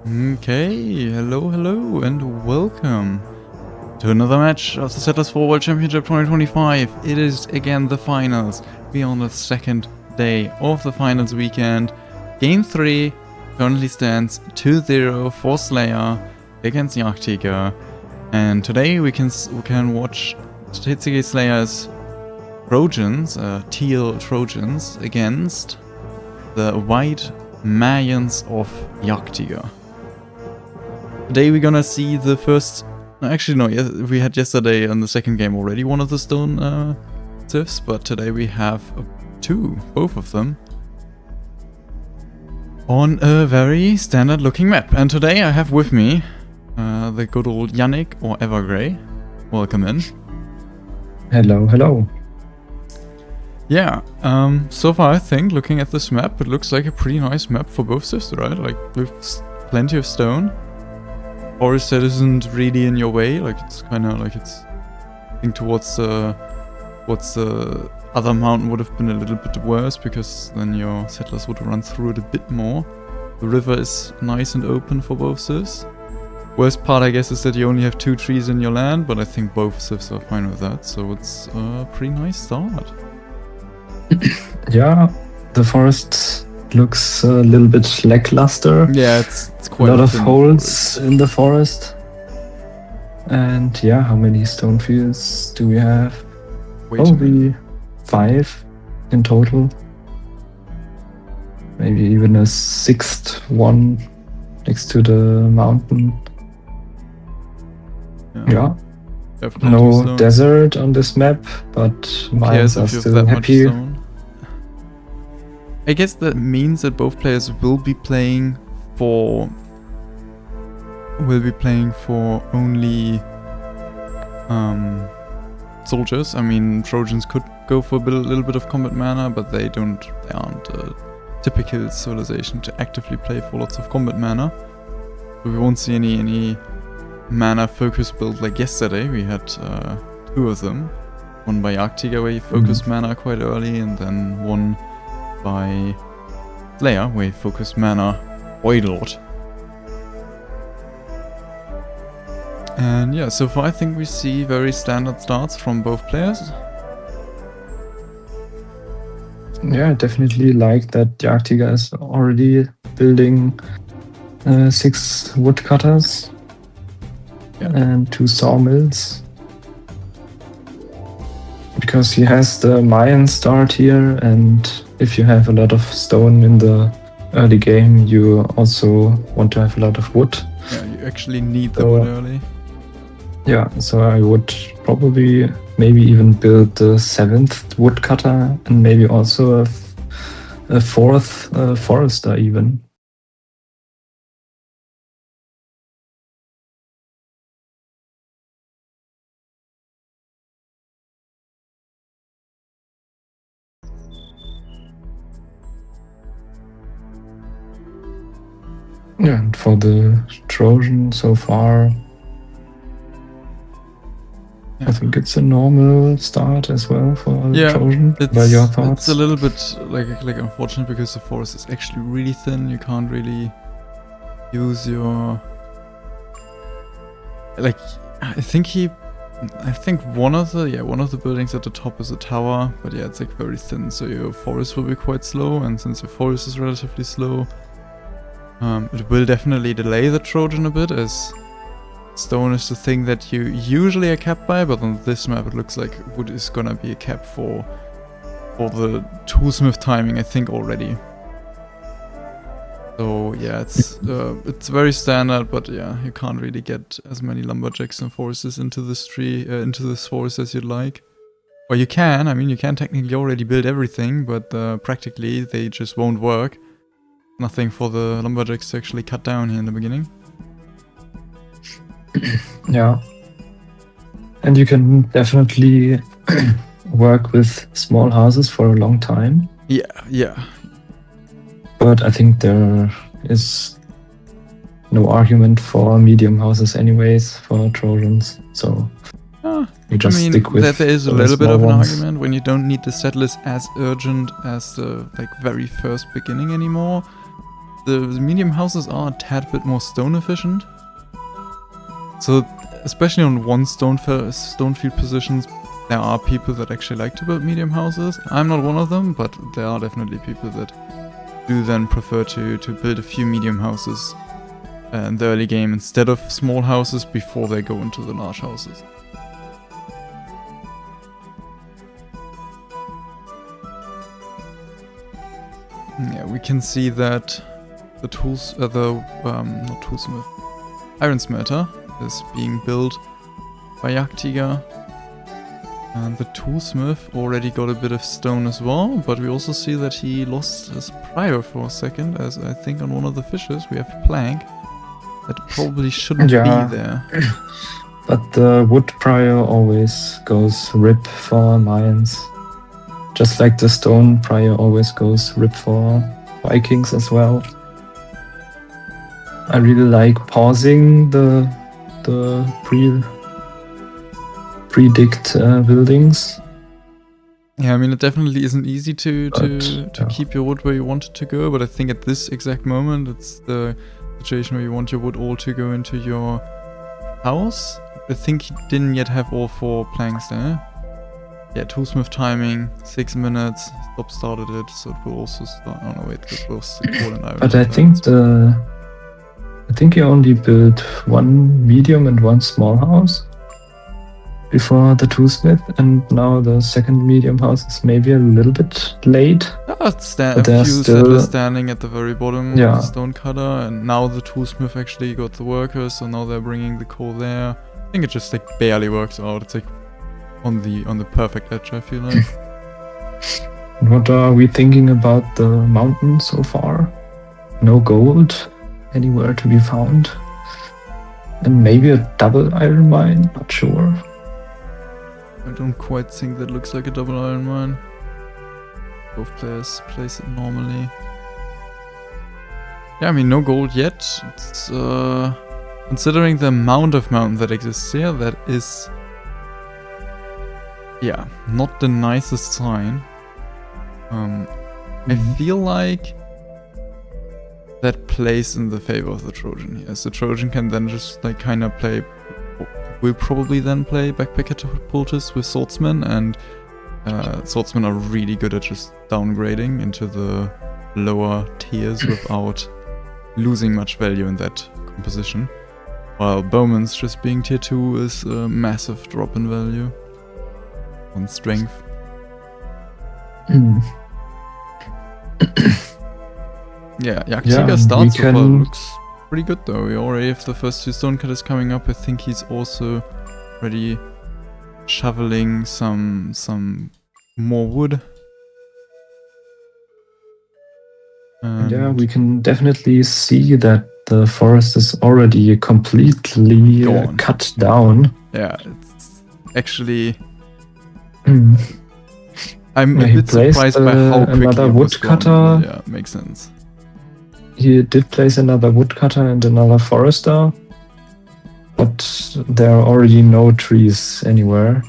Okay, hello, and welcome to another match of the Settlers 4 World Championship 2025. It is again the finals. We are on the second day of the finals weekend. Game 3 currently stands 2-0 for Slayer against jagdtiger. And today we can watch TCG Slayer's Trojans, teal Trojans, against the white Mayans of jagdtiger. Today we're gonna see the first... Actually no, we had yesterday in the second game already one of the stone sieves, but today we have both of them, on a very standard looking map. And today I have with me the good old Yannick or Evergrey. Welcome in. Hello. Yeah, so far I think, looking at this map, it looks like a pretty nice map for both sieves, right? Like, with plenty of stone. Forest that isn't really in your way, like it's kind of like it's... I think towards the other mountain would have been a little bit worse, because then your settlers would run through it a bit more. The river is nice and open for both sieves. Worst part, I guess, is that you only have 2 trees in your land, but I think both sieves are fine with that, so it's a pretty nice start. Yeah, the forest looks a little bit lackluster. Yeah, it's quite a lot of holes in the forest. And yeah, how many stone fields do we have? Probably 5 in total. Maybe even a 6th one next to the mountain. Yeah. No desert on this map, but mines are still happy. I guess that means that both players will be playing for only soldiers. I mean, Trojans could go for a little bit of combat mana, but they aren't a typical civilization to actively play for lots of combat mana. So we won't see any mana focus build like yesterday. We had 2 of them. One by jagdtiger where he focused mana quite early, and then one by Slayer where he focused mana quite a lot. And yeah, so far I think we see very standard starts from both players. Yeah, I definitely like that jagdtiger is already building 6 woodcutters and 2 sawmills. Because he has the Mayan start here, and if you have a lot of stone in the early game, you also want to have a lot of wood. Yeah, you actually need the wood early. Yeah, so I would probably maybe even build the 7th woodcutter and maybe also a 4th forester even. Yeah, and for the Trojan so far, I think it's a normal start as well for the Trojan. By your thoughts? It's a little bit like unfortunate, because the forest is actually really thin. You can't really use your... Like, I think one of the buildings at the top is a tower, but yeah, it's like very thin, so your forest will be quite slow, and since your forest is relatively slow, it will definitely delay the Trojan a bit, as stone is the thing that you usually are capped by, but on this map it looks like wood is gonna be a cap for the toolsmith timing, I think, already. So yeah, it's very standard, but yeah, you can't really get as many lumberjacks and foresters into this forest as you'd like. Or you can, I mean, you can technically already build everything, but practically they just won't work. Nothing for the lumberjacks to actually cut down here in the beginning. Yeah. And you can definitely work with small houses for a long time. Yeah. But I think there is no argument for medium houses anyways for Trojans, so you just stick with that. There is a little bit of an argument when you don't need the settlers as urgent as the very first beginning anymore. the medium houses are a tad bit more stone efficient. So, especially on one stone field positions, there are people that actually like to build medium houses. I'm not one of them, but there are definitely people that do then prefer to build a few medium houses in the early game instead of small houses before they go into the large houses. Yeah, we can see that the iron smelter is being built by jagdtiger. And the toolsmith already got a bit of stone as well, but we also see that he lost his prior for a second, as I think on one of the fishes we have plank that probably shouldn't be there. But the wood prior always goes rip for mines. Just like the stone prior always goes rip for Vikings as well. I really like pausing the predict buildings. Yeah, I mean, it definitely isn't easy to keep your wood where you want it to go, but I think at this exact moment it's the situation where you want your wood all to go into your house. I think he didn't yet have all 4 planks there. Yeah, toolsmith timing, 6 minutes, started it, so it will also start. Oh no, wait, it will call an iron. But I think you only built 1 medium and 1 small house before the toolsmith, and now the second medium house is maybe a little bit late. A few settlers standing at the very bottom of the stone cutter, and now the toolsmith actually got the workers, so now they're bringing the coal there. I think it just like barely works out. It's like on the perfect edge, I feel like. What are we thinking about the mountain so far? No gold anywhere to be found. And maybe a double iron mine, not sure. I don't quite think that looks like a double iron mine. Both players place it normally. Yeah, I mean, no gold yet. It's, considering the amount of mountain that exists here, that is... yeah, not the nicest sign. I feel like that plays in the favor of the Trojan here. So Trojan can then just like kind of play... will probably then play backpack catapultists with swordsmen, and swordsmen are really good at just downgrading into the lower tiers without losing much value in that composition. While bowman's just being tier 2 is a massive drop in value on strength. Yeah, jagdtiger starts so far, looks pretty good though. We already have the first 2 stonecutters coming up. I think he's also already shoveling some more wood. Yeah, we can definitely see that the forest is already completely cut down. Yeah, it's actually... I'm a bit surprised by how quickly another woodcutter. Yeah, makes sense. He did place another woodcutter and another forester, but there are already no trees anywhere.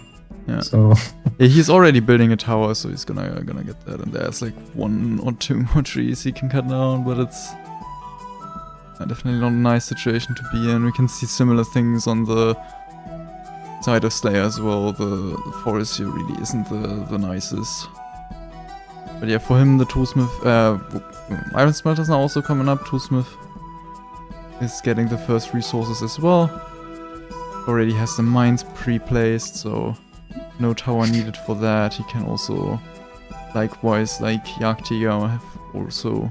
Yeah. So yeah, he's already building a tower, so he's gonna get that. And there's like 1 or 2 more trees he can cut down, but it's definitely not a nice situation to be in. We can see similar things on the side of Slayer as well. The forest here really isn't the nicest. But yeah, for him the toolsmith, iron smelters are also coming up. Toolsmith is getting the first resources as well. Already has the mines pre-placed, so no tower needed for that. He can also, likewise, like jagdtiger, have also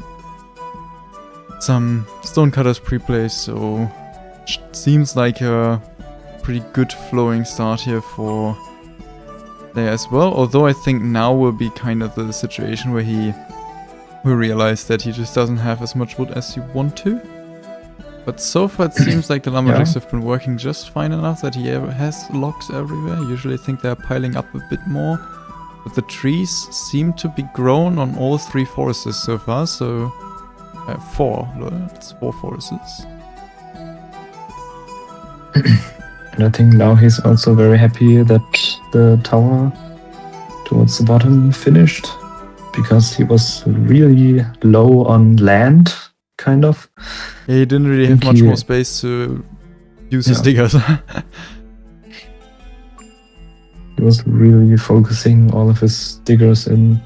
some stonecutters pre-placed, so it seems like a pretty good flowing start here for there as well. Although I think now will be kind of the situation where he will realize that he just doesn't have as much wood as you want to. But so far it seems like the lumberjacks have been working just fine enough that he has logs everywhere. Usually I think they're piling up a bit more. But the trees seem to be grown on all 3 forests so far, so... 4, it's 4 forests. And I think now he's also very happy that the tower towards the bottom finished, because he was really low on land kind of. Yeah, he didn't really have much more space to use his diggers. He was really focusing all of his diggers in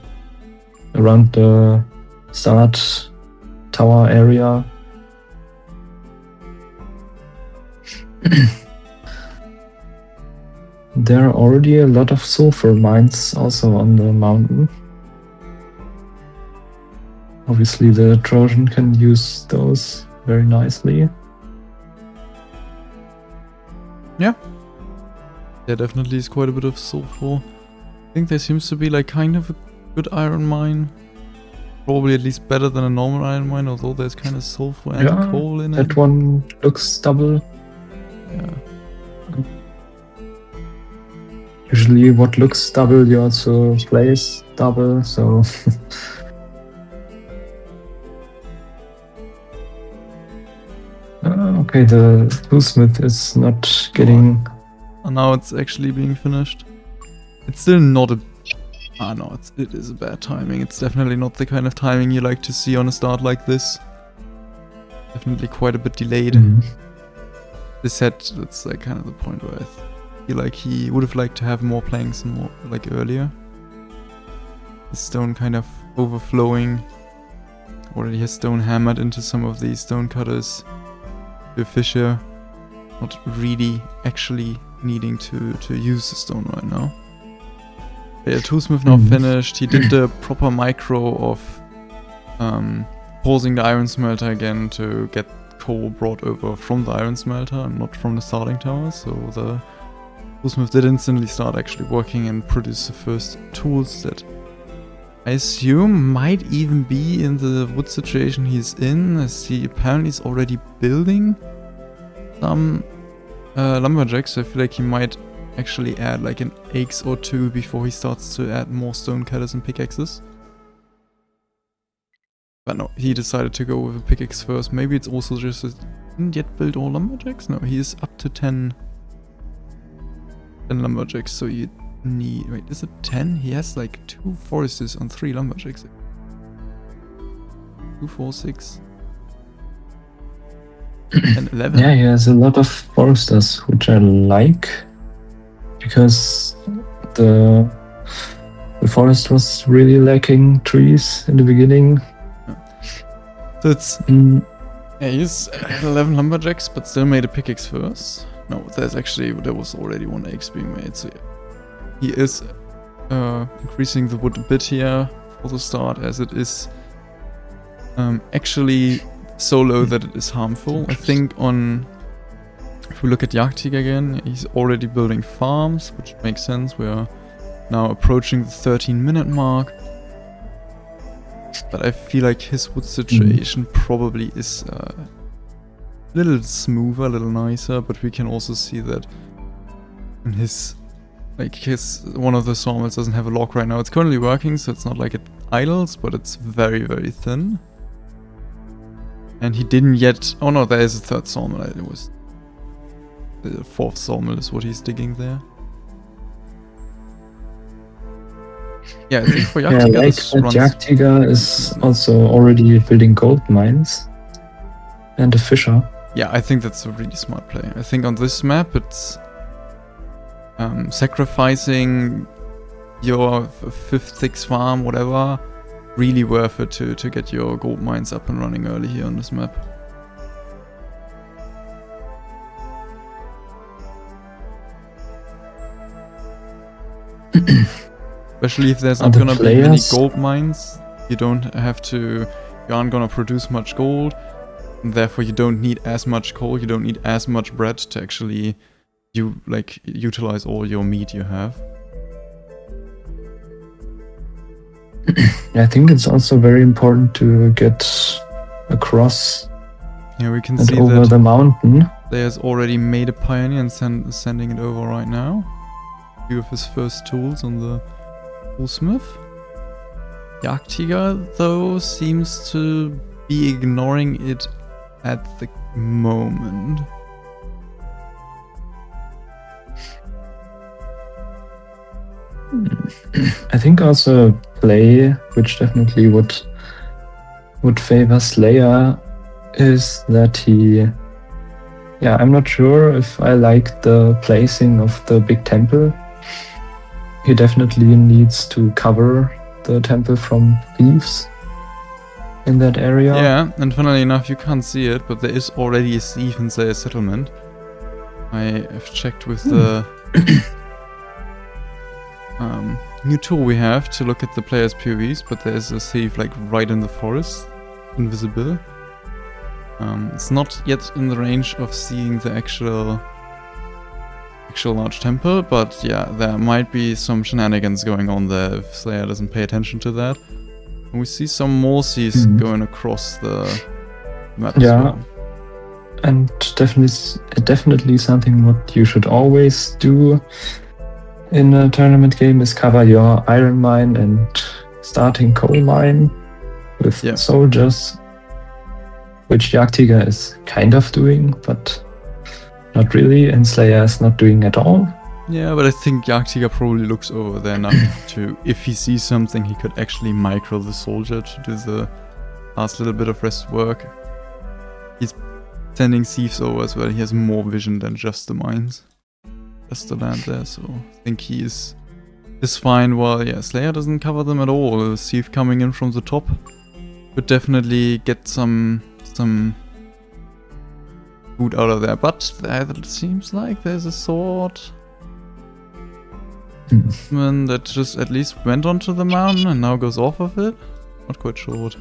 around the start tower area. There are already a lot of sulfur mines also on the mountain. Obviously the Trojan can use those very nicely. Yeah. There definitely is quite a bit of sulfur. I think there seems to be like kind of a good iron mine. Probably at least better than a normal iron mine, although there's kind of sulfur and coal in it. That one looks double. Yeah. Usually what looks double, you also place double, so... Okay, the toolsmith is not getting... And now it's actually being finished. It's still not a... Ah no, it is a bad timing. It's definitely not the kind of timing you like to see on a start like this. Definitely quite a bit delayed. This set, that's like kind of the point where I feel like he would have liked to have more planks and more like earlier. The stone kind of overflowing. Already has stone hammered into some of these stone cutters. The fissure not really actually needing to use the stone right now. But yeah, toolsmith now finished. He did the proper micro of pausing the iron smelter again to get coal brought over from the iron smelter and not from the starting tower. So the toolsmith did instantly start actually working and produce the first tools that I assume might even be in the wood situation he's in, as he apparently is already building some lumberjacks. So I feel like he might actually add like an axe or two before he starts to add more stone cutters and pickaxes. But no, he decided to go with a pickaxe first. Maybe it's also just that he didn't yet build all lumberjacks. No, he is up to 10 lumberjacks, so you need... Wait, is it 10? He has like 2 foresters on 3 lumberjacks. 2, 4, 6... and 11. Yeah, he has a lot of foresters, which I like, because the forest was really lacking trees in the beginning. So it's... Yeah, he's 11 lumberjacks, but still made a pickaxe first. No, there was already 1 axe being made, so yeah. He is increasing the wood a bit here for the start, as it is actually so low that it is harmful. I think if we look at Jagdtiger again, he's already building farms, which makes sense. We are now approaching the 13-minute mark. But I feel like his wood situation probably is a little smoother, a little nicer, but we can also see that in one of the sawmills doesn't have a log right now. It's currently working, so it's not like it idles, but it's very, very thin. And he didn't yet... Oh no, there is a 3rd sawmill. It was... The 4th sawmill is what he's digging there. Yeah, I think for Jagdtiger Jagdtiger is also already building gold mines. And a fisher. Yeah, I think that's a really smart play. I think on this map it's... sacrificing your 5th, 6th farm, whatever, really worth it to get your gold mines up and running early here on this map. Especially if there's not gonna be many gold mines, you aren't gonna produce much gold, and therefore you don't need as much coal, you don't need as much bread to actually utilize all your meat you have. I think it's also very important to get across. Yeah, we can see over that the mountain. There's already made a pioneer and sending it over right now. A few of his first tools on the toolsmith. Jagdtiger, though, seems to be ignoring it at the moment. I think also play, which definitely would favor Slayer, is that he... Yeah, I'm not sure if I like the placing of the big temple. He definitely needs to cover the temple from thieves in that area. Yeah, and funnily enough, you can't see it, but there is already a thief in the settlement. I have checked with the new tool we have to look at the players' POVs, but there's a thief like right in the forest, invisible. It's not yet in the range of seeing the actual large temple, but yeah, there might be some shenanigans going on there if Slayer doesn't pay attention to that. And we see some more thieves going across the map as well. And definitely something what you should always do in a tournament game is cover your iron mine and starting coal mine with soldiers, which jagdtiger is kind of doing, but not really, and Slayer is not doing at all. Yeah, but I think jagdtiger probably looks over there enough to, if he sees something, he could actually micro the soldier to do the last little bit of rest work. He's sending thieves over as well. He has more vision than just the mines. Just the land there, so I think he is fine. While Slayer doesn't cover them at all. A thief coming in from the top would definitely get some food out of there, but it seems like there's a sword that just at least went onto the mountain and now goes off of it. Not quite sure what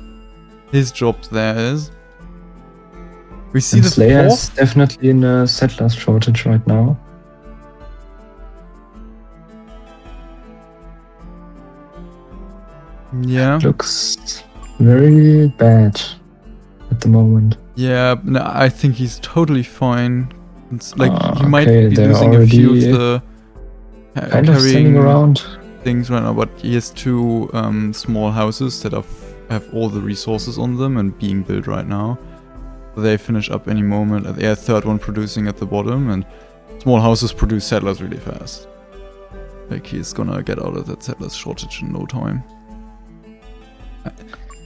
his job there is. We see the Slayer is definitely in a settlers shortage right now. Yeah. Looks very bad at the moment. Yeah, no, I think he's totally fine. It's like he might okay, be losing a few of the kind of standing around things right now, but he has two small houses that have all the resources on them and being built right now. So they finish up any moment. They have a third one producing at the bottom, and small houses produce settlers really fast. Like he's gonna get out of that settlers shortage in no time.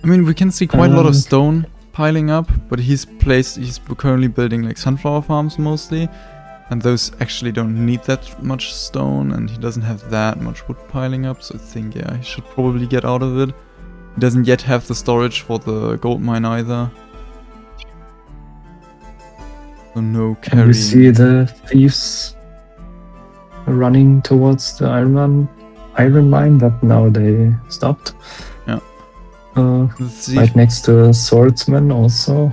I mean, we can see quite a lot of stone piling up, but he's currently building like sunflower farms mostly, and those actually don't need that much stone, and he doesn't have that much wood piling up, so I think he should probably get out of it. He doesn't yet have the storage for the gold mine either. So no carrying. And we see the thieves running towards the iron mine, but now they stopped. Right next to a swordsman also.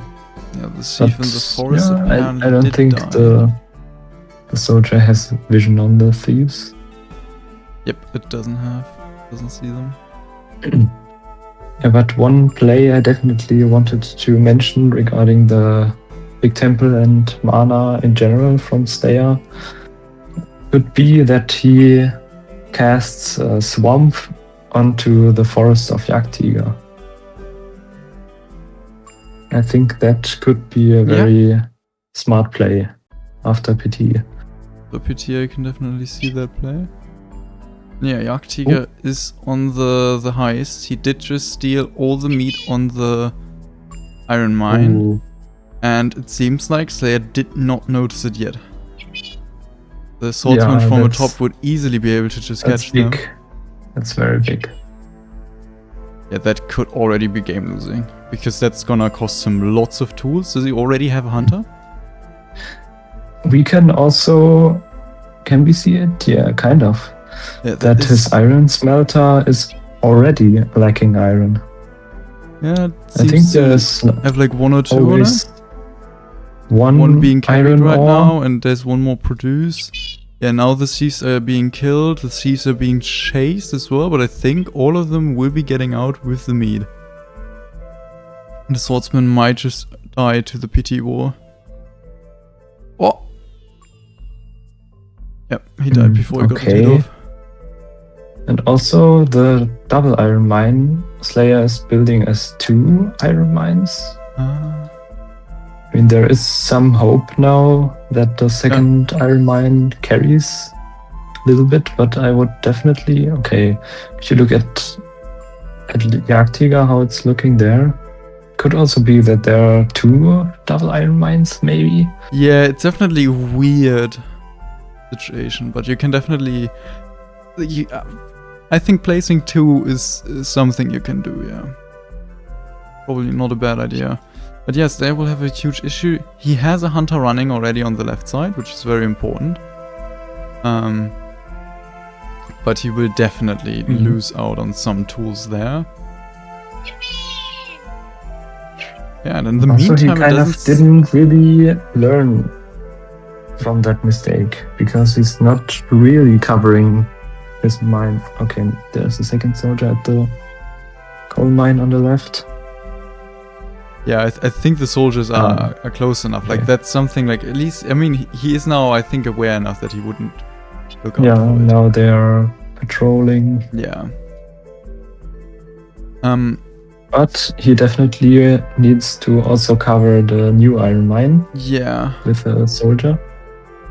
Yeah, the thief in the forest. I don't think the soldier has vision on the thieves. Yep, it doesn't see them. Yeah, but one play I definitely wanted to mention regarding the big temple and mana in general from Slayer could be that he casts a swamp onto the forest of jagdtiger. I think that could be a very smart play after PT. The PT, I can definitely see that play. Yeah, jagdtiger is on the heist. He did just steal all the meat on the iron mine. And it seems like Slayer did not notice it yet. The swordsman from the top would easily be able to just catch them. That's very big. Yeah, that could already be game losing, because that's gonna cost him lots of tools. Does he already have a hunter? We can also... Can we see it? Yeah, kind of. Yeah, that his iron smelter is already lacking iron. Yeah, it I think there's have like one or two on it. One being carried right ore. now, and there's one more produced. Yeah, now the thieves are being killed, the thieves are being chased as well, but I think all of them will be getting out with the meat. And the swordsman might just die to the PT war. Oh! Yep, he died before he got the hit off. And also the double iron mine Slayer is building as 2 iron mines. I mean, there is some hope now that the second iron mine carries a little bit, but I would definitely... Okay, if you look at jagdtiger, how it's looking there, could also be that there are 2 double iron mines, maybe. Yeah, it's definitely a weird situation, but you can definitely... I think placing 2 is something you can do, yeah. Probably not a bad idea. But yes, they will have a huge issue. He has a hunter running already on the left side, which is very important. But he will definitely lose out on some tools there. Yeah, and in the Also, meantime, he kind of didn't really learn from that mistake, because he's not really covering his mine. Okay, there's the second soldier at the coal mine on the left. Yeah, I think the soldiers are close enough. Like, that's something, like, at least, I mean, he is now, I think, aware enough that he wouldn't look out for it. Now they are patrolling. Yeah. But he definitely needs to also cover the new iron mine. Yeah. With a soldier.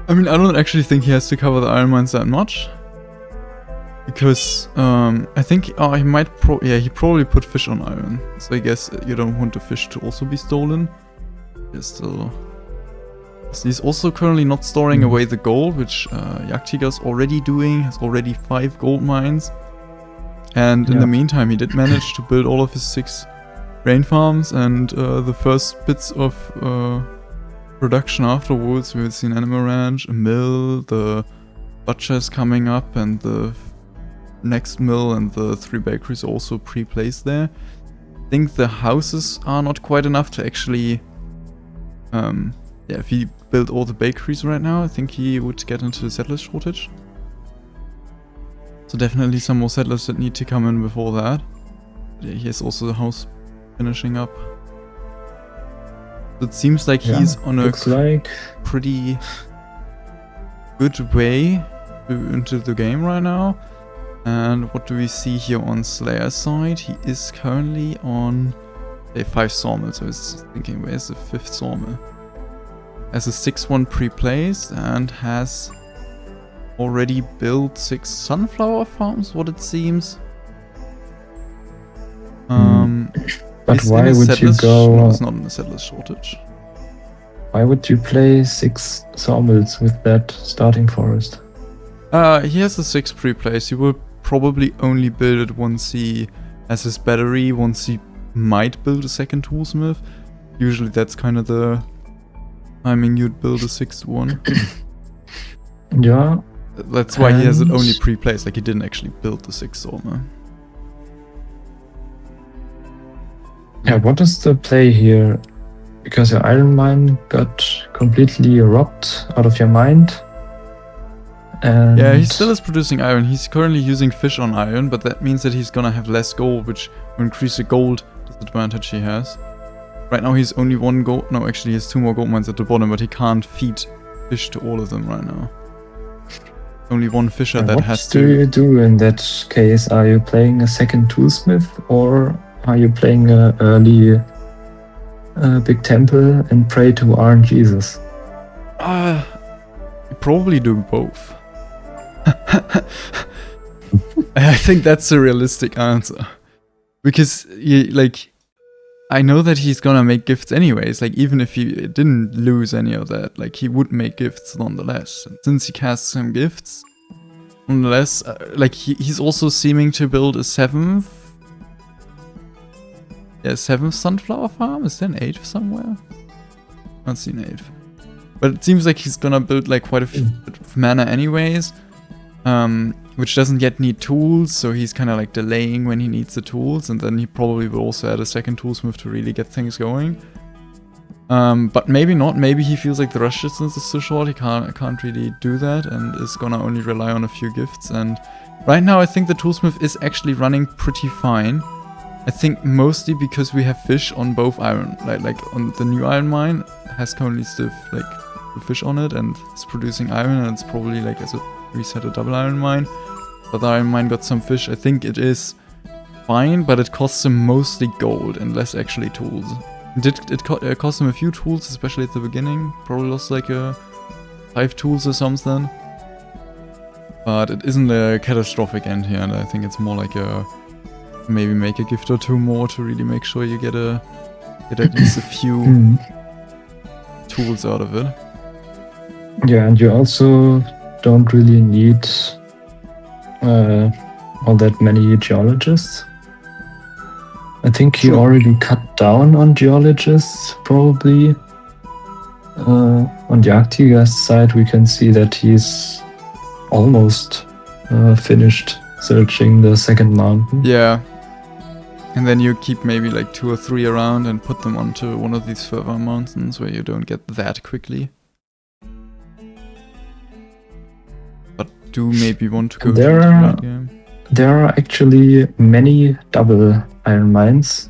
I mean, I don't actually think he has to cover the iron mines that much. Because, I think, he might he probably put fish on iron. So I guess you don't want the fish to also be stolen. So he's also currently not storing away the gold, which Jagdtiger's already doing. Has already 5 gold mines. And in the meantime, he did manage to build all of his 6 grain farms, and the first bits of production afterwards. We've seen animal ranch, a mill, the butcher's coming up, and the next mill and the 3 bakeries also pre-placed there. I think the houses are not quite enough to actually... if he built all the bakeries right now, I think he would get into the settlers shortage. So definitely some more settlers that need to come in before that. Yeah, he has also the house finishing up. So it seems like he's on a pretty good way into the game right now. And what do we see here on Slayer's side? He is currently on 5 sawmills. So I was thinking, where's the 5th sawmill? Has a 6th one pre-placed and has already built 6 sunflower farms, what it seems. But why would you go... No, it's not in a settlers shortage. Why would you place 6 sawmills with that starting forest? He has the 6 pre-placed. He will probably only build it once he has his battery, once he might build a second toolsmith. Usually that's kind of the timing you'd build a 6th one. Yeah. That's why he has it only pre-placed, like he didn't actually build the 6th sawmill. Yeah, what is the play here? Because your iron mine got completely robbed out of your mind. And yeah, he still is producing iron. He's currently using fish on iron, but that means that he's gonna have less gold, which will increase the gold disadvantage he has. Right now he's only 1 gold... No, actually he has 2 more gold mines at the bottom, but he can't feed fish to all of them right now. Only 1 fisher that has to... What do you do in that case? Are you playing a second toolsmith, or are you playing an early big temple and pray to Iron Jesus? You probably do both. I think that's a realistic answer. Because, I know that he's gonna make gifts anyways, like, even if he didn't lose any of that, like, he would make gifts nonetheless. And since he casts some gifts, nonetheless, he's also seeming to build a 7th... Yeah, 7th sunflower farm? Is there an 8th somewhere? I don't see an 8th. But it seems like he's gonna build, like, quite a bit of mana anyways. Which doesn't yet need tools, so he's kind of like delaying when he needs the tools, and then he probably will also add a second toolsmith to really get things going. But maybe not. Maybe he feels like the rush distance is too short. He can't really do that, and is gonna only rely on a few gifts. And right now, I think the toolsmith is actually running pretty fine. I think mostly because we have fish on both iron, like on the new iron mine has currently still like the fish on it, and it's producing iron, and it's probably like as a reset a double iron mine. But the iron mine got some fish. I think it is fine, but it costs him mostly gold and less actually tools. It cost him a few tools, especially at the beginning. Probably lost like 5 tools or something. But it isn't a catastrophic end here, and I think it's more like a maybe make a gift or 2 more to really make sure you get a get at least a few Mm. tools out of it. Yeah, and you also don't really need all that many geologists. I think he True. already cut down on geologists, probably. On Jagdtiger's side, we can see that he's almost finished searching the second mountain. Yeah. And then you keep maybe like 2 or 3 around and put them onto one of these further mountains where you don't get that quickly. But do maybe want to go to There the are- late game. There are actually many double iron mines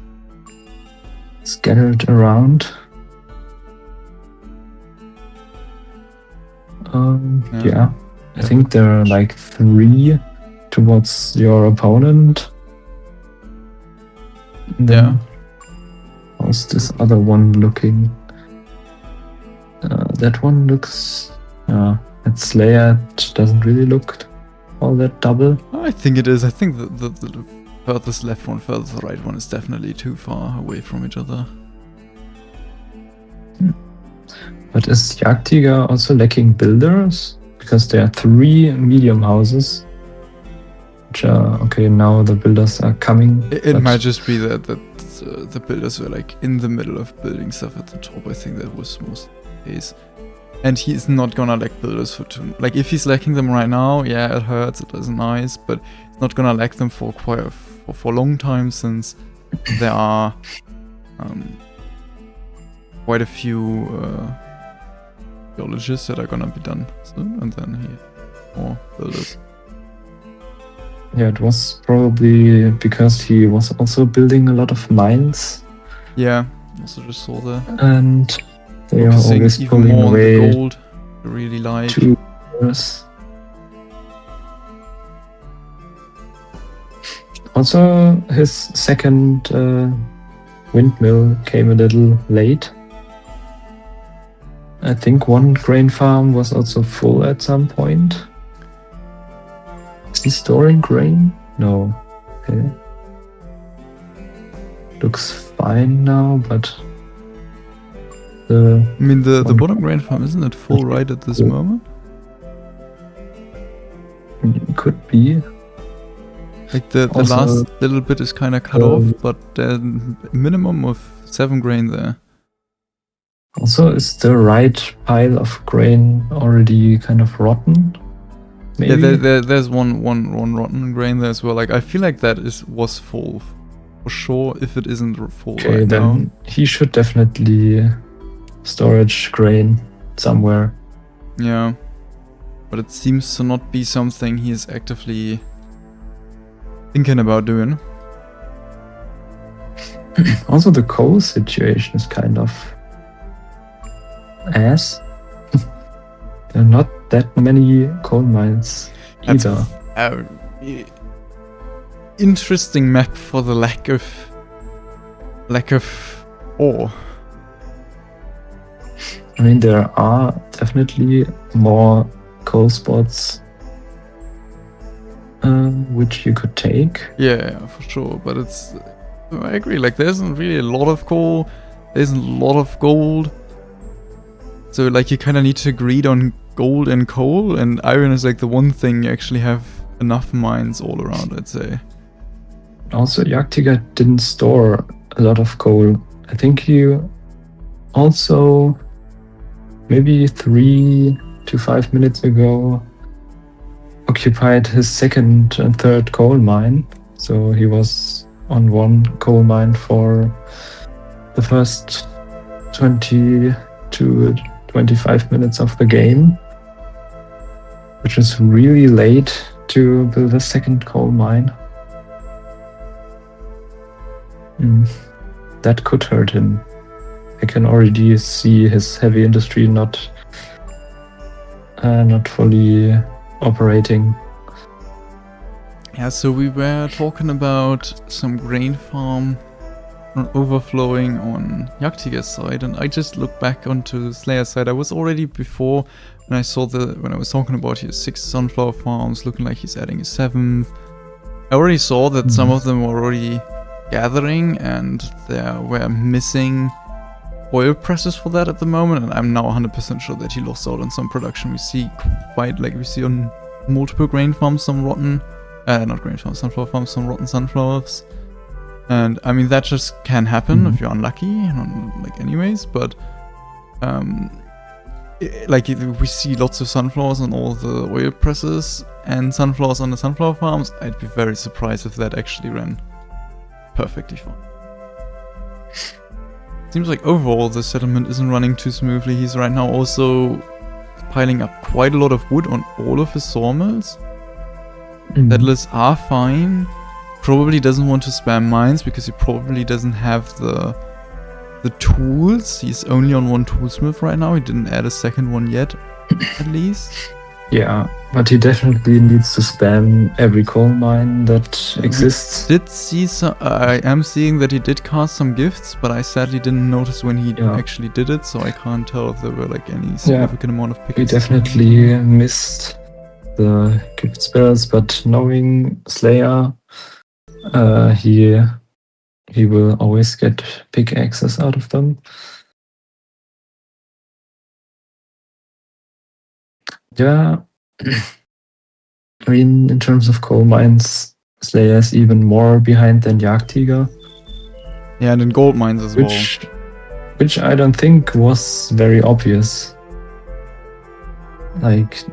scattered around. Yeah. I think there are like 3 towards your opponent. And then Yeah. how's this other one looking? That one looks... at Slayer, it doesn't really look all that double. I think it is. I think the furthest left one, furthest right one is definitely too far away from each other. But is Jagdtiger also lacking builders? Because there are 3 medium houses. Which are, okay, now the builders are coming. It but- might just be that the builders were like in the middle of building stuff at the top. I think that was most the case. And he's not gonna lack builders for too... Like, if he's lacking them right now, yeah, it hurts, it isn't nice, but he's not gonna lack them for for a long time, since there are quite a few geologists that are gonna be done soon, and then he has more builders. Yeah, it was probably because he was also building a lot of mines, Yeah, also just saw that. and they are Focusing always even pulling more on the away gold. I really like. 2 years. Also, his second windmill came a little late. I think one grain farm was also full at some point. Is he storing grain? No. Okay. Looks fine now, but the I mean, the bottom grain farm, isn't it full right at this moment? could be. Like the Also, last little bit is kind of cut off, but minimum of 7 grain there. Also, is the right pile of grain already kind of rotten? Maybe. Yeah, there's one rotten grain there as well. Like, I feel like that was full for sure. If it isn't full Okay, right then now, he should definitely storage grain somewhere. yeah. But it seems to not be something he is actively thinking about doing. Also, the coal situation is kind of ass. There are not that many coal mines That's either. Interesting map for the lack of ore. I mean, there are definitely more coal spots which you could take. Yeah, for sure. But I agree. Like, there isn't really a lot of coal. There isn't a lot of gold. So, like, you kind of need to agree on gold and coal, and iron is like the one thing you actually have enough mines all around, I'd say. Also, Jagdtiger didn't store a lot of coal. I think he also, maybe 3 to 5 minutes ago, occupied his second and third coal mine. So he was on one coal mine for the first 20 to 25 minutes of the game, which is really late to build a second coal mine. That could hurt him. I can already see his heavy industry not fully operating. Yeah, so we were talking about some grain farm overflowing on Jagdtiger's side, and I just looked back onto Slayer's side. I was already before when I was talking about his 6 sunflower farms, looking like he's adding a 7th. I already saw that some of them were already gathering, and we're missing oil presses for that at the moment, and I'm now 100% sure that he lost out on some production. We see on multiple grain farms some rotten, not grain farms, sunflower farms, some rotten sunflowers. And I mean, that just can happen if you're unlucky, anyways, but we see lots of sunflowers on all the oil presses and sunflowers on the sunflower farms. I'd be very surprised if that actually ran perfectly fine. Seems like overall the settlement isn't running too smoothly. He's right now also piling up quite a lot of wood on all of his sawmills. Settlers are fine. Probably doesn't want to spam mines because he probably doesn't have the tools. He's only on one toolsmith right now. He didn't add a second one yet, at least. Yeah, but he definitely needs to spam every coal mine that exists. Did see some. I am seeing that he did cast some gifts, but I sadly didn't notice when he actually did it, so I can't tell if there were any significant amount of pickets. He definitely missed the gift spells, but knowing Slayer, he will always get pickaxes out of them. Yeah, I mean, in terms of coal mines, Slayer is even more behind than Jagdtiger. Yeah, and in gold mines as well. Which I don't think was very obvious.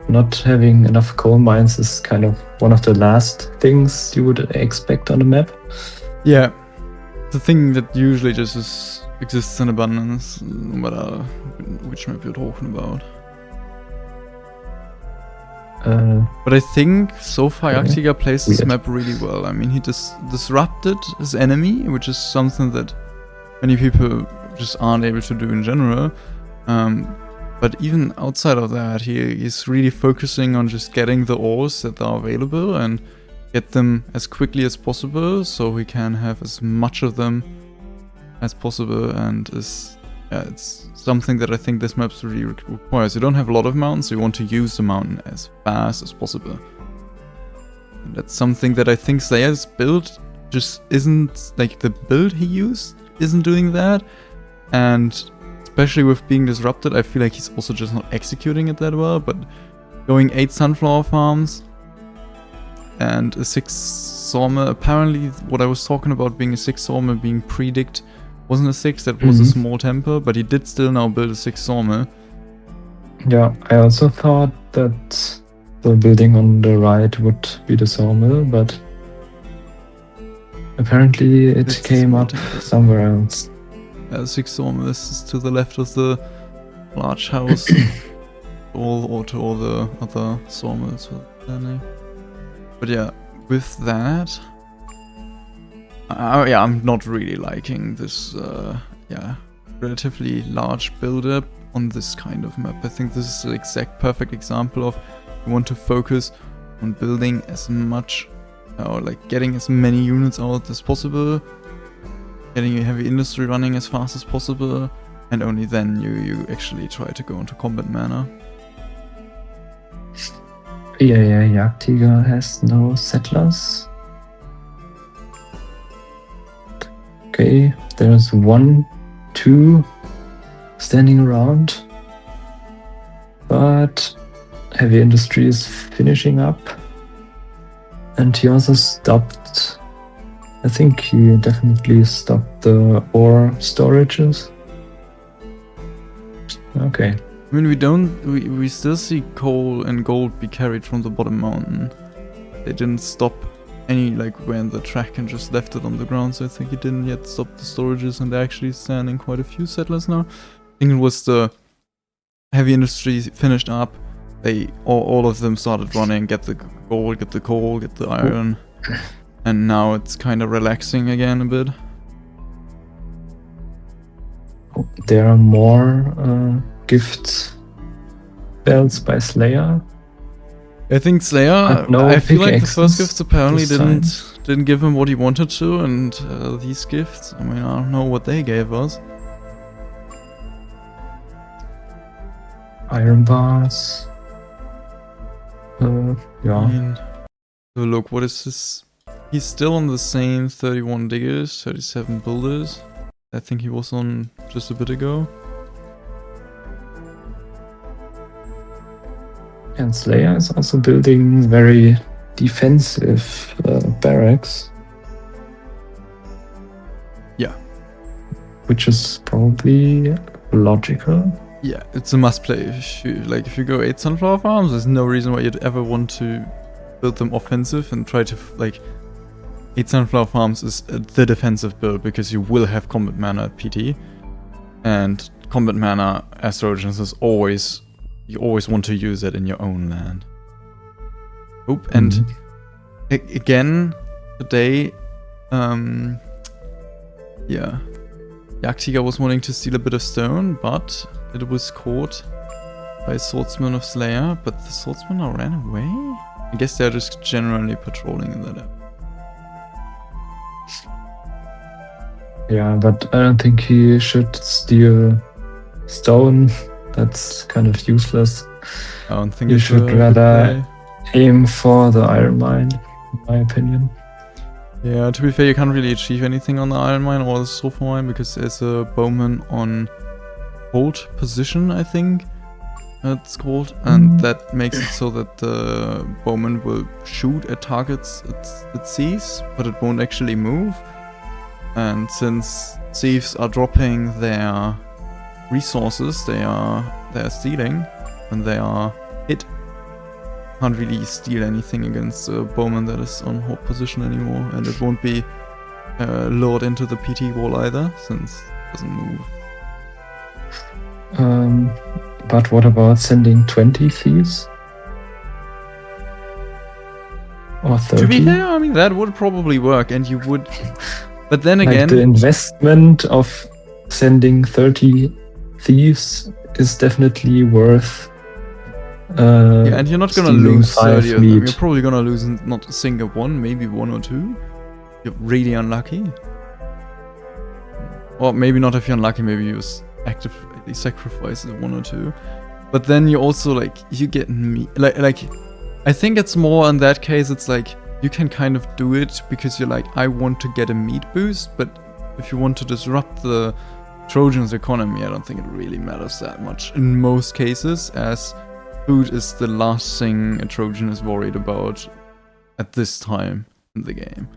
Not having enough coal mines is kind of one of the last things you would expect on a map. Yeah, the thing that usually just exists in abundance, no matter which map you're talking about. But I think so far Jagdtiger plays this map really well. I mean, he just disrupted his enemy, which is something that many people just aren't able to do in general. But even outside of that, he's really focusing on just getting the ores that are available and get them as quickly as possible, so he can have as much of them as possible. And it's something that I think this map really requires. You don't have a lot of mountains, so you want to use the mountain as fast as possible. And that's something that I think Slayer's build just isn't, the build he used isn't doing that. And especially with being disrupted, I feel like he's also just not executing it that well. But going 8 sunflower farms and a 6 sawmill, apparently what I was talking about being a 6 sawmill being predict wasn't a 6, that was a small temper, but he did still now build a 6 sawmill. Yeah, I also thought that the building on the right would be the sawmill, but apparently it came up somewhere else. Yeah, the 6 sawmill is to the left of the large house, or to all the other sawmills. But yeah, with that, I'm not really liking this relatively large build-up on this kind of map. I think this is the exact perfect example of you want to focus on building as much, getting as many units out as possible, getting your heavy industry running as fast as possible, and only then you actually try to go into combat manner. Yeah, Jagdtiger has no settlers. Okay, there's 1, 2 standing around, but heavy industry is finishing up, and he also stopped. I think he definitely stopped the ore storages. Okay. I mean, we still see coal and gold be carried from the bottom mountain. They didn't stop any, when the track and just left it on the ground, so I think he didn't yet stop the storages, and they're actually standing quite a few settlers now. I think it was the heavy industry finished up, all of them started running, get the gold, get the coal, get the iron, and now it's kind of relaxing again a bit. There are more gift bells by Slayer. I think Slayer, I feel like the first gifts apparently didn't give him what he wanted to, and these gifts, I mean, I don't know what they gave us. Iron bars. Yeah. I mean, so look, what is this? He's still on the same 31 diggers, 37 builders. I think he was on just a bit ago. And Slayer is also building very defensive barracks. Yeah. Which is probably logical. Yeah, it's a must play. If you go 8 Sunflower Farms, there's no reason why you'd ever want to build them offensive and try to, 8 Sunflower Farms is the defensive build because you will have combat mana at PT. And combat mana as Trojans is always, you always want to use it in your own land. Oop, and again, today, yeah, Jagdtiger was wanting to steal a bit of stone, but it was caught by a swordsman of Slayer, but the swordsman now ran away? I guess they're just generally patrolling in that area. Yeah, but I don't think he should steal stone. That's kind of useless. I don't think you should rather aim for the iron mine, in my opinion. Yeah, to be fair, you can't really achieve anything on the iron mine or the sulfur mine because there's a bowman on hold position, I think it's called, and that makes it so that the bowman will shoot at targets it sees, but it won't actually move. And since thieves are dropping their resources, they are stealing when they are hit. Can't really steal anything against a bowman that is on hold position anymore, and it won't be lured into the PT wall either, since it doesn't move. But what about sending 20 thieves? Or 30? To be fair, I mean, that would probably work, and you would... But then again... the investment of sending 30 thieves is definitely worth... yeah, and you're not gonna lose 30 of them. meat. You're probably gonna lose not a single one, maybe 1 or 2. You're really unlucky. Or maybe not if you're unlucky, maybe you actively sacrifice 1 or 2. But then you also, you get meat. I think it's more in that case, it's you can kind of do it because you're I want to get a meat boost, but if you want to disrupt the Trojans' economy, I don't think it really matters that much in most cases, as food is the last thing a Trojan is worried about at this time in the game.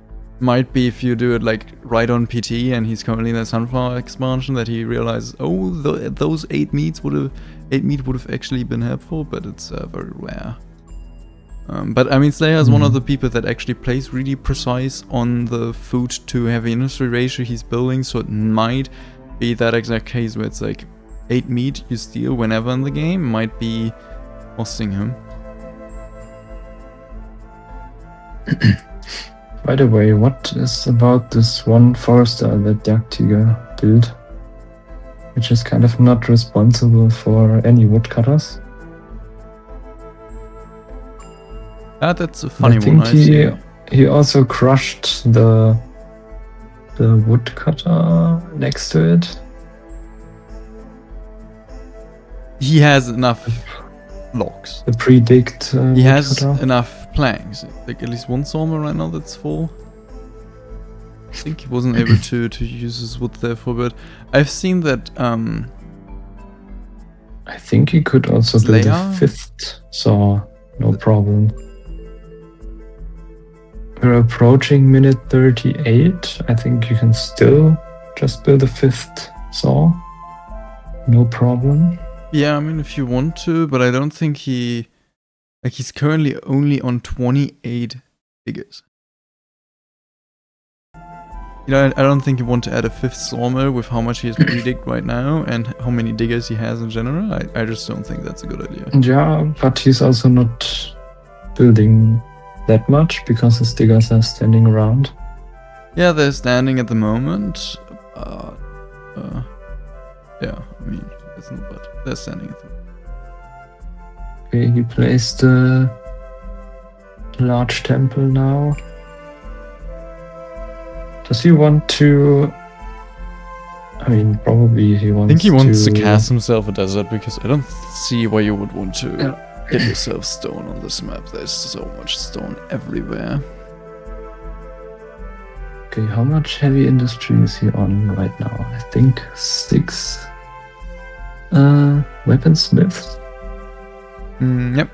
Might be if you do it right on PT and he's currently in the Sunflower expansion that he realizes, oh, those 8 meat would have actually been helpful, but it's very rare. But I mean, Slayer is one of the people that actually plays really precise on the food to heavy industry ratio he's building, so it might be that exact case where it's 8 meat you steal whenever in the game might be costing him. By the way, what is about this one forester that Jagdtiger built, which is kind of not responsible for any woodcutters? That's a funny I think one. I see. He also crushed the woodcutter next to it. He has enough logs. The predict. He has woodcutter. enough planks. At least one sawmill right now that's full. I think he wasn't able to use his wood there for a bit. I've seen that. I think he could also build a 5th saw, no problem. We're approaching minute 38. I think you can still just build a 5th saw. No problem. Yeah, I mean, if you want to, but I don't think he's currently only on 28 diggers. You know, I don't think you want to add a 5th sawmill with how much he has predict right now and how many diggers he has in general. I just don't think that's a good idea. Yeah, but he's also not building that much because his diggers are standing around. Yeah, they're standing at the moment. Yeah, I mean, it's not bad. They're standing at the moment. Okay, he placed a large temple now. Does he want to... I mean, probably he wants to... I think he wants to cast himself a desert because I don't see why you would want to get yourself stone on this map. There's so much stone everywhere. Okay, how much heavy industry is he on right now? I think 6 weaponsmiths. Yep.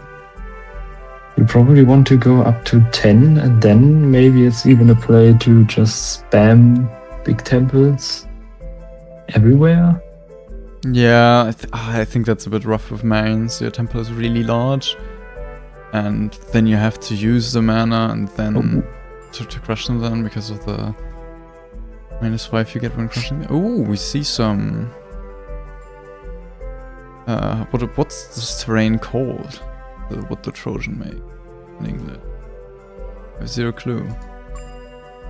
You probably want to go up to 10, and then maybe it's even a play to just spam big temples everywhere. Yeah, I think that's a bit rough with mains. Your temple is really large, and then you have to use the mana and then to crush them then because of the -5 you get when crushing them. Oh, we see some... what's this terrain called? What the Trojan made in English. I have zero clue.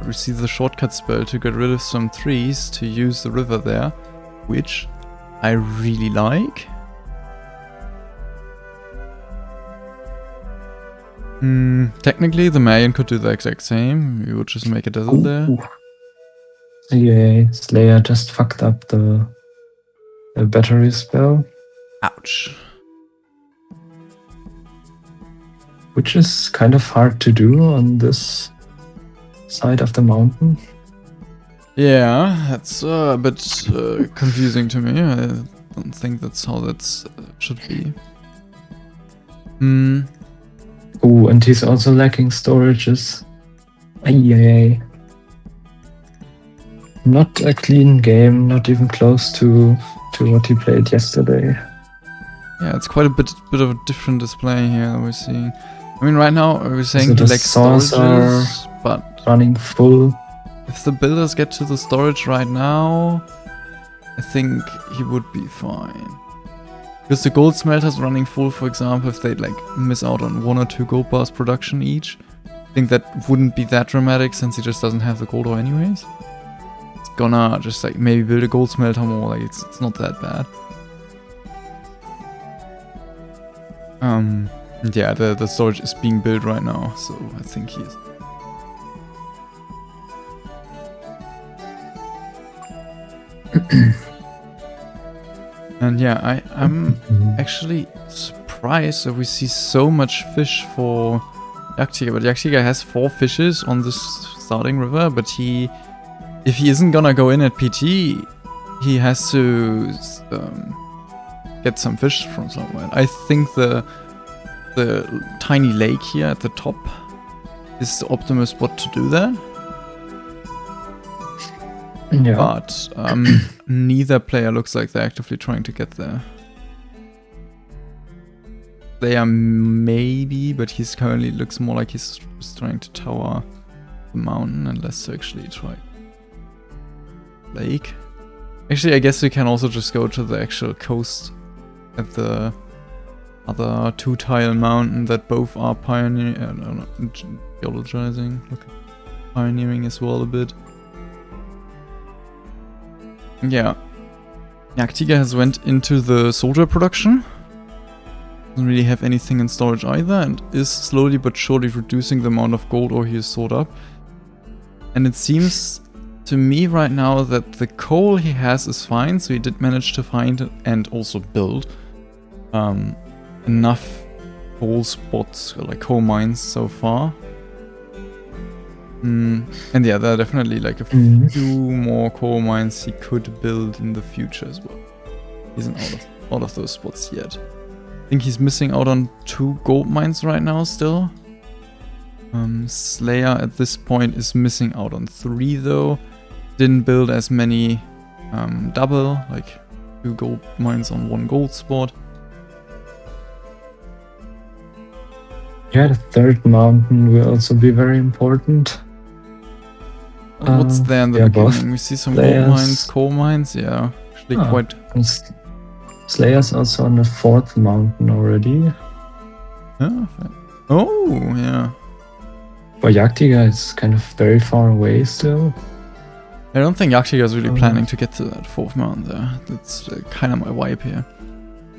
We see the shortcut spell to get rid of some trees to use the river there, which I really like. Technically, the Mayan could do the exact same. You would just make a desert there. Yeah, Slayer just fucked up the battery spell. Ouch. Which is kind of hard to do on this side of the mountain. Yeah, that's a bit confusing to me. I don't think that's how that should be. Oh, and he's also lacking storages. Yay. Not a clean game, not even close to what he played yesterday. Yeah, it's quite a bit of a different display here that we're seeing. I mean, right now we're saying So he the lacks swords storages, but running full. if the builders get to the storage right now, I think he would be fine. Because the gold smelters running full, for example, if they'd like miss out on 1 or 2 gold bars production each, I think that wouldn't be that dramatic since he just doesn't have the gold ore anyways. It's gonna just like maybe build a gold smelter more, like it's not that bad. Yeah, the storage is being built right now, so I think he's... And yeah, I'm actually surprised that we see so much fish for jagdtiger, but jagdtiger has 4 fishes on this starting river, but if he isn't gonna go in at PT, he has to get some fish from somewhere. I think the tiny lake here at the top is the optimal spot to do that. Yeah. But neither player looks like they're actively trying to get there. They are maybe, but he's currently looks more like he's just trying to tower the mountain and less to actually try lake. Actually, I guess we can also just go to the actual coast at the other 2-tile mountain that both are geologizing, pioneering as well a bit. Yeah, jagdtiger has went into the soldier production. Doesn't really have anything in storage either, and is slowly but surely reducing the amount of gold ore he has stored up. And it seems to me right now that the coal he has is fine, so he did manage to find and also build enough coal spots, like coal mines so far. And yeah, there are definitely like a few more coal mines he could build in the future as well. He isn't out of those spots yet. I think he's missing out on 2 gold mines right now still. Slayer at this point is missing out on 3 though. Didn't build as many double, like 2 gold mines on 1 gold spot. Yeah, the 3rd mountain will also be very important. What's there in the beginning? We see some gold mines, coal mines, yeah. Actually quite... Slayer's also on the 4th mountain already. Yeah, oh, yeah. But jagdtiger is kind of very far away still. I don't think jagdtiger is really planning to get to that 4th mountain there. That's kind of my vibe here.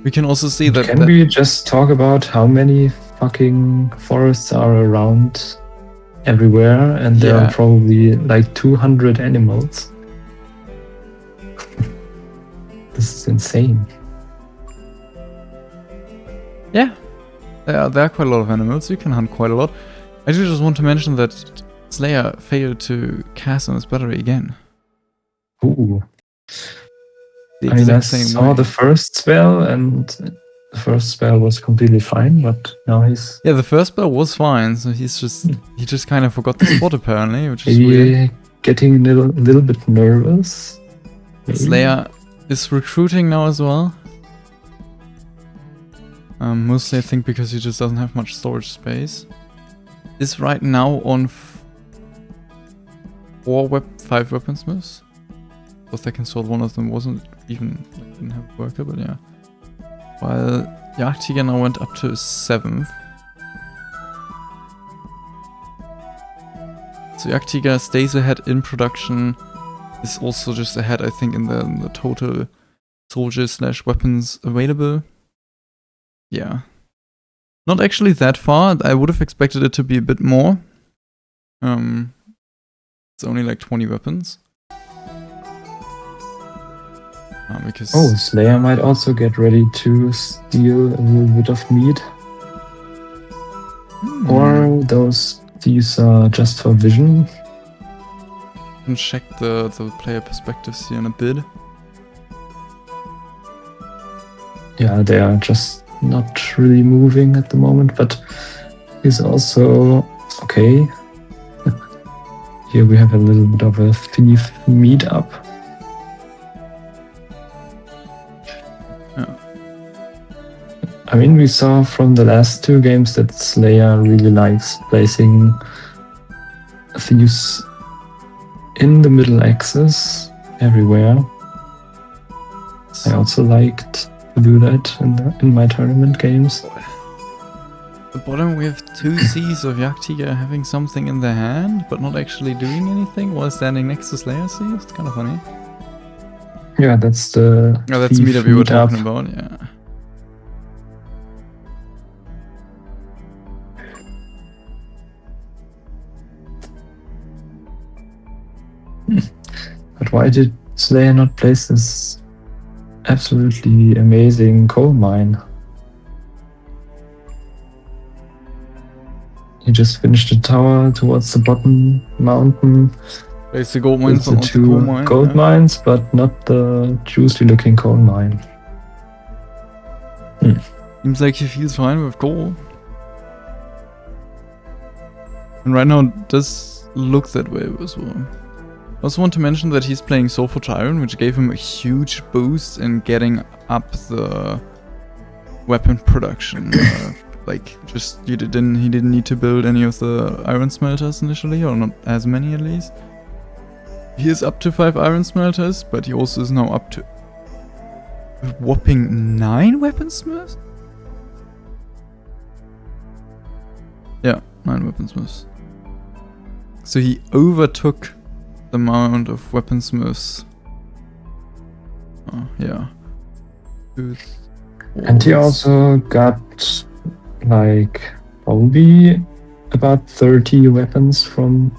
We can also see that... Can we just talk about how many fucking forests are around everywhere, and there are probably like 200 animals? This is insane. Yeah, there are quite a lot of animals. You can hunt quite a lot. I do just want to mention that Slayer failed to cast on his battery again. Ooh. The I mean, I exact same saw way. the first spell, and the first spell was completely fine, but now he's Yeah, the first spell was fine, so he just kind of forgot the spot apparently, which is weird. maybe getting a little bit nervous. Maybe. Slayer is recruiting now as well. Mostly I think because he just doesn't have much storage space. Is right now on 5 weaponsmiths. For second sword, one of them wasn't even, didn't have a worker, but yeah. While Jagdtiger now went up to 7th. So Jagdtiger stays ahead in production. Is also just ahead, I think, in the total soldiers / weapons available. Yeah. Not actually that far. I would have expected it to be a bit more. It's only like 20 weapons. Because Slayer might also get ready to steal a little bit of meat. Or these are just for vision. Can check the player perspectives here in a bit. Yeah, they are just not really moving at the moment, but he's also okay. Here we have a little bit of a thief meetup. Yeah. I mean, we saw from the last 2 games that Slayer really likes placing thieves in the middle axis everywhere. I also liked to do that in my tournament games. At the bottom we have 2 Cs of Jagdtiger having something in their hand, but not actually doing anything while standing next to Slayer C. It's kind of funny. Yeah, that's the that's thief meetup we were meetup. talking about, yeah. But why did Slayer not place this absolutely amazing coal mine? He just finished the tower towards the bottom mountain. Place the gold mines, With the not the coal 2 mine. gold mines, but not the juicy looking coal mine. Seems like he feels fine with gold. And right now it does look that way as well. I also want to mention that he's playing Soul for Tyrant, which gave him a huge boost in getting up the weapon production. He didn't need to build any of the iron smelters initially, or not as many at least. He is up to 5 iron smelters, but he also is now up to a whopping 9 weaponsmiths? Yeah, 9 weaponsmiths. So he overtook the amount of weaponsmiths. Oh, yeah. And he also got probably about 30 weapons from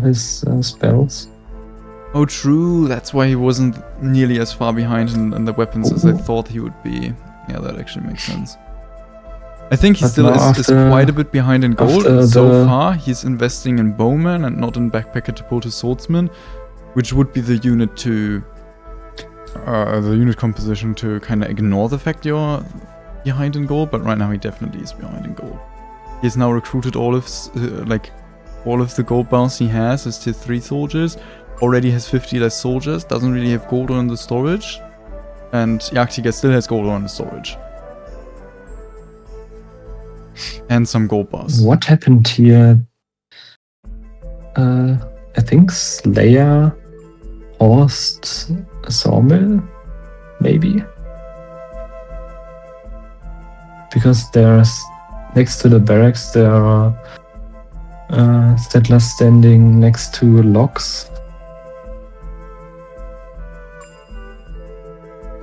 his spells. Oh, true. That's why he wasn't nearly as far behind in the weapons as I thought he would be. Yeah, that actually makes sense. I think he still is quite a bit behind in gold. So far, he's investing in bowman and not in backpacker to pull to swordsman, which would be the unit composition to kind of ignore the fact you're behind in gold. But right now, he definitely is behind in gold. He's now recruited all of the gold bounce he has as tier 3 soldiers. Already has 50 less soldiers. Doesn't really have gold on the storage, and Jagdtiger still has gold on the storage. And some gold bars. What happened here? I think Slayer horsed a sawmill, maybe? Because there's, next to the barracks, there are settlers standing next to logs.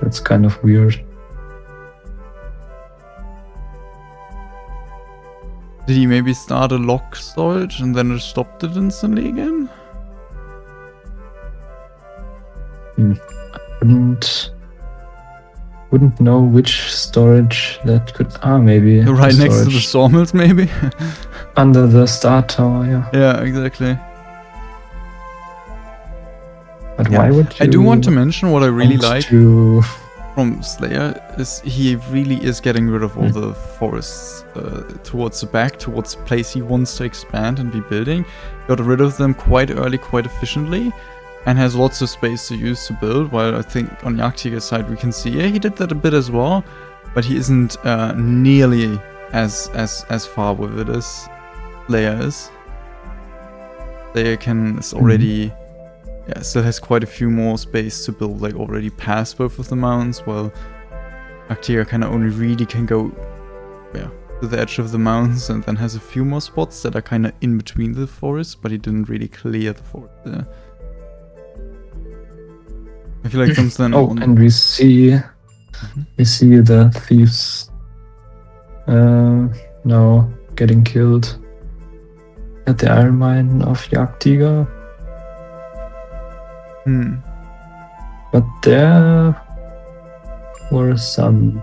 That's kind of weird. Did he maybe start a log storage and then it stopped it instantly again? Wouldn't know which storage that could. Maybe right next to the sawmills, maybe. Under the star tower, yeah. Yeah, exactly. But why would you? I do want to mention what I really like to... from Slayer is he really is getting rid of all the forests towards the back, towards the place he wants to expand and be building. Got rid of them quite early, quite efficiently, and has lots of space to use to build. While I think on jagdtiger's side we can see, yeah, he did that a bit as well, but he isn't nearly as far with it as Slayer is. Slayer is already, still has quite a few more space to build, like already past both of the mountains, while jagdtiger kind of only really can go, to the edge of the mountains, and then has a few more spots that are kind of in between the forests, but he didn't really clear the forest there. I feel like something. And we see the thieves now getting killed at the iron mine of jagdtiger. But there were some.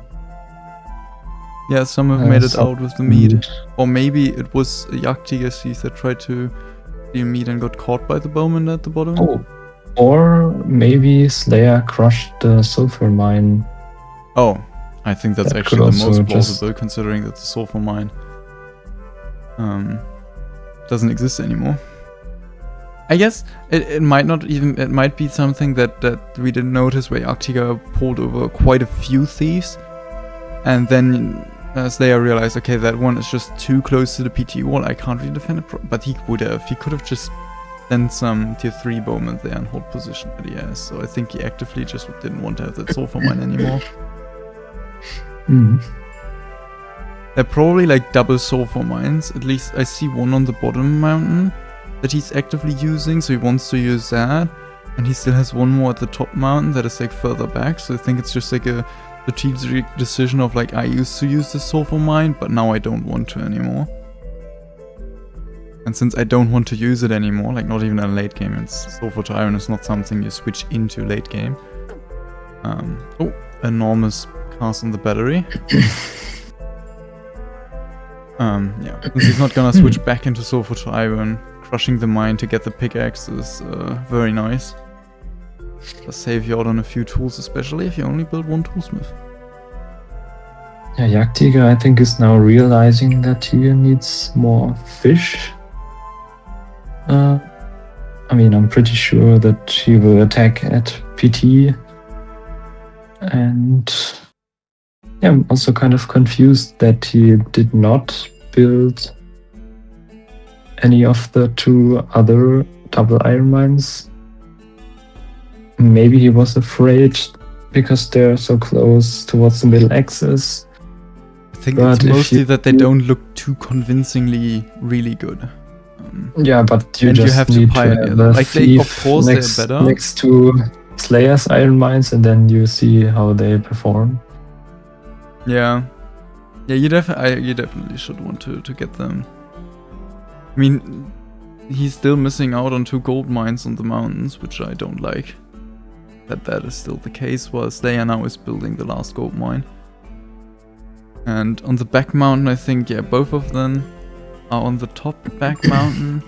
Yeah, some have made it out with the meat. Or maybe it was a jagdtiger thief that tried to steal meat and got caught by the bowman at the bottom. Oh. Or maybe Slayer crushed the sulfur mine. Oh, I think that's actually the most plausible, considering that the sulfur mine doesn't exist anymore. I guess it might not even, it might be something that we didn't notice, where jagdtiger pulled over quite a few thieves, and then Slayer realized, okay, that one is just too close to the PT wall, I can't really defend it, but he could have just sent some tier 3 bowmen there and hold position that he has, so I think he actively just didn't want to have that sulfur mine anymore. They're probably like double sulfur mines, at least I see one on the bottom mountain that he's actively using, so he wants to use that, and he still has one more at the top mountain that is like further back, so I think it's just like a strategic decision of like, I used to use the sulfur mine, but now I don't want to anymore. And since I don't want to use it anymore, like not even in late game, it's sulfur to iron is not something you switch into late game. Enormous cast on the battery. Since he's not gonna switch back into sulfur to iron, crushing the mine to get the pickaxe is very nice. Does save you out on a few tools, especially if you only build one toolsmith. Yeah, jagdtiger I think is now realizing that he needs more fish. I mean, I'm pretty sure that he will attack at PT. And yeah, I'm also kind of confused that he did not build any of the 2 other double iron mines. Maybe he was afraid because they're so close towards the middle axis. I think it's mostly that they don't look too convincingly really good. Yeah, but you just have need to pioneer have them. a Like, of course they're better next to Slayer's iron mines, and then you see how they perform. Yeah, you definitely should want to get them. I mean, he's still missing out on 2 gold mines on the mountains, which I don't like. That is still the case, while Slayer now is building the last gold mine. And on the back mountain, I think, both of them are on the top back mountain,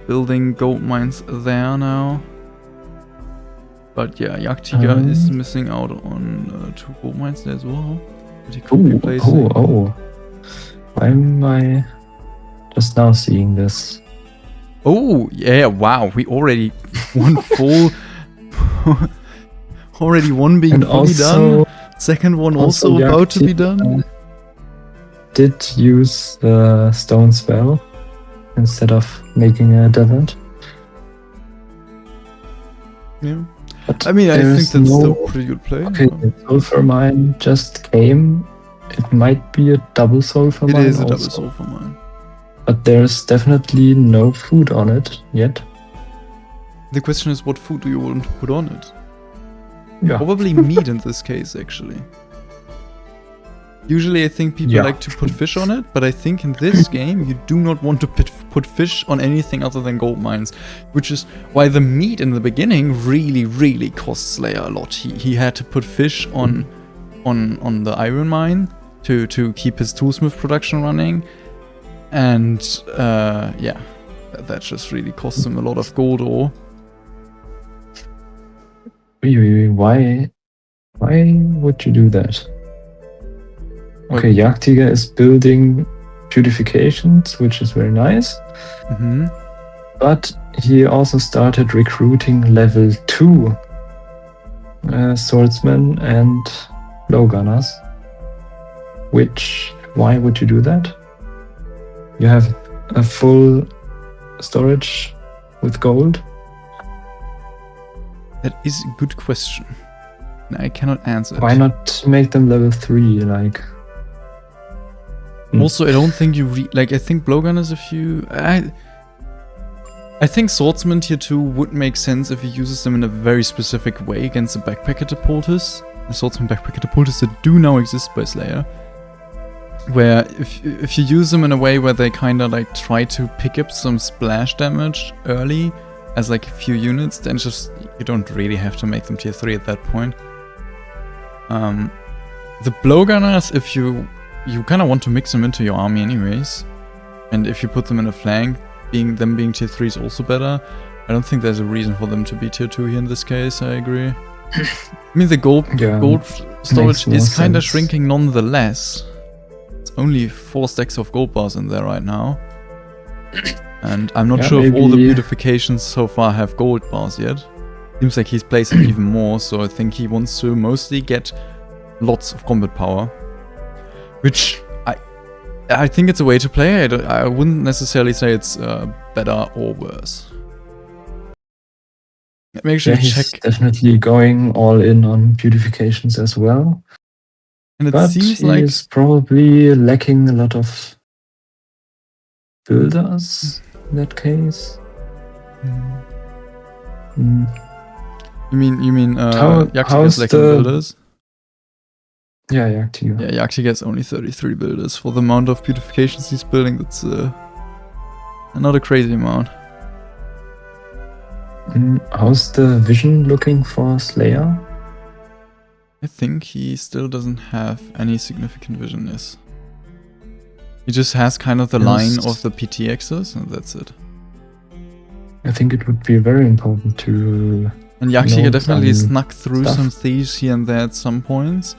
building gold mines there now. But yeah, jagdtiger is missing out on 2 gold mines there as well. But he could be placing. Why am I just now seeing this? Oh, yeah, wow, we already one full... already one being fully done. Second one also about to be done. Did use the stone spell instead of making a desert. Yeah. But I mean, I think that's still a pretty good play. Okay, the sulfur mine just came. It might be a double sulfur mine. It is a double sulfur mine. But there's definitely no food on it yet. The question is, what food do you want to put on it? Yeah. Probably meat in this case, actually. Usually I think people like to put fish on it, but I think in this game you do not want to put fish on anything other than gold mines, which is why the meat in the beginning really cost Slayer a lot. He had to put fish on the iron mine to keep his toolsmith production running, and that just really cost him a lot of gold ore. Why would you do that? Okay, Well- Jagdtiger is building purifications, which is very nice. Mm-hmm. But he also started recruiting level 2 swordsmen and blowgunners. Why would you do that? You have a full storage with gold. That is a good question. I cannot answer. Why not make them level 3? Like. Also, I don't think you I think blowgunners. If you, I think swordsman tier 2 would make sense if he uses them in a very specific way against the backpack catapulters. The swordsman backpack catapulters that do now exist by Slayer. Where if you use them in a way where they kind of like try to pick up some splash damage early as like a few units, then just you don't really have to make them tier 3 at that point. The blowgunners, if you kind of want to mix them into your army anyways, and if you put them in a flank, them being tier 3 is also better. I don't think there's a reason for them to be tier 2 here in this case. I agree. I mean, the gold storage is kind of shrinking nonetheless. It's only 4 stacks of gold bars in there right now. And I'm not sure if all the beautifications so far have gold bars yet. Seems like he's placing even more, so I think he wants to mostly get lots of combat power. Which I think it's a way to play. I wouldn't necessarily say it's better or worse. Let me actually check. He's definitely going all in on beautifications as well. And but he's probably lacking a lot of builders in that case. You mean Jagdtiger's lacking builders? Yeah, Jagdtiger. Yeah, Jagdtiger has only 33 builders. For the amount of beautifications he's building, that's not a crazy amount. How's the vision looking for Slayer? I think he still doesn't have any significant vision, yes. He just has kind of the line of the PTXs, and that's it. I think it would be very important to... And Jagdtiger definitely snuck through some thieves here and there at some points.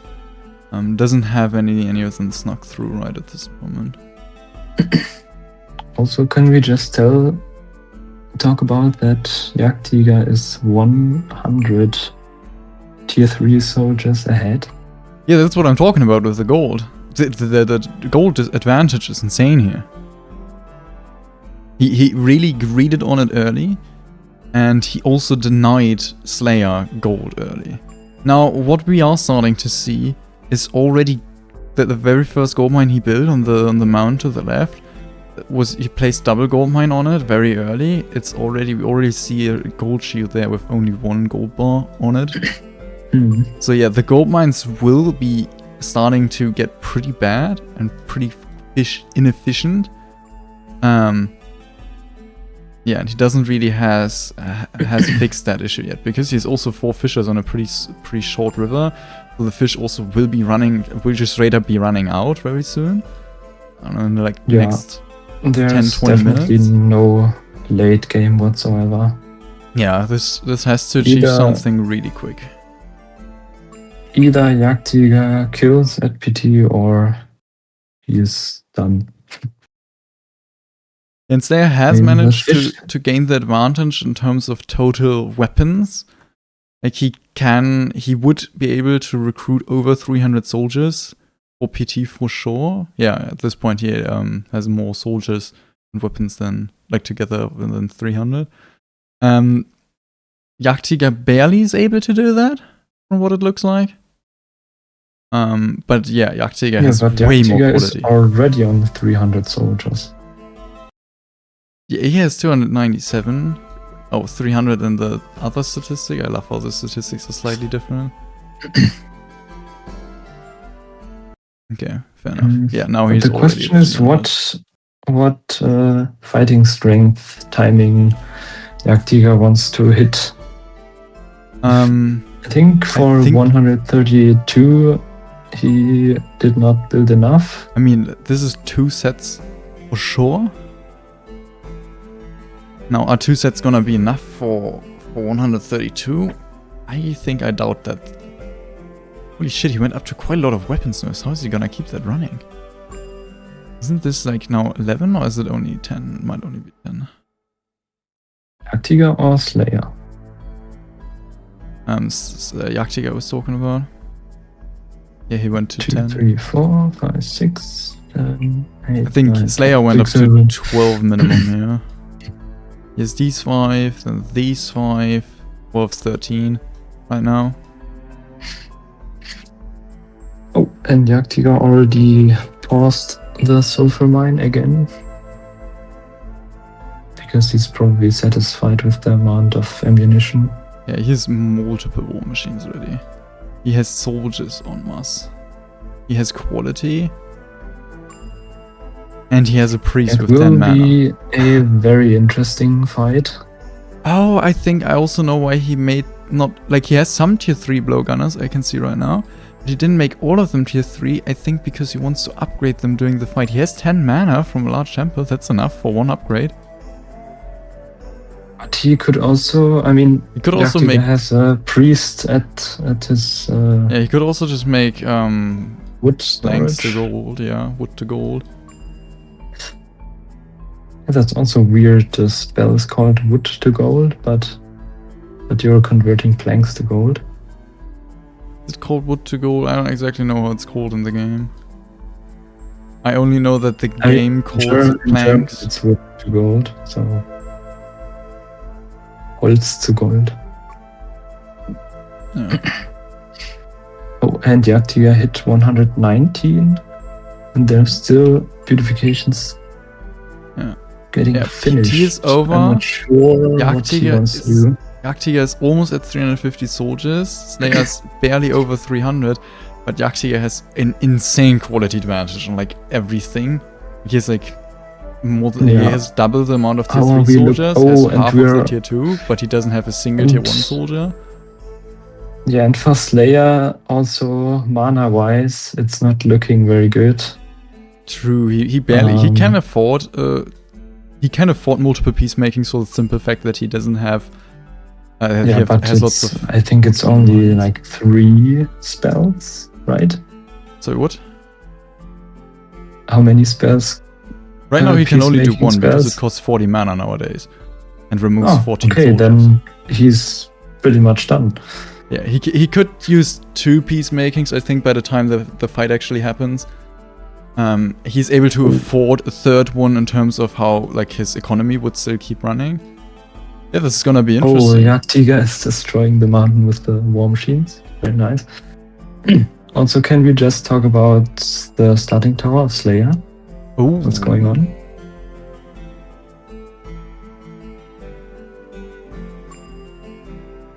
Doesn't have any of them snuck through right at this moment. Also, can we just talk about that Jagdtiger is 100 tier 3 soldiers ahead? Yeah, that's what I'm talking about with the gold. The gold advantage is insane here. He really greeded on it early, and he also denied Slayer gold early. Now, what we are starting to see is already that the very first gold mine he built on the mound to the left he placed double gold mine on it very early. We already see a gold shield there with only 1 gold bar on it. So yeah, the gold mines will be starting to get pretty bad and pretty inefficient. Yeah, and he doesn't really has fixed that issue yet, because he's also 4 fishers on a pretty short river. So the fish also will just straight up be running out very soon. I don't know, like next 10-20 minutes. No late game whatsoever. Yeah, this has to achieve something really quick. Either Jagdtiger kills at PT or he is done. And Slayer has managed to gain the advantage in terms of total weapons. Like he would be able to recruit over 300 soldiers for PT for sure. Yeah, at this point he has more soldiers and weapons than together than 300. Jagdtiger barely is able to do that from what it looks like. But yeah, Jagdtiger has way more quality. Is already on 300 soldiers. Yeah, he has 297. Oh, 300 in the other statistic. I love how the statistics are slightly different. Okay, fair enough. Yeah, now he's. The question is what fighting strength timing Jagdtiger wants to hit. I think for 132 he did not build enough. I mean, this is 2 sets for sure. Now, are 2 sets gonna be enough for 132? I think I doubt that. Holy shit, he went up to quite a lot of weapons nerfs. How is he gonna keep that running? Isn't this like now 11 or is it only 10? It might only be 10. Jagdtiger or Slayer? Jagdtiger I was talking about. Yeah, he went to 2, 10. 3, 4, 5, 6, 7, 8. I think 9, Slayer went 6, up to 7. 12 minimum here. He has these 5, then these 5, 12, 13 right now. Oh, and Jagdtiger already paused the sulfur mine again. Because he's probably satisfied with the amount of ammunition. Yeah, he has multiple war machines already. He has soldiers en masse. He has quality. And he has a priest with 10 mana. It will be a very interesting fight. Oh, I think I also know why he made not... Like, he has some tier 3 blowgunners, I can see right now. But he didn't make all of them tier 3, I think because he wants to upgrade them during the fight. He has 10 mana from a large temple, that's enough for one upgrade. But he could also, I mean, He could also Jagdtiger make... has a priest at his Yeah, he could also just make wood planks storage. to gold, yeah, wood to gold. Yeah, that's also weird. The spell is called wood to gold, but you're converting planks to gold. Is it called wood to gold? I don't exactly know how it's called in the game. I only know that the game calls it In German, planks. it's wood to gold, so Holz zu gold. Yeah. Oh, and Jagdtiger hit 119, and there's still beautifications getting finished. PT is over. I'm not sure what he wants to do. Jagdtiger is almost at 350 soldiers. Slayer's barely over 300, but Jagdtiger has an insane quality advantage on like everything. He has like more than, he has double the amount of tier 3 soldiers, has half of the tier 2, but he doesn't have a single tier 1 soldier. Yeah, and for Slayer also mana wise, it's not looking very good. True, he barely he can afford multiple peacemaking, so the simple fact that he doesn't have has lots of... I think it's only like 3 spells, right? So what? How many spells? Right now he can only do 1 because it costs 40 mana nowadays and removes 14 okay, soldiers. Then he's pretty much done. Yeah, he could use 2 peacemakings, I think, by the time the fight actually happens. He's able to afford a 3rd one in terms of how like his economy would still keep running. Yeah, this is gonna be interesting. Oh, Jagdtiger is destroying the mountain with the war machines. Very nice. Also, can we just talk about the starting tower of Slayer? Oh, what's going on?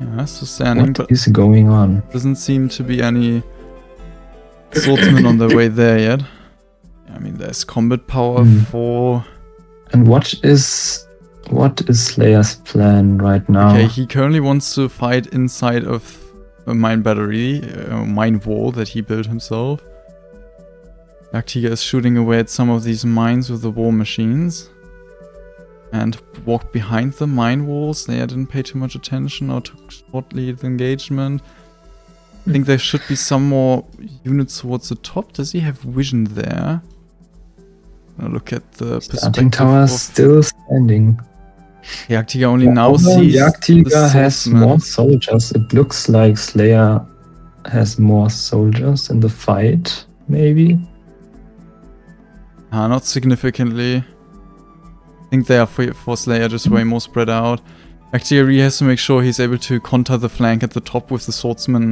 Yeah, so standing. What is going on? Doesn't seem to be any swordsmen on their way there yet. I mean, there's combat power for... And what is Slayer's plan right now? Okay, he currently wants to fight inside of a mine battery, a mine wall that he built himself. Jagdtiger is shooting away at some of these mines with the war machines. And walked behind the mine walls. They didn't pay too much attention or took short lead engagement. I think there should be some more units towards the top. Does he have vision there? Look at the starting tower still standing. Jagdtiger only now sees Jagdtiger has more soldiers. It looks like Slayer has more soldiers in the fight, maybe. Not significantly. I think they are for Slayer just way more spread out. Jagdtiger has to make sure he's able to counter the flank at the top with the swordsman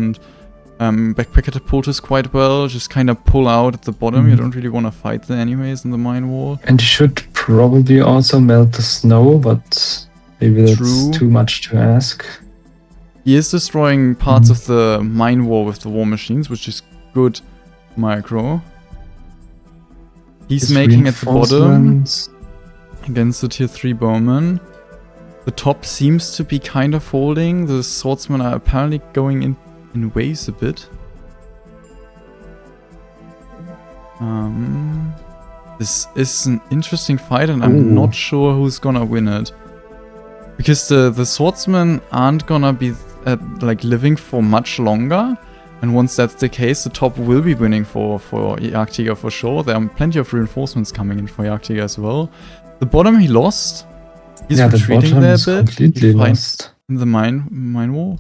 and backpack catapulters quite well. Just kind of pull out at the bottom. You don't really want to fight there anyways in the mine wall. And he should probably also melt the snow, but maybe that's too much to ask. He is destroying parts of the mine wall with the war machines, which is good micro. He's making at the bottom against the tier 3 bowman. The top seems to be kind of holding. The swordsmen are apparently going in waves a bit. This is an interesting fight and I'm not sure who's gonna win it. Because the swordsmen aren't gonna be like living for much longer. And once that's the case, the top will be winning for jagdtiger for sure. There are plenty of reinforcements coming in for jagdtiger as well. The bottom he lost. He's retreating there a bit. Completely lost. In the mine wall.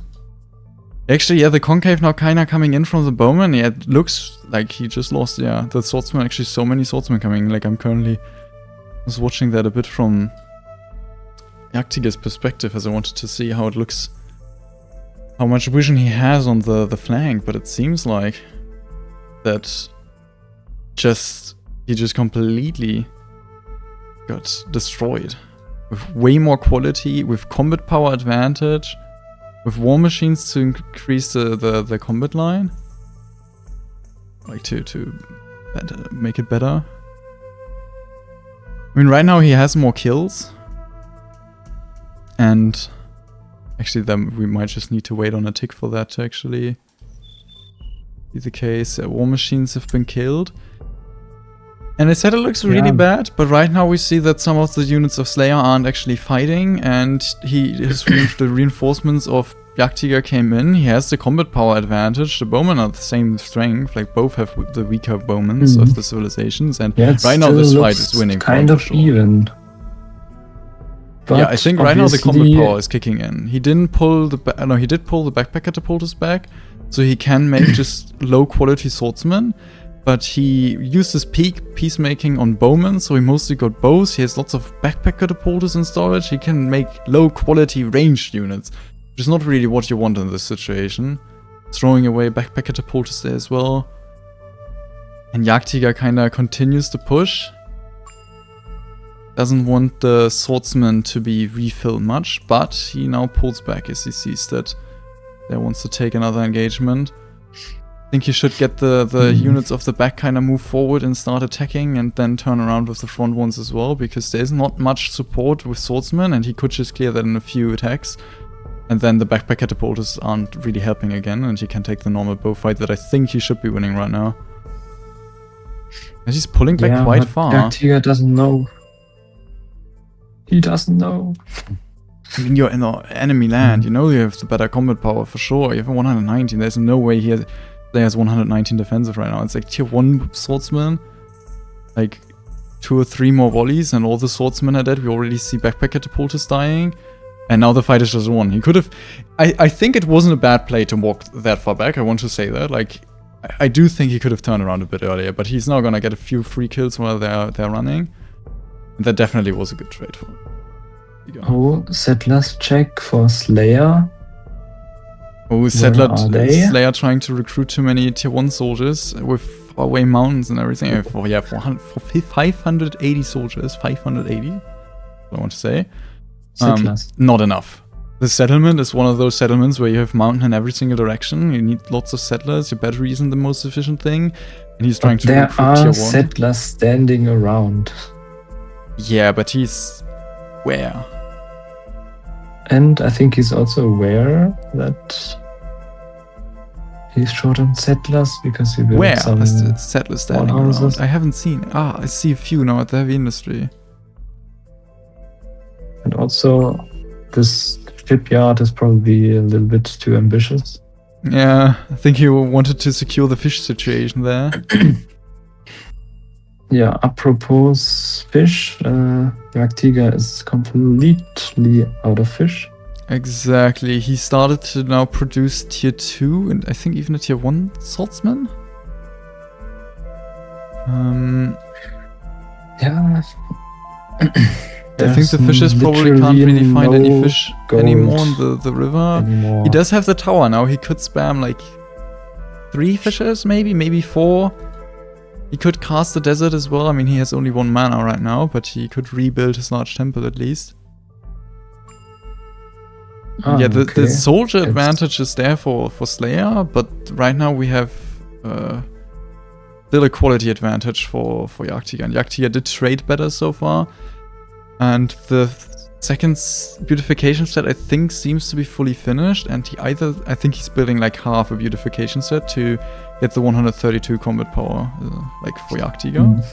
Actually, yeah, the concave now kinda coming in from the bowman. Yeah, it looks like he just lost. Yeah, the swordsman. Actually, so many swordsmen coming. Like I'm currently just watching that a bit from jagdtiger's perspective, as I wanted to see how it looks, how much vision he has on the flank. But it seems like that he just completely got destroyed. With way more quality, with combat power advantage, with war machines to increase the combat line, like to make it better. I mean, right now he has more kills, and actually then we might just need to wait on a tick for that to actually be the case. War machines have been killed. And I said it looks really bad, but right now we see that some of the units of Slayer aren't actually fighting, and the reinforcements of jagdtiger came in. He has the combat power advantage. The bowmen are the same strength, like both have the weaker bowmen of the civilizations, and right now this fight is winning. Kind of even. But yeah, I think right now the combat power is kicking in. He didn't pull he did pull the backpack catapultors back, so he can make just low quality swordsmen. But he used his peacemaking on bowmen, so he mostly got bows. He has lots of backpack catapultors in storage. He can make low quality ranged units, which is not really what you want in this situation. Throwing away backpack catapultors there as well. And jagdtiger kinda continues to push. Doesn't want the swordsman to be refilled much, but he now pulls back as he sees that there wants to take another engagement. I think he should get the units of the back kind of move forward and start attacking, and then turn around with the front ones as well, because there's not much support with swordsmen, and he could just clear that in a few attacks. And then the backpack catapultors aren't really helping again, and he can take the normal bow fight that I think he should be winning right now. And he's pulling back quite far. jagdtiger doesn't know. He doesn't know. I mean, you're in the enemy land, you know you have the better combat power for sure. You have a 119, there's no way he has 119 defensive right now. It's like tier 1 swordsman, like 2 or 3 more volleys, and all the swordsmen are dead. We already see backpack catapultors dying, and now the fight is just won. He could have... I think it wasn't a bad play to walk that far back, I want to say that. Like, I do think he could have turned around a bit earlier, but he's now gonna get a few free kills while they're running. And that definitely was a good trade for him. Oh, settlers check for Slayer. Oh, Slayer trying to recruit too many tier 1 soldiers with faraway mountains and everything. For 580 soldiers, 580, I want to say. Not enough. The settlement is one of those settlements where you have mountain in every single direction. You need lots of settlers. Your battery isn't the most efficient thing. And he's trying to recruit tier 1. There are settlers standing around. Yeah, but he's... where? And I think he's also aware that he's short on settlers, because he built some... Where is the settlers standing around? I haven't seen... I see a few now at the heavy industry. And also, this shipyard is probably a little bit too ambitious. Yeah, I think he wanted to secure the fish situation there. Yeah, apropos fish, jagdtiger is completely out of fish. Exactly, he started to now produce tier 2 and I think even a tier 1 swordsman. Yeah. I think the fishes probably can't really find any fish anymore in the river. He does have the tower now, he could spam like 3 fishes maybe 4. He could cast the desert as well. I mean, he has only 1 mana right now, but he could rebuild his large temple at least. Yeah, the soldier advantage is there for Slayer, but right now we have still a quality advantage for jagdtiger. And jagdtiger did trade better so far. And the second beautification set, I think, seems to be fully finished. And I think he's building like half a beautification set to get the 132 combat power, like for jagdtiger.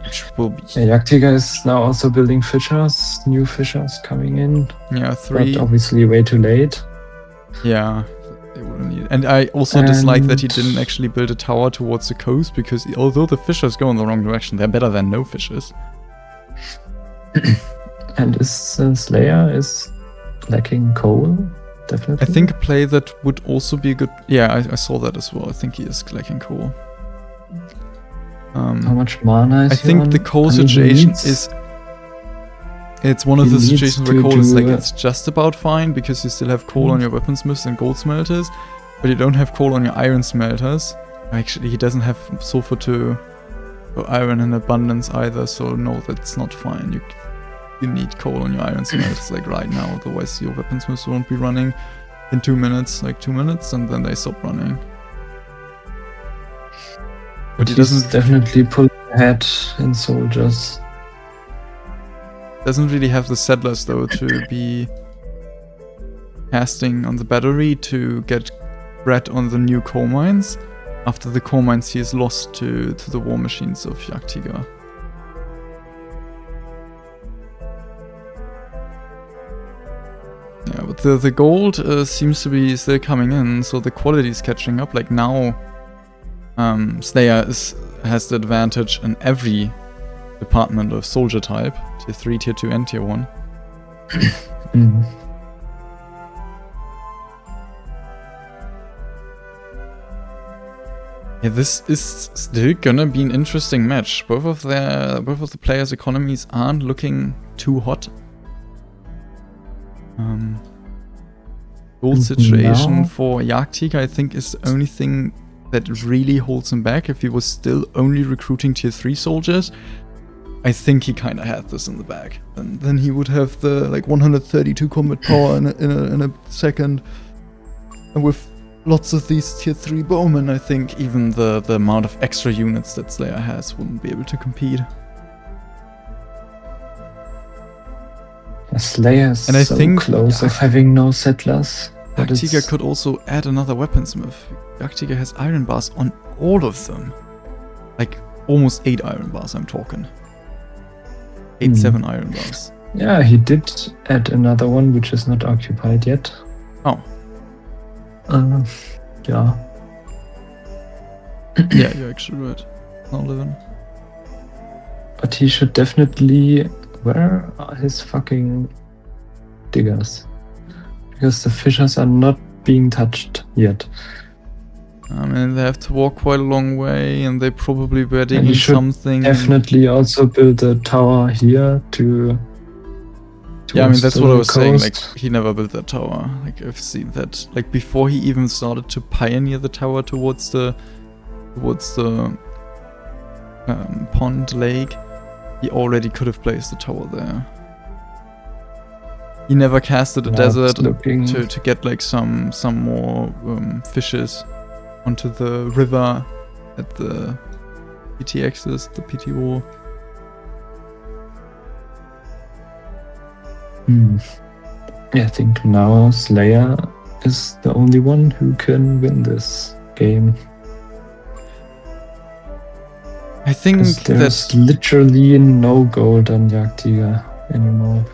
Which will be... Yeah, jagdtiger is now also building fishers, new fishers coming in. Yeah, 3. But obviously way too late. Yeah, they wouldn't need it. And I also dislike that he didn't actually build a tower towards the coast, because although the fishers go in the wrong direction, they're better than no fishers. And is Slayer is lacking coal? Definitely. I think a play that would also be a good... Yeah, I saw that as well. I think he is lacking coal. How much mana is I think the coal situation is... It's one of the situations where coal is like, it's just about fine, because you still have coal on your weaponsmiths and gold smelters, but you don't have coal on your iron smelters. Actually, he doesn't have sulfur to iron in abundance either, so no, that's not fine. You need coal on your iron smelters like right now, otherwise your weaponsmiths won't be running in 2 minutes, like 2 minutes, and then they stop running. But he doesn't definitely pull ahead in soldiers. Doesn't really have the settlers though to be casting on the battery to get bread on the new coal mines. After the coal mines he is lost to the war machines of Jagdtiger. Yeah, but the gold seems to be still coming in, so the quality is catching up. Like now, Slayer has the advantage in every department of soldier type, tier 3, tier 2 and tier 1. Yeah, this is still gonna be an interesting match. Both of the players' economies aren't looking too hot. Gold situation for Jagdtiger, I think, is the only thing that really holds him back. If he was still only recruiting tier 3 soldiers, I think he kind of had this in the bag. And then he would have the like 132 combat power in a second. And with lots of these tier 3 bowmen, I think even the amount of extra units that Slayer has wouldn't be able to compete. Slayer is so close of having no settlers. Jagdtiger could also add another weaponsmith. Jagdtiger has iron bars on all of them. Like almost 8 iron bars, I'm talking. 7 iron bars. Yeah, he did add another one, which is not occupied yet. Oh. Yeah. Yeah, you're actually right. Now 11. But he should definitely... Where are his fucking diggers? Because the fishers are not being touched yet. I mean, they have to walk quite a long way, and they probably were digging something. Definitely also build a tower here to. Yeah, I mean that's what I was saying. Like he never built that tower. Like I've seen that. Like before he even started to pioneer the tower towards the pond lake, he already could have placed the tower there. He never casted a desert to get like some more fishes onto the river at the PTXs, the PTO. I think now Slayer is the only one who can win this game. I think there's literally no gold on Jagdtiger anymore.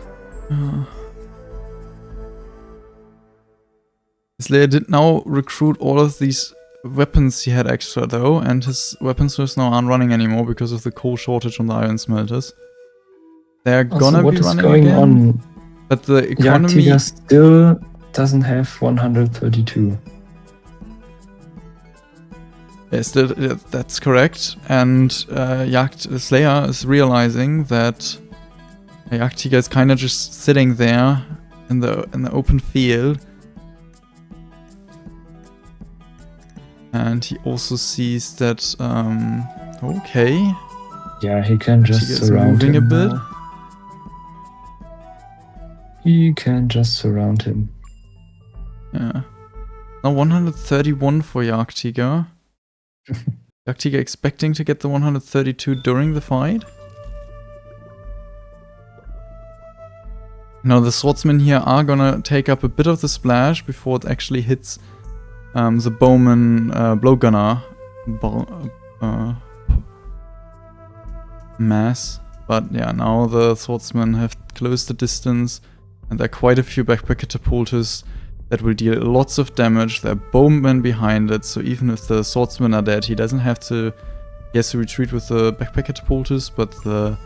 Slayer did now recruit all of these weapons he had extra though, and his weapons now aren't running anymore because of the coal shortage on the iron smelters. They're gonna be running going again, on? But the economy Jagdtiger still doesn't have 132. Yes, that's correct. And Slayer is realizing that Jagdtiger is kind of just sitting there in the open field. And he also sees that, okay. Yeah, he can just surround him. A bit. He can just surround him. Yeah. Now 131 for Jagdtiger. Jagdtiger expecting to get the 132 during the fight. Now the swordsmen here are gonna take up a bit of the splash before it actually hits the bowman blowgunner mass. But yeah, now the swordsmen have closed the distance, and there are quite a few backpack catapulters that will deal lots of damage. There are bowmen behind it, so even if the swordsmen are dead, he doesn't have to... He has to retreat with the backpack catapulters, but the...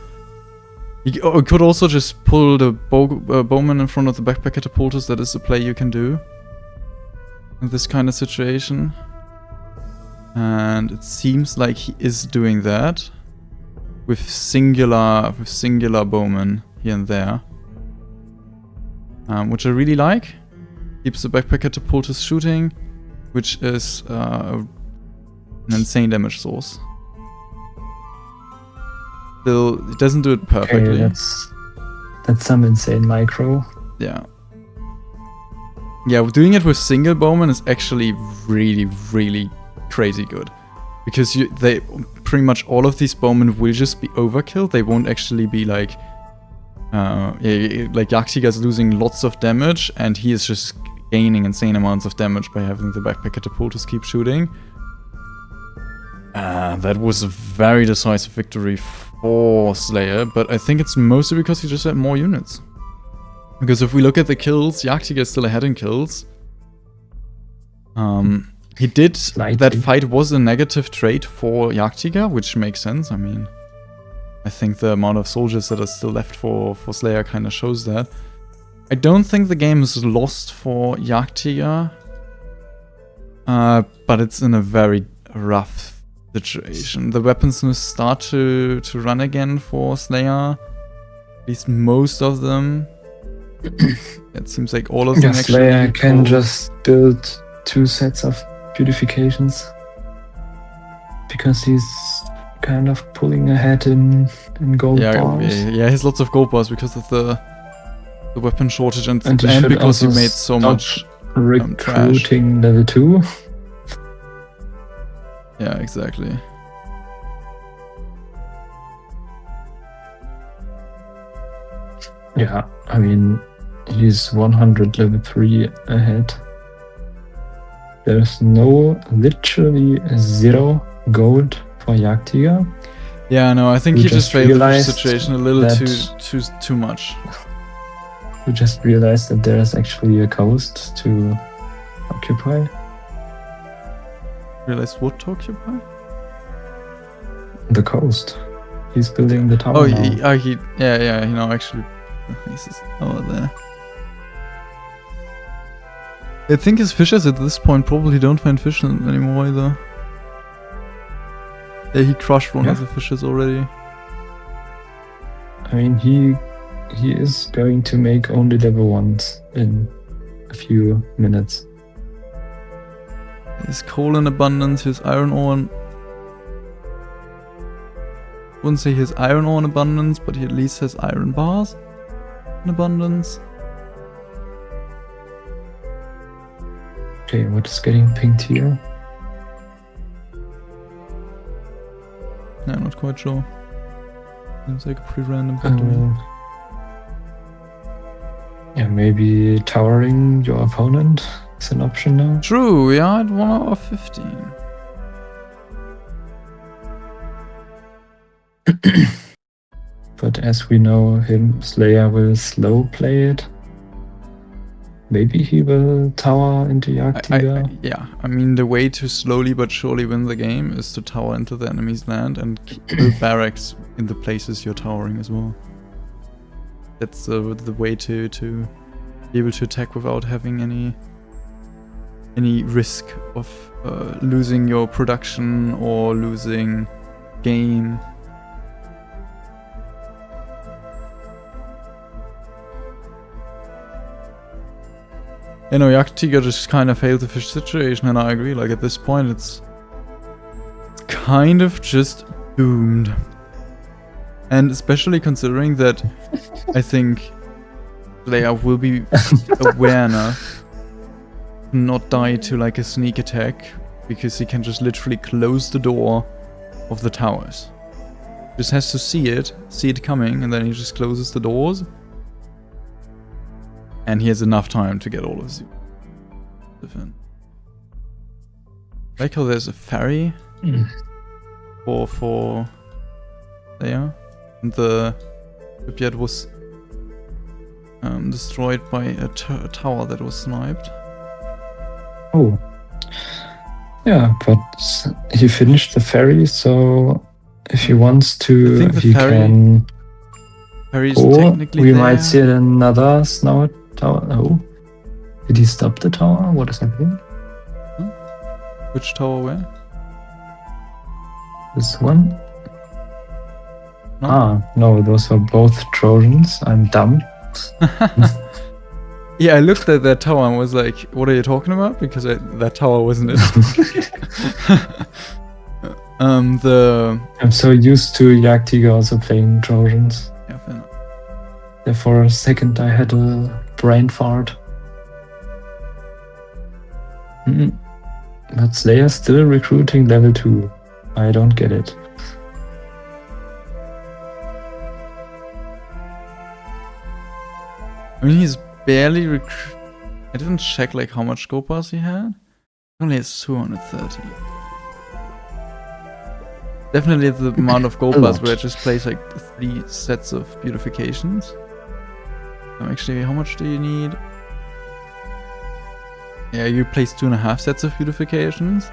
He could also just pull the bowman in front of the backpack catapulters. That is the play you can do in this kind of situation. And it seems like he is doing that with singular bowmen here and there, which I really like. Keeps the backpack catapulters shooting, which is an insane damage source. Still, it doesn't do it perfectly. Okay, that's some insane micro. Yeah. Yeah, doing it with single bowman is actually really, really crazy good. Because they pretty much all of these bowmen will just be overkill. They won't actually be like... like Jagdtiger's losing lots of damage, and he is just gaining insane amounts of damage by having the backpack catapulters keep shooting. That was a very decisive victory for Slayer, but I think it's mostly because he just had more units. Because if we look at the kills, Jagdtiger is still ahead in kills. He did... Slightly. That fight was a negative trait for Jagdtiger, which makes sense. I mean, I think the amount of soldiers that are still left for Slayer kind of shows that. I don't think the game is lost for Jagdtiger, but it's in a very rough situation. The weapons will start to run again for Slayer. At least most of them. It seems like all of them actually. Slayer can just build 2 sets of beautifications. Because he's kind of pulling ahead in gold bars. Yeah, he has lots of gold bars because of the weapon shortage and he because he made so much recruiting level 2. Yeah, exactly. Yeah, I mean, he's 100 level 3 ahead. There's literally 0 gold for Jagdtiger. Yeah, no, I think We he just just failed the realized situation a little that- too much. We just realized that there is actually a coast to occupy. Realized what to occupy? The coast. He's building the tower Oh, now. he now actually places over there. I think his fishers at this point probably don't find fish anymore either. Yeah, he crushed one of the fishers already. I mean, he is going to make only level 1s in a few minutes. His coal in abundance, his iron ore wouldn't say his iron ore in abundance, but he at least has iron bars in abundance. Okay, what is getting pinged here? Yeah, not quite sure. Seems like a pretty random thing to me. Yeah, maybe towering your opponent is an option now. True, we are at 1 hour 15. But as we know him, Slayer will slow play it. Maybe he will tower into Jagdtiger. Yeah, I mean the way to slowly but surely win the game is to tower into the enemy's land and build barracks in the places you're towering as well. That's the way to be able to attack without having any risk of losing your production or losing game. You know, Jagdtiger just kind of failed the fish situation, and I agree, like at this point it's kind of just doomed. And especially considering that I think Slayer will be aware enough to not die to like a sneak attack, because he can just literally close the door of the towers. Just has to see it coming, and then he just closes the doors. And he has enough time to get all of his defense. Like how there's a ferry for there, and the shipyard was destroyed by a tower that was sniped. Oh. Yeah, but he finished the ferry, so if he wants I to, think the he can ferry is go. technically We there. might see another snow tower. Oh. Did he stop the tower? What is happening? Which tower where? This one? No? Ah, no, those are both Trojans. I'm dumb. Yeah, I looked at that tower and was like, what are you talking about? Because that tower wasn't it. I'm so used to jagdtiger also playing Trojans. Yeah, fair enough. Yeah, for a second I had a brain fart. But they are still recruiting level 2. I don't get it. I mean, he's barely I didn't check like how much gold bars he had. He only has 230. Definitely the amount of gold bars where I just place like 3 sets of beautifications. Actually, how much do you need? Yeah, you place 2.5 sets of beautifications.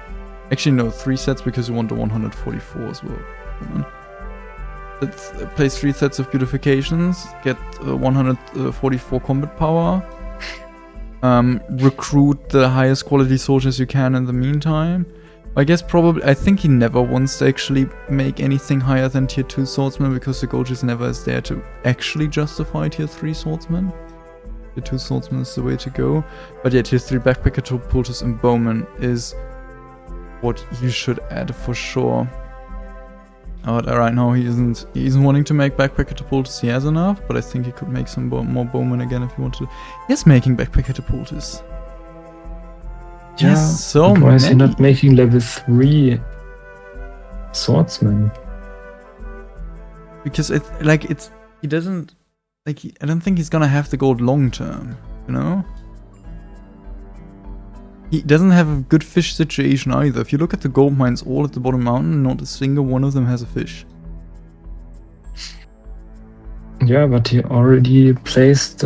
Actually, no, 3 sets because you want the 144 as well. Let's place 3 sets of beautifications, get 144 combat power, recruit the highest quality soldiers you can in the meantime. I guess I think he never wants to actually make anything higher than tier 2 swordsman because the gold is never is there to actually justify tier 3 swordsman. Tier 2 swordsman is the way to go. But yeah, tier 3 backpacker, catapultus, and bowman is what you should add for sure. But right now he isn't wanting to make backpacker catapultus, he has enough, but I think he could make some more bowman again if he wanted to. Yes, making backpacker catapultus. Yeah, yes, so why is he many. not making level 3 swordsman? Because he doesn't like I don't think he's gonna have the gold long term, you know? He doesn't have a good fish situation either. If you look at the gold mines all at the bottom mountain, not a single one of them has a fish. Yeah, but he already placed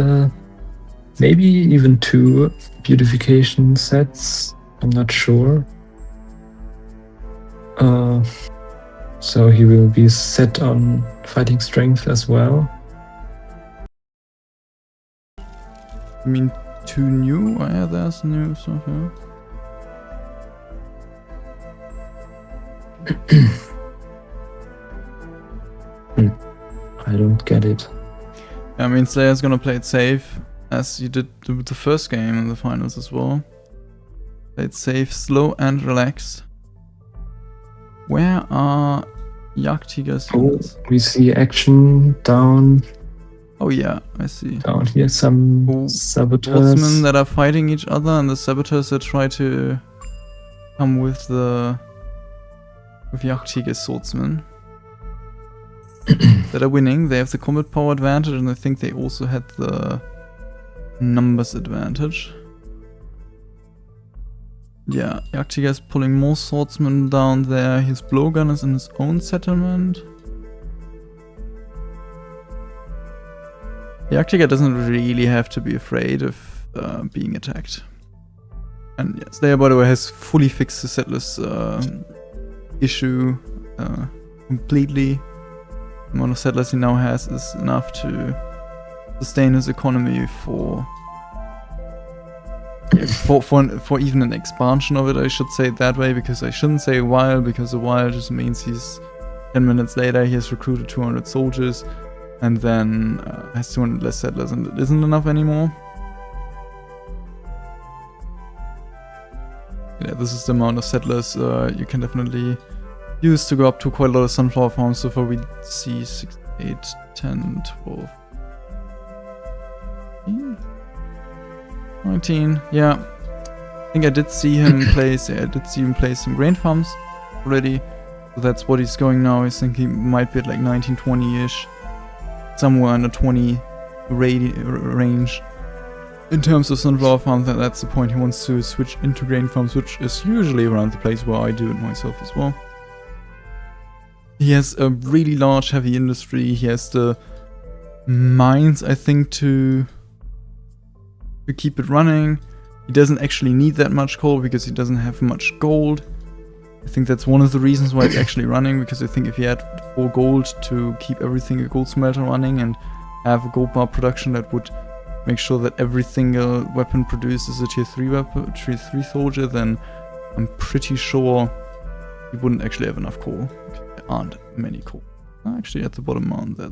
maybe even 2 beautification sets. I'm not sure. So he will be set on fighting strength as well. I mean 2 new? Oh yeah, there's new stuff, yeah. I don't get it. I mean, Slayer's gonna play it safe, as you did with the first game in the finals as well. Play it safe, slow and relaxed. Where are jagdtiger's units? We see action down. Oh yeah, I see. Down here, some saboteurs. Swordsmen that are fighting each other, and the saboteurs that try to come with jagdtiger's swordsmen. That are winning. They have the combat power advantage, and I think they also had the numbers advantage. Yeah, jagdtiger is pulling more swordsmen down there. His blowgun is in his own settlement. jagdtiger doesn't really have to be afraid of being attacked. And yes, Slayer, by the way, has fully fixed the settlers issue completely. The amount of settlers he now has is enough to sustain his economy for even an expansion of it, I should say it that way, because I shouldn't say a while, because a while just means he's 10 minutes later he has recruited 200 soldiers and then has 200 less settlers, and it isn't enough anymore. Yeah, this is the amount of settlers you can definitely use to go up to quite a lot of sunflower farms. So far we see 6, 8, 10, 12, 19, yeah. I think I did see him place some grain farms already. So that's what he's going now. I think he might be at like 19, 20-ish. Somewhere under 20 range. In terms of sunflower farms, that's the point. He wants to switch into grain farms, which is usually around the place where I do it myself as well. He has a really large heavy industry. He has the mines, I think, to keep it running. he doesn't actually need that much coal because he doesn't have much gold. I think that's one of the reasons why it's actually running, because I think if he had 4 gold to keep everything a gold smelter running and have a gold bar production, that would make sure that every single weapon produced is a tier 3 weapon, tier 3 soldier, then I'm pretty sure he wouldn't actually have enough coal. There aren't many coal. Actually, at the bottom mountain there,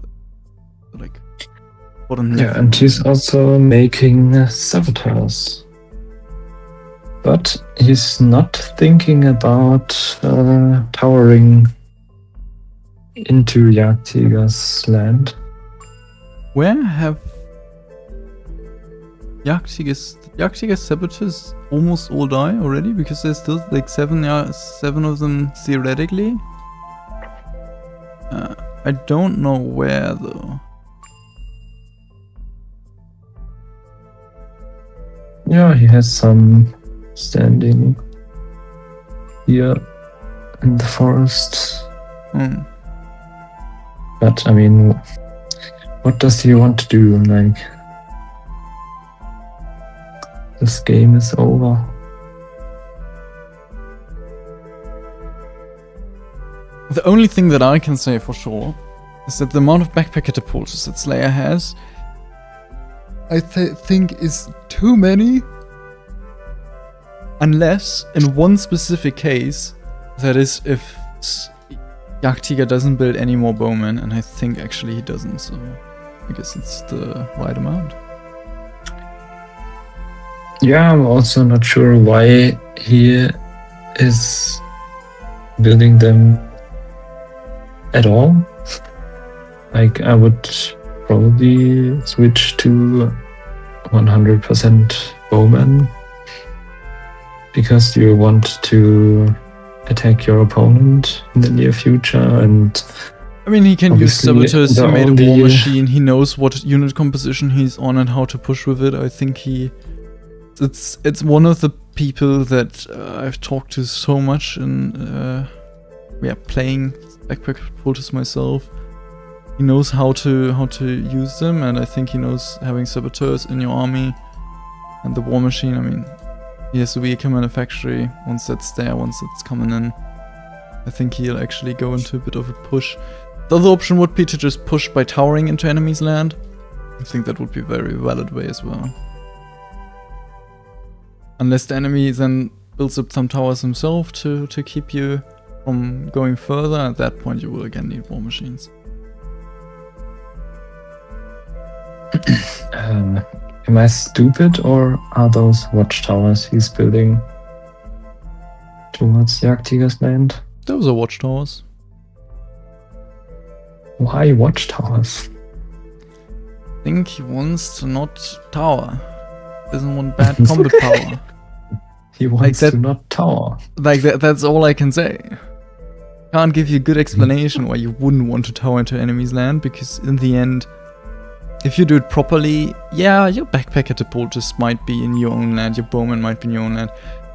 like bottom left. Yeah, and he's also making saboteurs. But he's not thinking about towering into Jagdtiger's land. Where have Jagdtiger's saboteurs almost all die already? Because there's still like 7 of them theoretically. I don't know where though. Yeah, he has some standing here in the forest. But I mean, what does he want to do? Like, this game is over. The only thing that I can say for sure is that the amount of backpack catapults that Slayer has, I think is too many. Unless, in one specific case, that is if Jagdtiger doesn't build any more bowmen, and I think actually he doesn't, so I guess it's the right amount. Yeah, I'm also not sure why he is building them at all. Like, I would probably switch to 100% bowman, because you want to attack your opponent in the near future, and I mean, he can use saboteurs, he made a war only- machine, he knows what unit composition he's on and how to push with it. I think it's one of the people that I've talked to so much in playing backpack catapults myself. He knows how to use them, and I think he knows having saboteurs in your army and the war machine. I mean, he has the vehicle manufactory. Once that's there, once it's coming in, I think he'll actually go into a bit of a push. The other option would be to just push by towering into enemy's land. I think that would be a very valid way as well. Unless the enemy then builds up some towers himself to keep you from going further, at that point you will again need war machines. Am I stupid, or are those watchtowers he's building towards Jagdtiger's land? Those are watchtowers. Why watchtowers? I think he wants to not tower. Doesn't want bad combat power. He wants that- to not tower. Like that's all I can say. Can't give you a good explanation why you wouldn't want to tower into enemy's land, because in the end, if you do it properly, yeah, your backpack catapultist might be in your own land, your bowman might be in your own land,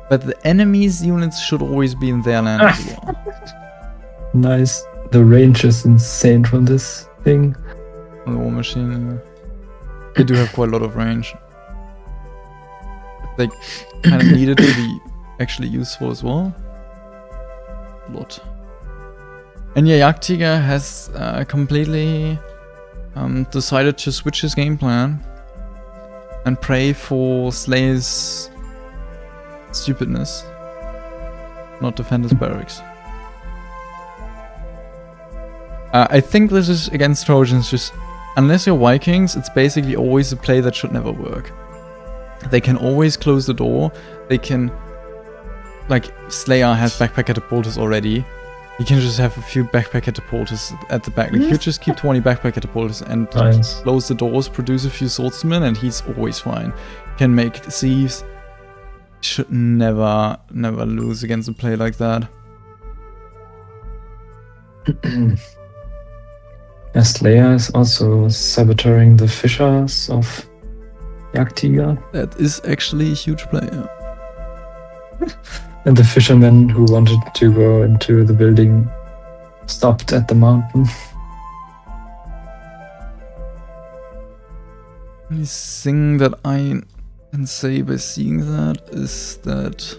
but the enemy's units should always be in their land as well. Nice. The range is insane from this thing. On the war machine, they do have quite a lot of range. They kind of need it to be actually useful as well. A lot. And yeah, Jagdtiger has completely decided to switch his game plan and pray for Slayer's stupidness, not defend his barracks. I think this is against Trojans, just unless you're Vikings, it's basically always a play that should never work. They can always close the door, they can, like, Slayer has backpack catapulters already. You can just have a few backpack catapulters at the back. Like, you just keep 20 backpack catapulters and Nice. close the doors, produce a few swordsmen, and he's always fine. Can make thieves. Should never lose against a play like that. Slayer is also saboteuring the fishers of Jagdtiger. That is actually a huge play. Yeah. And the fishermen who wanted to go into the building stopped at the mountain. The thing that I can say by seeing that is that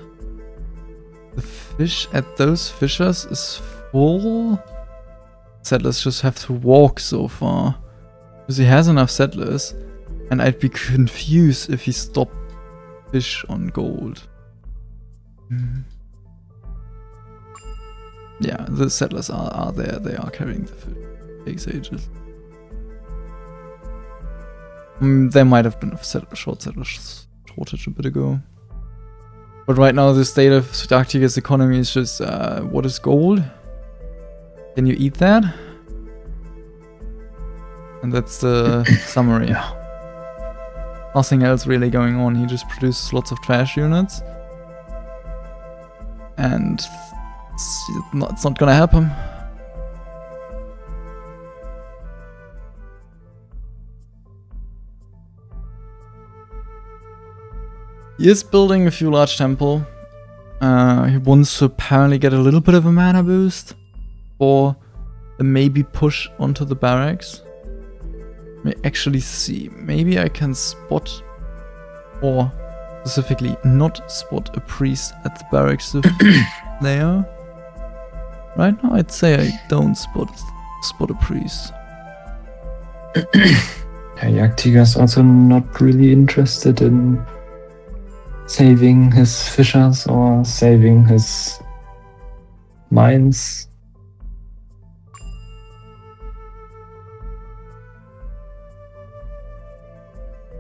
the fish at those fishers is full. Settlers just have to walk so far. Because he has enough settlers, and I'd be confused if he stopped fish on gold. Yeah, the settlers are there. They are carrying the fish. Takes ages. There might have been a short settler shortage a bit ago. But right now the state of Jagdtiger's economy is just, what is gold? Can you eat that? And that's the summary. Nothing else really going on. He just produces lots of trash units. And it's not gonna help him. He is building a few large temple. He wants to apparently get a little bit of a mana boost for the maybe push onto the barracks. Let me actually see. Maybe I can spot, or specifically not spot, a priest at the barracks of Slayer. Right now I'd say I don't spot a priest. Jagdtiger's also not really interested in saving his fishers or saving his mines.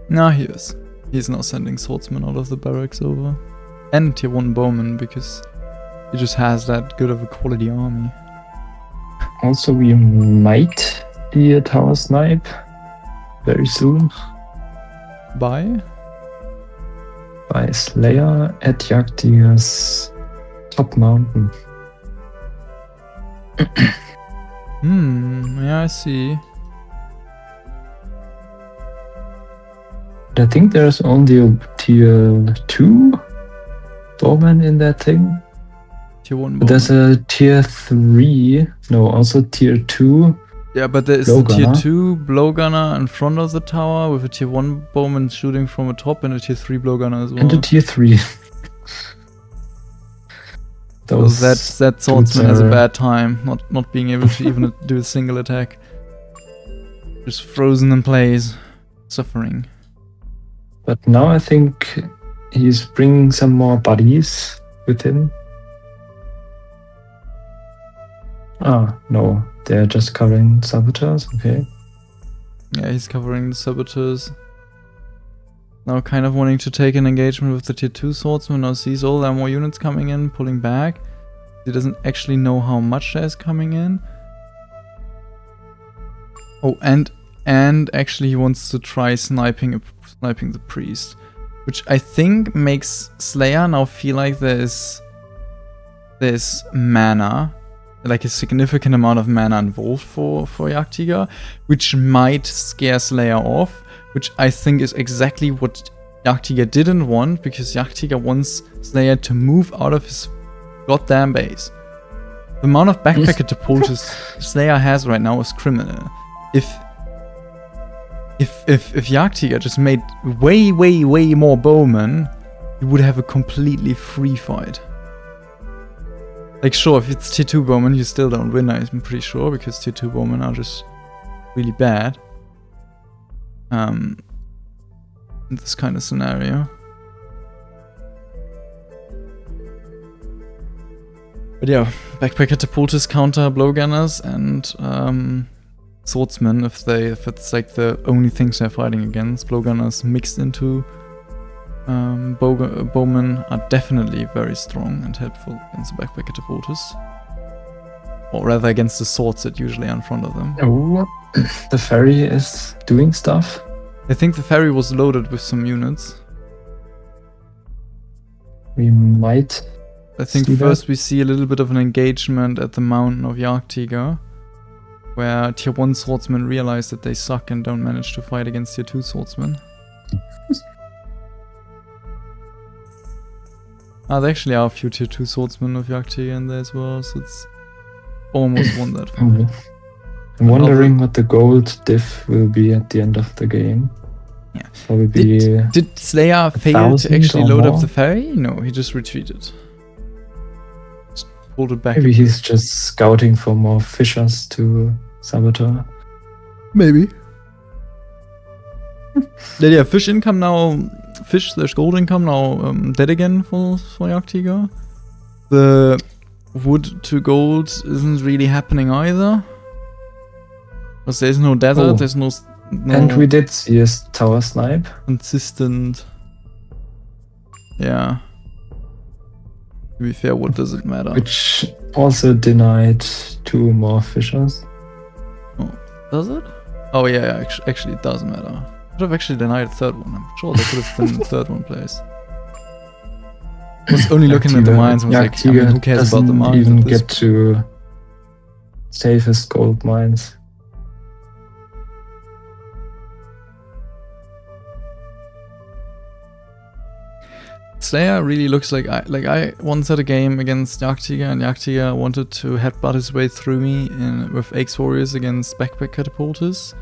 No, he is. He's now sending swordsmen out of the barracks over. And tier 1 bowmen, because he just has that good of a quality army. Also, we might see a tower snipe very soon. By Slayer at Jagdtiger's top mountain. Yeah, I see. I think there's only a tier 2 bowman in that thing. Tier 1 But there's a tier 3, no, also tier 2. Yeah, but there is a tier 2 blowgunner in front of the tower with a tier 1 bowman shooting from the top and a tier 3 blowgunner as well. And a tier 3. So that swordsman has a bad time, not being able to even do a single attack. Just frozen in place, suffering. But now I think he's bringing some more buddies with him. Ah, no, they're just covering saboteurs, okay. Yeah, he's covering the saboteurs. Now kind of wanting to take an engagement with the tier 2 swordsman. Now sees there are more units coming in, pulling back. He doesn't actually know how much there's coming in. Oh, and actually he wants to try sniping the priest, which I think makes Slayer now feel like there's mana, like a significant amount of mana involved for Jagdtiger, which might scare Slayer off, which I think is exactly what Jagdtiger didn't want, because Jagdtiger wants Slayer to move out of his goddamn base. The amount of backpack catapults Slayer has right now is criminal. If Jagdtiger just made way more bowmen, you would have a completely free fight. Like, sure, if it's tier 2 bowmen, you still don't win, I'm pretty sure, because tier 2 bowmen are just really bad. In this kind of scenario. But yeah, backpack catapults counter blowgunners and swordsmen if it's like the only things they're fighting against. Blowgunners mixed into bowmen are definitely very strong and helpful against the backpack catapults. Or rather against the swords that usually are in front of them. Oh, the ferry is doing stuff. I think the ferry was loaded with some units. We might. I think first we see a little bit of an engagement at the mountain of Jagdtiger, where tier 1 swordsmen realize that they suck and don't manage to fight against tier 2 swordsmen. There actually are a few tier 2 swordsmen of Jagdtiger in there as well, so it's almost won that fight. I'm wondering what the gold diff will be at the end of the game. Yeah. Probably Did Slayer fail to 1,000 actually or load up more? the ferry? No, he just retreated. Just pulled it back. Maybe he's just scouting for more fishers to saboteur. Maybe. Yeah, fish income now, fish/gold income now dead again for jagdtiger. The wood to gold isn't really happening either. Because there's no desert, Oh. there's no And we did see a tower snipe. consistent. Yeah. To be fair, what does it matter? Which also denied 2 more fishers. Does it? Oh yeah, actually it does matter. Could have actually denied a third one. I'm sure there could have been a third one place. I was only looking at the mines and was like, I mean, who cares about the mines? Even get to safest gold mines. Slayer really looks like I once had a game against jagdtiger, and jagdtiger wanted to headbutt his way through me with Axe Warriors against backpack catapulters.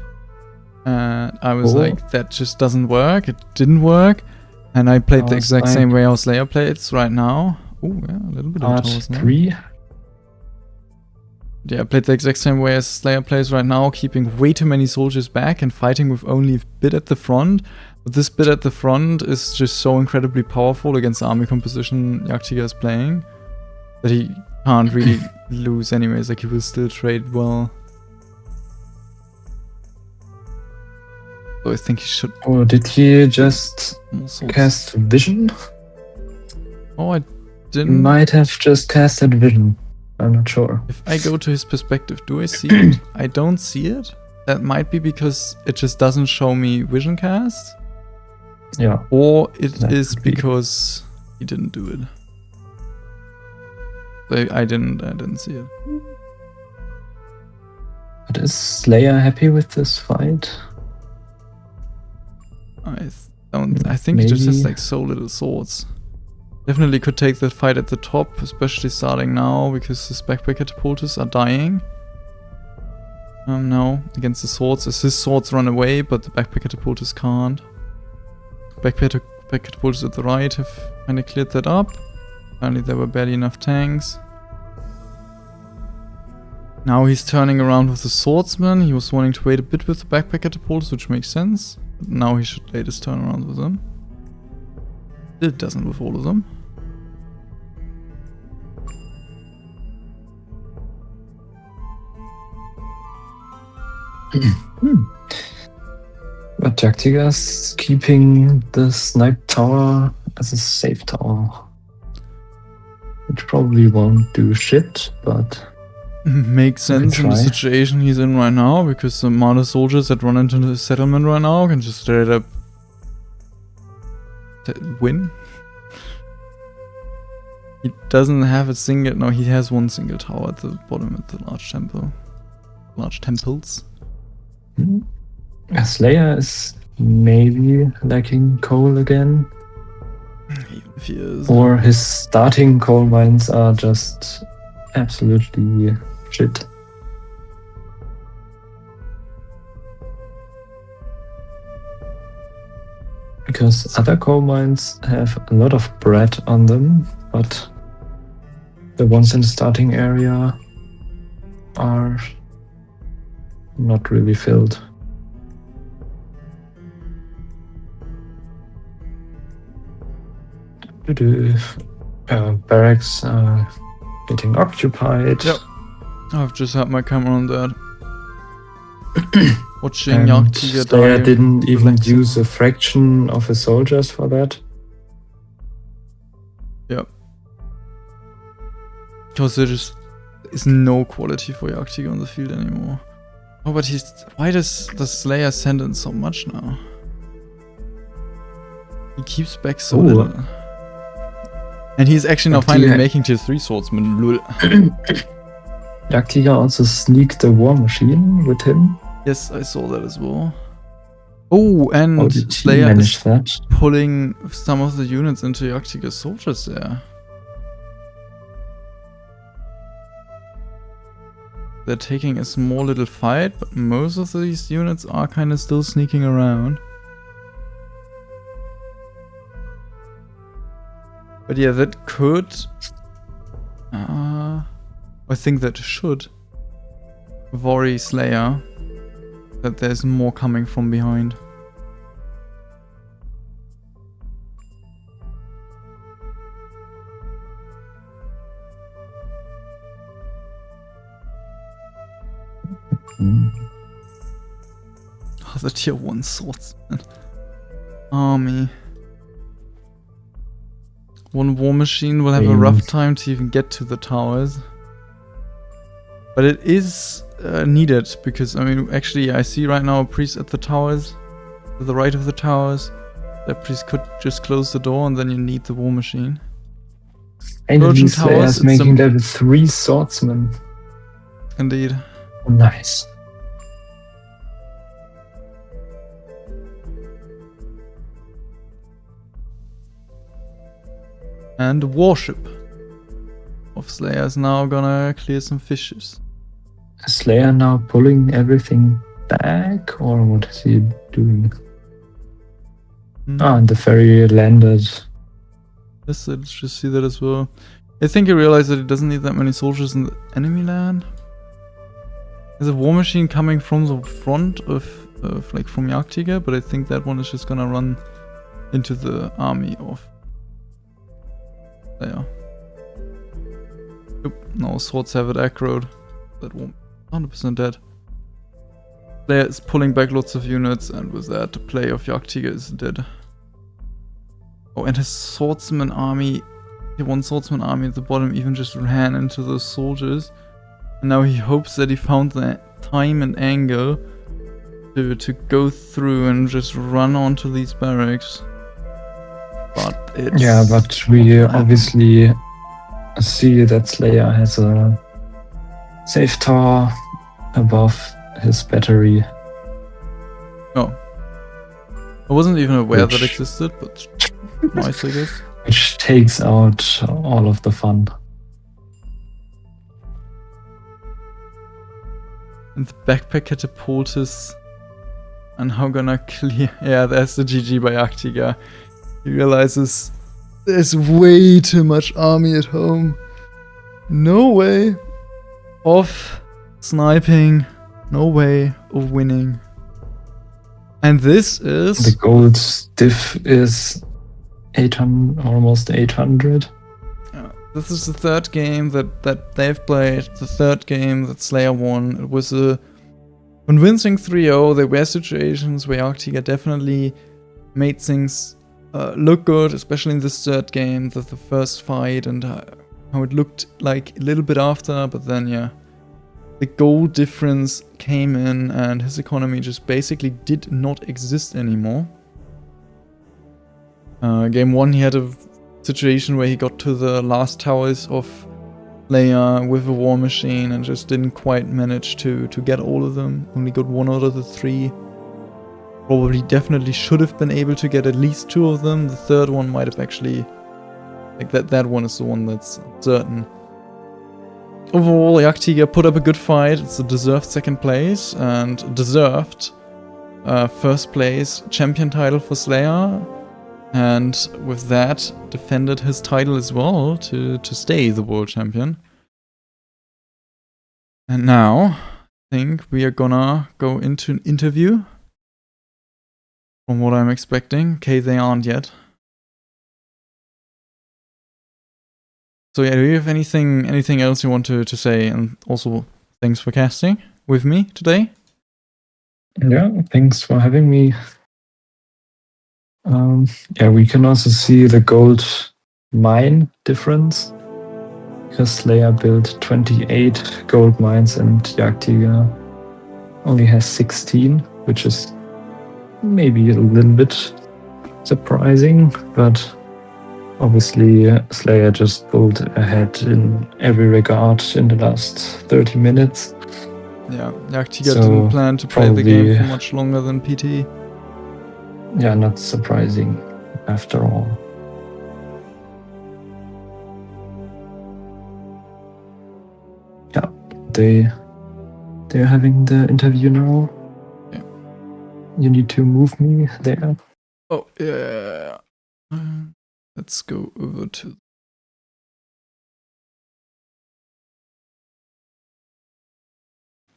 And I was like, that just doesn't work. It didn't work. And I played the exact same way how Slayer plays right now. Oh, yeah, a little bit of towers now. 3. Yeah, I played the exact same way as Slayer plays right now, keeping way too many soldiers back and fighting with only a bit at the front. But this bit at the front is just so incredibly powerful against the army composition jagdtiger is playing that he can't really lose anyways. Like, he will still trade well. So I think he should. Or did he just cast Vision? Oh, I He didn't. might have just casted Vision. I'm not sure. If I go to his perspective, do I see it? I don't see it. That might be because it just doesn't show me vision cast. Yeah. Or it That is could be. because he didn't do it. So I didn't see it. But is Slayer happy with this fight? I think he just has Maybe. like so little swords. Definitely could take the fight at the top, especially starting now because his backpack catapulters are dying. No, against the swords. As his swords run away, but the backpack catapulters can't. Backpack catapulters at the right have kind of cleared that up. Apparently there were barely enough tanks. Now he's turning around with the swordsman. He was wanting to wait a bit with the backpack catapulters, which makes sense. But now he should lay this turn around with them. It doesn't with all of them. But jagdtiger's keeping the snipe tower as a safe tower. Which probably won't do shit, but Makes sense in the try. situation he's in right now, because the amount of soldiers that run into the settlement right now can just straight up win. He doesn't have a single. No, he has one single tower at the bottom at the large temple. Large temples. Slayer is maybe lacking coal again. Even if he is. Or his starting coal mines are just absolutely shit. Because other coal mines have a lot of bread on them, but the ones in the starting area are not really filled. Barracks are getting occupied. Yep. I've just had my camera on that. Watching And jagdtiger Slayer die. didn't even relaxing. use a fraction of his soldiers for that. Yep. Because there just is no quality for jagdtiger on the field anymore. Oh, but why does the Slayer send in so much now? He keeps back so Ooh. little. And he's actually now finally Jagdtiger- making tier 3 swordsman. Lul. Jagdtiger also sneaked the war machine with him. Yes, I saw that as well. Oh, and How did he Slayer manage is that? pulling some of the units into jagdtiger soldiers there. They're taking a small little fight, but most of these units are kind of still sneaking around. But yeah, that could... I think that should worry Slayer that there's more coming from behind. Oh, the tier 1 swordsman army. One war machine will have a rough time to even get to the towers. But it is needed, because, I mean, actually I see right now a priest at the towers, to the right of the towers. That priest could just close the door and then you need the war machine. Finally, Slayer is making level 3 swordsman. Indeed. Nice. And the warship of Slayer is now gonna clear some fishes. Is Slayer now pulling everything back, or what is he doing? And the ferry landed. Yes, I just see that as well. I think he realized that he doesn't need that many soldiers in the enemy land. There's a war machine coming from the front of like from Jagdtiger, but I think that one is just gonna run into the army of Slayer. Oop, no, swords have it aggroed. That won't 100% dead. Slayer is pulling back lots of units, and with that, the play of Jagdtiger is dead. Oh, and his swordsman army, the one swordsman army at the bottom, even just ran into those soldiers. And now he hopes that he found the time and angle to go through and just run onto these barracks. But it's... Yeah, but we obviously see that Slayer has a safe tower above his battery. Oh. I wasn't even aware that existed, but nice, I guess. Which takes out all of the fun. And the backpack catapult is... And how gonna clear... Yeah, there's the GG by Jagdtiger. He realizes there's way too much army at home. No way of sniping. No way of winning. And this is... The gold diff is 800, almost 800. This is the third game that they've played, the third game that Slayer won. It was a convincing 3-0. There were situations where Jagdtiger definitely made things look good, especially in this third game, the first fight, and how it looked like a little bit after, but then yeah. The goal difference came in and his economy just basically did not exist anymore. Game 1 he had a situation where he got to the last towers of Slayer with a war machine and just didn't quite manage to get all of them. Only got 1 out of the 3. Probably definitely should have been able to get at least 2 of them. The third one might have actually... Like that one is the one that's certain. Overall, Jagdtiger put up a good fight. It's a deserved second place and deserved first place champion title for Slayer. And with that, defended his title as well to stay the world champion. And now, I think we are gonna go into an interview. From what I'm expecting. Okay, they aren't yet. So yeah, do you have anything else you want to say? And also, thanks for casting with me today. Yeah, thanks for having me. Yeah, we can also see the gold mine difference. Because Slayer built 28 gold mines and Jagdtiger only has 16, which is maybe a little bit surprising, but obviously Slayer just pulled ahead in every regard in the last 30 minutes. Yeah, Jagdtiger didn't plan to play the game for much longer than PT. Yeah, not surprising after all. Yeah, they're having the interview now. Yeah. You need to move me there. Oh, yeah. Let's go over to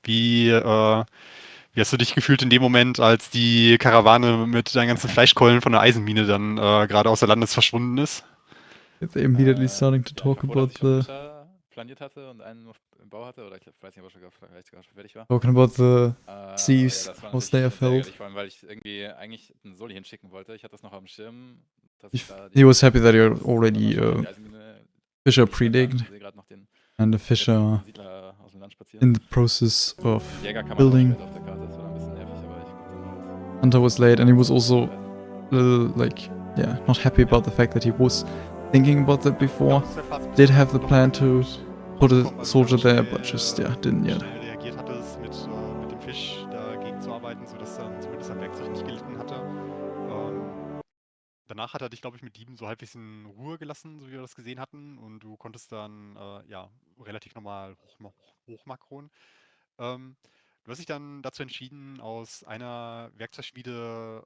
Wie hast du dich gefühlt in dem Moment, als die Karawane mit deinen ganzen Fleischkeulen von der Eisenmine dann gerade aus der Landes verschwunden ist? They're immediately starting to Ja, ich talk war froh, dass about ich schon the Fischer planiert hatte und einen noch im Bau hatte, oder ich weiß nicht, ob er vielleicht sogar schon fertig war. talking about the Aber ja, thieves, das war how natürlich they sehr are felt. ärgerlich, vor allem, weil ich irgendwie eigentlich einen Soli hinschicken wollte. Ich hatte das noch am Schirm, dass ich da He was happy that he dass already dann schon die Eisenmine Fisher nicht mehr kann. pre-digged Ich sehe gerade noch den and the letzten Fisher Siedler aus dem Land spazieren. in the process of Jäger kann man building. auch auf der Karte, das war ein bisschen nervig, aber ich konnte dann halt Hunter was late and he was also like, yeah, not happy about the fact that he was thinking about that before. Did have the plan to put a soldier there, but just, yeah, didn't yet. Schnell reagiert hattest, mit dem Fisch dagegen zu arbeiten, sodass dann zumindest am Werkzeug nicht gelitten hatte. Danach hat er dich, glaube ich, mit Dieben so halbwegs in Ruhe gelassen, so wie wir das gesehen hatten. Und du konntest dann ja relativ normal hochmakronen. Du hast dich dann dazu entschieden, aus einer Werkzeugschmiede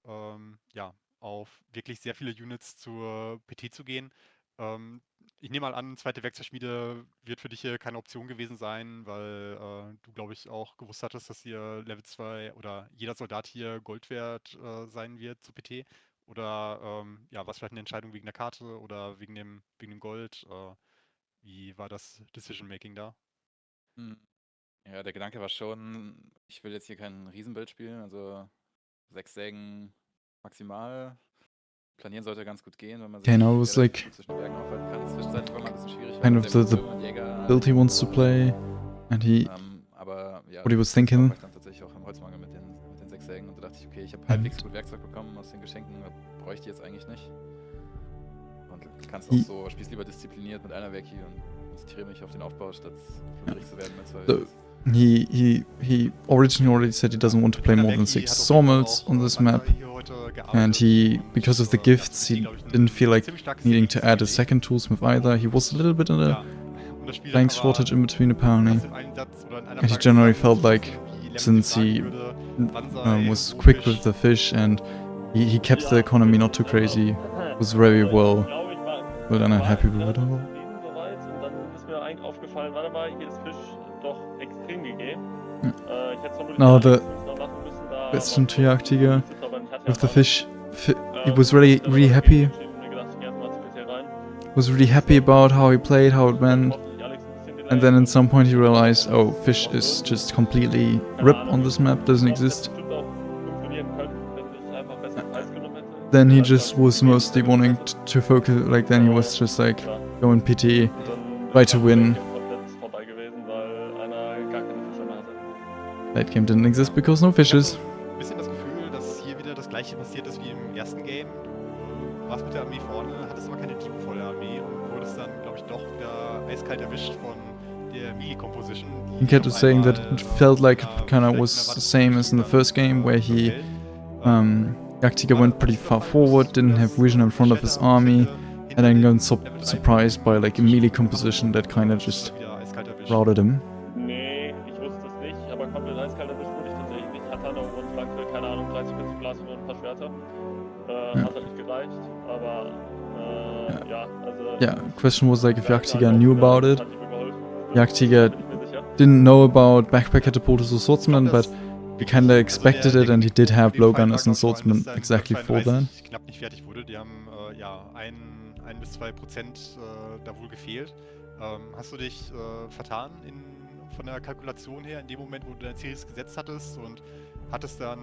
ja, auf wirklich sehr viele Units zur PT zu gehen. Ich nehme mal an, zweite Werkzeugschmiede wird für dich hier keine Option gewesen sein, weil du, glaube ich, auch gewusst hattest, dass hier Level 2 oder jeder Soldat hier Gold wert sein wird zu PT. Oder ja, was vielleicht eine Entscheidung wegen der Karte oder wegen dem Gold? Wie war das Decision-Making da? Ja, der Gedanke war schon, ich will jetzt hier kein Riesenbild spielen, also 6 Sägen maximal. Planieren sollte ganz gut gehen, wenn man sich Okay, now it was relativ like gut zwischen den Bergen aufhalten kann. Zwischenzeitlich war mal ein bisschen schwierig, weil kind man of sehr the gut und Jäger build he wants to play, and aber ja, what he was das war thinking. ich dann tatsächlich auch am Holzmangel mit den 6 Sägen und da dachte ich, okay, ich habe halbwegs gut Werkzeug bekommen aus den Geschenken, bräuchte ich jetzt eigentlich nicht. Und kannst auch so, spielst lieber diszipliniert mit einer Werki und konzentriere mich auf den Aufbau, statt verwirrt zu werden mit 2 So, he originally already said he doesn't want to play more than 6 sawmills on this map, and because of the gifts, he didn't feel like needing to add a second toolsmith either. He was a little bit in a plank shortage in between apparently, and he generally felt like since he was quick with the fish and he kept the economy not too crazy, was very well done and happy with it all. Und dann ist mir eigentlich aufgefallen, warte mal, hier ist Fisch doch extrem gegeben. Ich hätte vermutlich Now the noch machen müssen, da question to jagdtiger aber ich hatte with the mal- fish, he was really happy. Mir gedacht, ich geh erst mal zu PT rein. Was really happy about how he played, how it went, and then at some point he realized, oh, fish is just completely rip on this map, doesn't exist. Then he just was mostly wanting to focus, like then he was just like, go in PT, try to win. Late game didn't exist because no fishes. Ein bisschen das Gefühl, dass hier wieder das gleiche passiert ist wie im ersten Game. Du warst mit der Armee vorne, hattest aber keine Diebe vor der Armee und wurdest dann, glaube ich, doch wieder eiskalt erwischt von der Melee-Composition. He kept saying that it felt like it kind of was the same as in the first game, where he, jagdtiger went pretty far forward, didn't have vision in front of his army, and then got surprised by like a melee composition that kind of just routed him. Nee, ich wusste es nicht, aber komplett eiskalt erwischt wurde ich tatsächlich nicht. Hatte noch eine Flanke, keine Ahnung, 30, 40 Blasen und ein paar Schwerter. Hat halt nicht gereicht, aber ja, also... Yeah, question was like if jagdtiger knew about it. Hat ihm geholfen. Jagdtiger Bin ich mir sicher. didn't know about backpack catapults or swordsman, but he kinda expected it, and he did have blowgunners and swordsman exactly for that. Knapp nicht fertig wurde. Die haben ja 1 bis 2% da wohl gefehlt. Hast du dich vertan von der Kalkulation her in dem Moment, wo du deine Series gesetzt hattest und hattest dann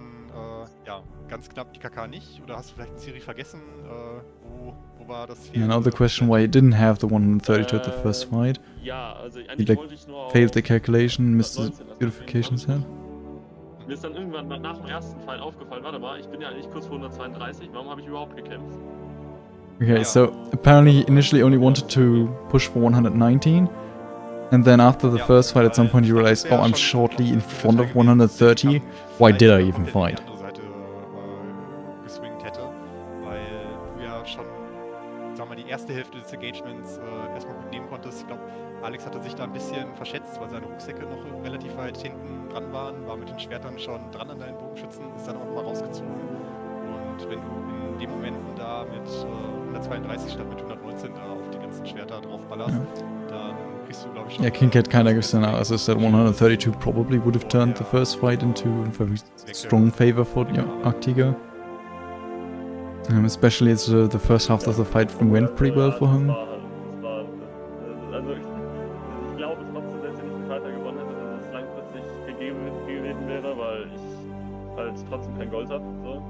ja ganz knapp die KK nicht? Oder hast du vielleicht eine Serie vergessen? Wo war das Fehler? And now the question why he didn't have the 132 at the first fight. Ja, also He eigentlich like wollte ich nur auf failed the calculation, missed the 19 lassen. beautification set. Mir ist dann irgendwann nach dem ersten Fight aufgefallen, warte mal, ich bin ja eigentlich kurz vor 132, warum habe ich überhaupt gekämpft? Okay, so apparently he initially only wanted to push for 119, and then after the first fight at some point he realized, oh, I'm shortly in front of 130, why did I even fight? Die andere Seite geswingt hätte, weil du ja schon, sagen wir mal, die erste Hälfte des Engagements erstmal gut nehmen konntest. Ich glaube, Alex hatte sich da ein bisschen verschätzt, weil seine Rucksäcke noch relativ weit hinten dran waren, war mit den Schwertern schon dran an deinen Bogenschützen, ist dann auch nochmal rausgezogen. Und wenn du in den Momenten da mit 132 statt mit 119 da auf die ganzen Schwerter draufballerst, dann kriegst hattest du, glaube ich, schon. Yeah, King Cat kinda gives an analysis that 132 probably would have turned the first fight into a very strong favor for jagdtiger. Especially as the first half of the fight went pretty well for him. Also ich glaube trotzdem, dass ich nicht den Fighter gewonnen hätte, dass es langfristig gegeben gewesen wäre, weil ich halt trotzdem kein Gold habe. So.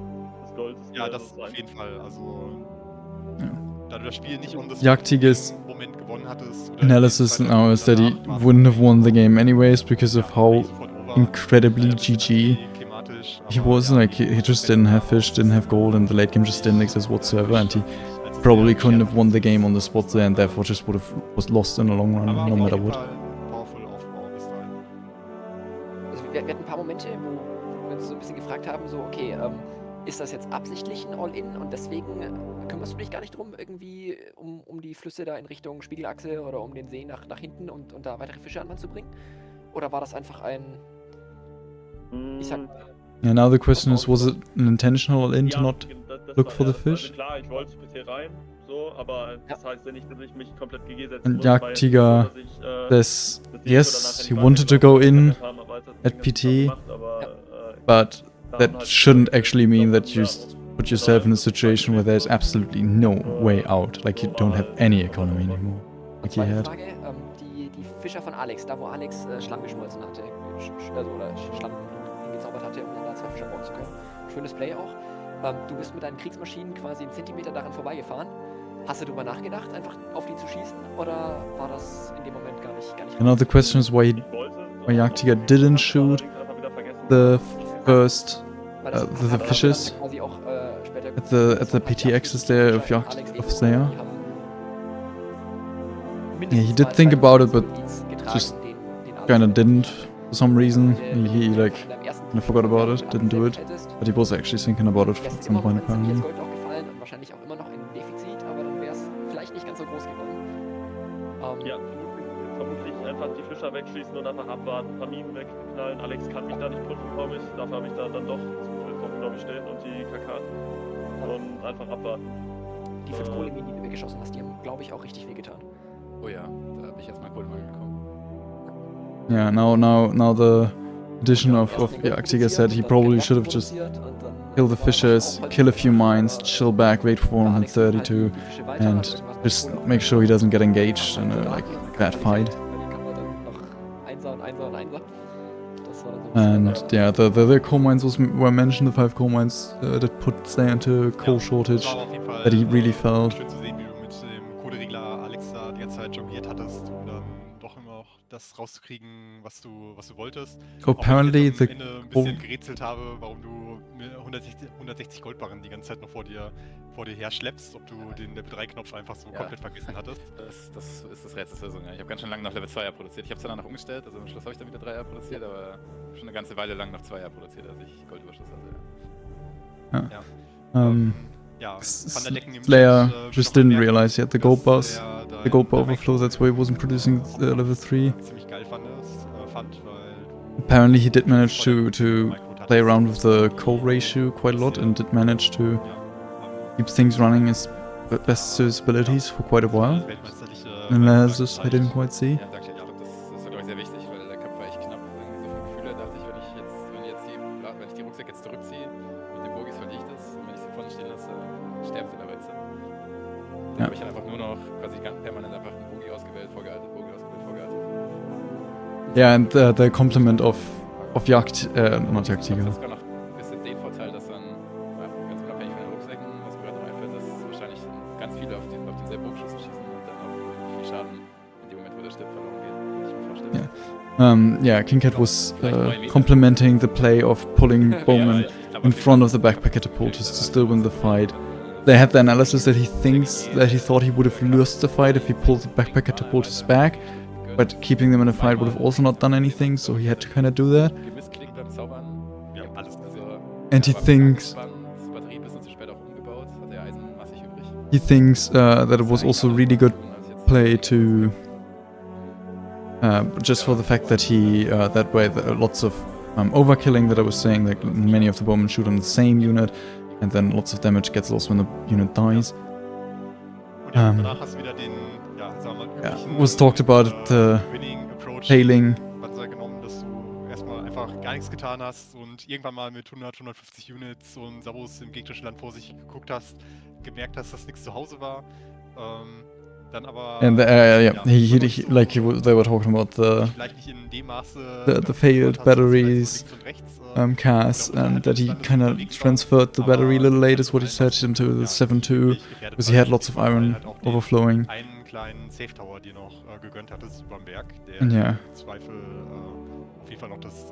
Das Gold ist Ja, mir das so auf jeden Fall. Also, Ja. da du das Spiel nicht on the jagdtigers im Moment gewonnen hattest. Oder analysis now is that he wouldn't have won the game anyways because of how incredibly GG he was. Like, he just didn't have fish, didn't have gold, and the late game just didn't exist whatsoever, and he probably couldn't have won the game on the spot there, and therefore just was lost in the long run, no matter what. Also wir hatten ein paar Momente, wo wir uns so ein bisschen gefragt haben, so, okay, ist das jetzt absichtlich ein All-In und deswegen kümmerst du dich gar nicht drum, irgendwie um die Flüsse da in Richtung Spiegelachse oder um den See nach hinten und da weitere Fische an Land zu bringen? Oder war das einfach ein, ich sag... Yeah, now the question is, was it an intentional all-in to not das look war for the also fish? klar, ich wollte PT rein, so, aber das heißt ja nicht, dass ich mich komplett GG setzen And muss, jagdtiger weil says, yes, he wanted to go in at PT, but that shouldn't actually mean that you put yourself in a situation where there's absolutely no way out, like you don't have any economy anymore, like he Zweite had. Frage, die Fischer von Alex, da wo Alex Schlamm geschmolzen hatte, also oder Schlamm hingezaubert hatte, um dann da 2 Fischer bauen zu können. Schönes Play auch. Du bist mit deinen Kriegsmaschinen quasi einen Zentimeter daran vorbeigefahren. Hast du darüber nachgedacht, einfach auf die zu schießen, oder war das in dem Moment gar nicht Now the question is why jagdtiger didn't shoot the first the fishes quasi auch, später at the PT axis there of Slayer. Yeah, he did think about it, but just kinda didn't for some reason. He like kinda forgot about it, didn't do it. But he was actually thinking about it at some point apparently. Gold auch gefallen und wahrscheinlich auch immer noch ein Defizit, aber dann wäre es vielleicht nicht ganz so groß geworden. Ja, vermutlich einfach die Fischer wegschießen und einfach abwarten, ein paar Minen wegknallen. Alex kann mich da nicht pushen, glaube ich. Dafür habe ich da dann doch zu viele Truppen, glaube ich, stehen und die KK. Und einfach abwarten. Die 5 Kohleminen, die du weggeschossen hast, die haben, glaube ich, auch richtig wehgetan. Oh ja, da habe ich jetzt mal Kohlemangel bekommen. Yeah, now the addition of jagdtiger said he probably should have just killed the fishers, kill a few mines, chill back, wait for 132, and just make sure he doesn't get engaged in a like bad fight. And yeah, the coal mines were mentioned, the 5 coal mines that put Slayer into coal shortage that he really felt. Schön zu sehen, wie du mit dem Coderegler Alex da die ganze Zeit jongliert hattest, um dann doch immer noch das rauszukriegen, was du wolltest. Apparently Auch wenn ich the jetzt am Ende ein bisschen gerätselt habe, warum du 160 Goldbarren die ganze Zeit noch vor dir herschleppst, ob du den Level 3 Knopf einfach so komplett vergessen hattest. Das ist das Rätselslösung, ja. Ich habe ganz schön lange noch Level 2er produziert. Ich habe es danach umgestellt, also am Schluss habe ich dann wieder 3er produziert, aber schon eine ganze Weile lang noch 2er produziert, als ich Goldüberschuss hatte. Ja, Slayer just didn't realize he had the gold bar overflow, that's why he wasn't producing level 3. Ziemlich geil fand, weil du Apparently he did manage to play around with the coal ratio quite a lot and did manage to keep things running as best to his abilities for quite a while. Analysis I didn't quite see. Ja, danke. Ich glaube, das ist, glaube ich, sehr wichtig, weil der Kampf war echt knapp. Irgendwie so vom Gefühl her dachte ich, wenn ich die Rucksäcke jetzt zurückziehe, mit den Bogies verliere ich das. Und wenn ich sie vorne stehen lasse, sterben sie dabei. Dann habe ich einfach nur noch quasi permanent einfach einen Bogi ausgewählt, vorgealtet, Bogi ausgewählt, vorgealtet. Yeah, and the complement of not jagdtiger. Das hat sogar noch ein bisschen den Vorteil, dass dann, ganz unabhängig von den Rucksäcken, was mir gerade noch einfällt, dass wahrscheinlich ganz viele auf denselben Bogenschützen schießen und dann auch viel Schaden in dem Moment, wo der stirbt, verloren geht, kann ich mir vorstellen. Yeah, King Cat was complementing the play of pulling Bowman in front of the backpack catapulters to still win the fight. They had the analysis that he thought he would have lost the fight if he pulled the backpack catapulters back, but keeping them in a fight would have also not done anything, so he had to kind of do that. Gemissklick beim Zaubern. Ja, alles And he thinks das Batterie ein bisschen zu spät auch umgebaut, hat der Eisen massig übrig. he thinks that it was also really good play to just for the fact that he that way lots of overkilling that I was saying, like many of the bowmen shoot on the same unit and then lots of damage gets lost when the unit dies. Und ja, danach hast du wieder den, ja, sagen wir mal, was talked about the Winning Approach failing. Panzer genommen, dass du erstmal einfach gar nichts getan hast und irgendwann mal mit 100, 150 Units und Sabos im gegnerischen Land vor sich geguckt hast, gemerkt hast, dass nichts zu Hause war. Dann aber And ja, he nicht so, like they were talking about vielleicht nicht in dem Maße the aufgebaut failed hast, batteries so links und rechts, cast, oder and unterhalb that des he Landes kind of unterwegs war, transferred the battery a aber little late, halt is what he vor allem, said, into the ja, 7-2, ziemlich gefährdet because he war, had lots of weil du iron halt auch den overflowing. einen kleinen Safe Tower dir noch gegönnt hattest überm Berg, der Ja. im Zweifel auf jeden Fall noch das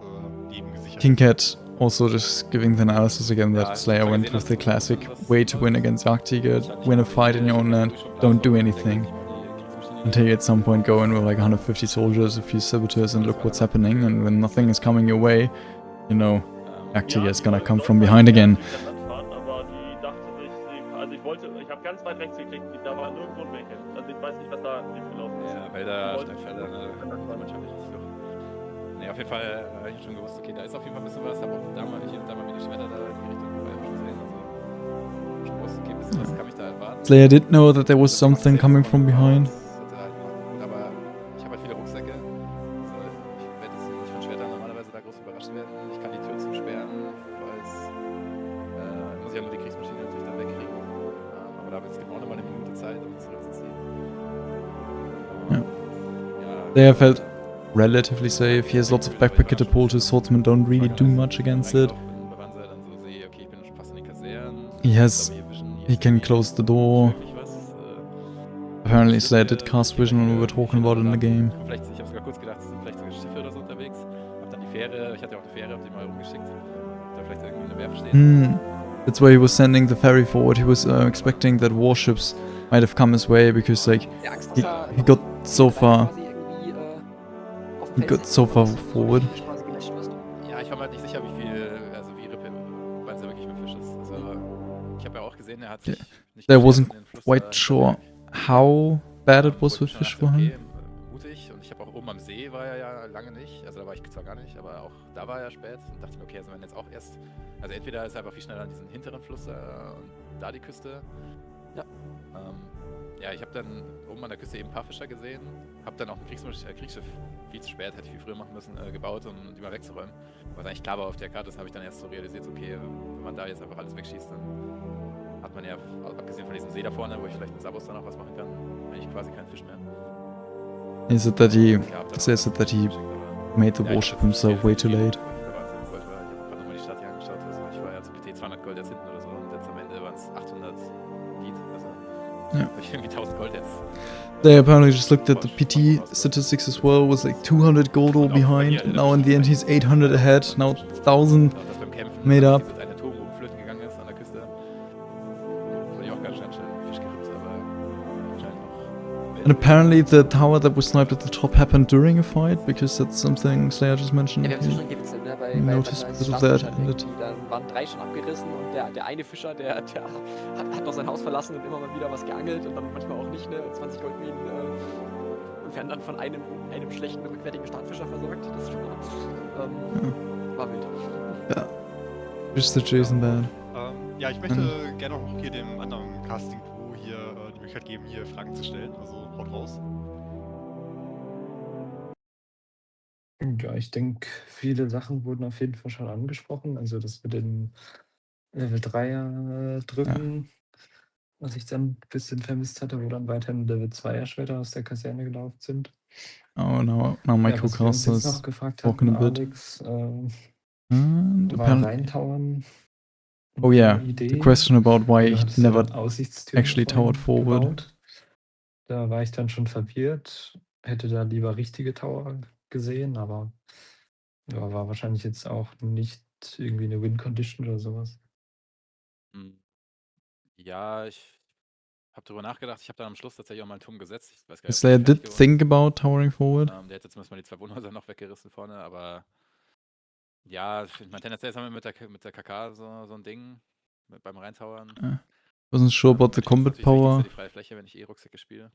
Leben gesichert King hätte. Cat also just giving the analysis again that Ja, Slayer ich hab went gesehen, with dass the es classic schon was way to win Neues against jagdtiger, wahrscheinlich win a auch fight in your own land, don't do anything. Until you at some point go in with like 150 soldiers, a few saboteurs, and look what's happening, and when nothing is coming your way, you know, jagdtiger is gonna come from behind again. Aber die dachte sich, also ich habe ganz weit rechts geklickt, da war nirgendwo ein Weg hin. Also ich weiß nicht, was da gelaufen ist. Ja, Wälder, Steinfelder, ne, manchmal richtig so. Ne, auf jeden Fall habe ich schon gewusst, okay, da ist auf jeden Fall ein bisschen was, habe auch da mal hier und da mal wieder Schwerter da in die Richtung vorbei schon gesehen, also schon gewusst, okay, ein bisschen was kann mich da erwarten. Slayer did know that there was something coming from behind. Aber ich habe halt viele Rucksäcke. Also ich werde jetzt nicht von Schwertern normalerweise da groß überrascht werden. Ich kann die Tür zusperren, falls muss ich ja nur die Kriegsmaschine natürlich dann wegkriegen. Aber da es gibt auch nochmal eine Minute Zeit, um zurückzuziehen. Ja. Ja, Slayer felt relatively safe. He has lots of backpack catapults. Swordsmen don't really do much against it. Bei Wanzer dann so sehe, okay, ich bin schon fast in den Kasernen. He has, he can close the door. Apparently Slayer did cast vision when we were talking about it in the game. Vielleicht, ich habe sogar kurz gedacht, es sind vielleicht sogar Schiffe oder so unterwegs. Hab dann die Fähre, ich hatte ja auch eine Fähre, hab die mal rumgeschickt. Da vielleicht irgendwie eine Werft stehen. That's why he was sending the ferry forward. He was expecting that warships might have come his way because like Der Angst, he, dass er he got so far quasi irgendwie, auf dem he Feld got sitzt so und far dass du forward. quasi gelöscht wirst. Ja, ich war mir halt nicht sicher, wie viel, also wie Rippe Banzer wirklich mit Fisch ist. Also ich habe ja auch gesehen, er hat sich nicht There beschwert wasn't in den Fluss quite da sure hinterberg. how bad it was Wo with ich schon fish dachte, for him. okay, mutig. Und ich habe auch oben am See war er ja lange nicht. Also da war ich zwar gar nicht, aber auch da war er spät. Und dachte mir, okay, also wenn jetzt auch erst, also entweder ist er einfach viel schneller an diesen hinteren Fluss und da die Küste. Ja. Ja, ich habe dann oben an der Küste eben ein paar Fischer gesehen. Habe dann auch ein Kriegsschiff viel zu spät, hätte ich viel früher machen müssen, gebaut, um die mal wegzuräumen. Was eigentlich klar war auf der Karte, das habe ich dann erst so realisiert, okay, wenn man da jetzt einfach alles wegschießt, dann hat man ja, abgesehen von diesem See da vorne, wo ich vielleicht mit Sabos dann auch was machen kann, eigentlich quasi keinen Fisch mehr. He said that he Ja, hab dann says auch that he geschickt, aber made the ja, ich warship hab jetzt himself way Geld too late. gegeben, weil ich da wahnsinnig Gold war. Ich habe gerade nochmal die Stadt hier angeschaut, also ich war ja zu PT 200 Gold jetzt hinten oder so und jetzt am Ende waren es 800 Lead, also Ja. habe ich irgendwie 1000 Gold jetzt. They apparently just looked at the PT statistics as well. Was like 200 gold all behind. And now in the end he's 800 ahead. Now 1000 Und das beim Kämpfen, made dass up. dieses eine Turm oben flöten gegangen ist an der Küste. Wurde ich auch ganz schön Fisch gerippt, aber anscheinend noch. And apparently the tower that was sniped at the top happened during a fight, because that's something Slayer just mentioned. Ja, wir haben es He- schon gewitzelt, ne? Bei Notice bei because of Starfish that, irgendwie, that- dann waren 3 schon abgerissen und der eine Fischer, der hat noch sein Haus verlassen und immer mal wieder was geangelt und dann manchmal auch nicht, ne? 20 Goldminen und werden dann von einem schlechten, rückwärtigen Startfischer versorgt. Das ist schon mal, war wild. Just situation bad. Ja, ich möchte gerne auch hier dem anderen Casting Crew hier die Möglichkeit geben, hier Fragen zu stellen. Also haut raus. Ja, ich denke, viele Sachen wurden auf jeden Fall schon angesprochen. Also das mit den Level 3er drücken, was ich dann ein bisschen vermisst hatte, wo dann weiterhin Level 2er Schwerter aus der Kaserne gelaufen sind. Oh, now my Ja, was wir uns co-caster jetzt noch is gefragt talking hatten, a bit. Alex, And war apparently, reintauern oh yeah, eine Idee. the question about why Du he hattest ja never dann Aussichtstüren actually vorhin towered forward. gebaut. Da war ich dann schon verwirrt, hätte da lieber richtige Tower gesehen, aber ja, war wahrscheinlich jetzt auch nicht irgendwie eine Win-Condition oder sowas. Ja, ich habe darüber nachgedacht. Ich habe dann am Schluss tatsächlich auch mal einen Turm gesetzt. Ich weiß gar nicht, ob Slayer der fertig did geworden think ist. about towering forward. Der hat jetzt zumindest mal die 2 Wohnhäuser noch weggerissen vorne, aber ja, ich meine, tendenziell haben wir mit der KK so ein Ding beim Reintauern. Wasn't sure about the Für mich ist combat natürlich das Wichtigste power. die freie Fläche, wenn ich Rucksäcke spiele.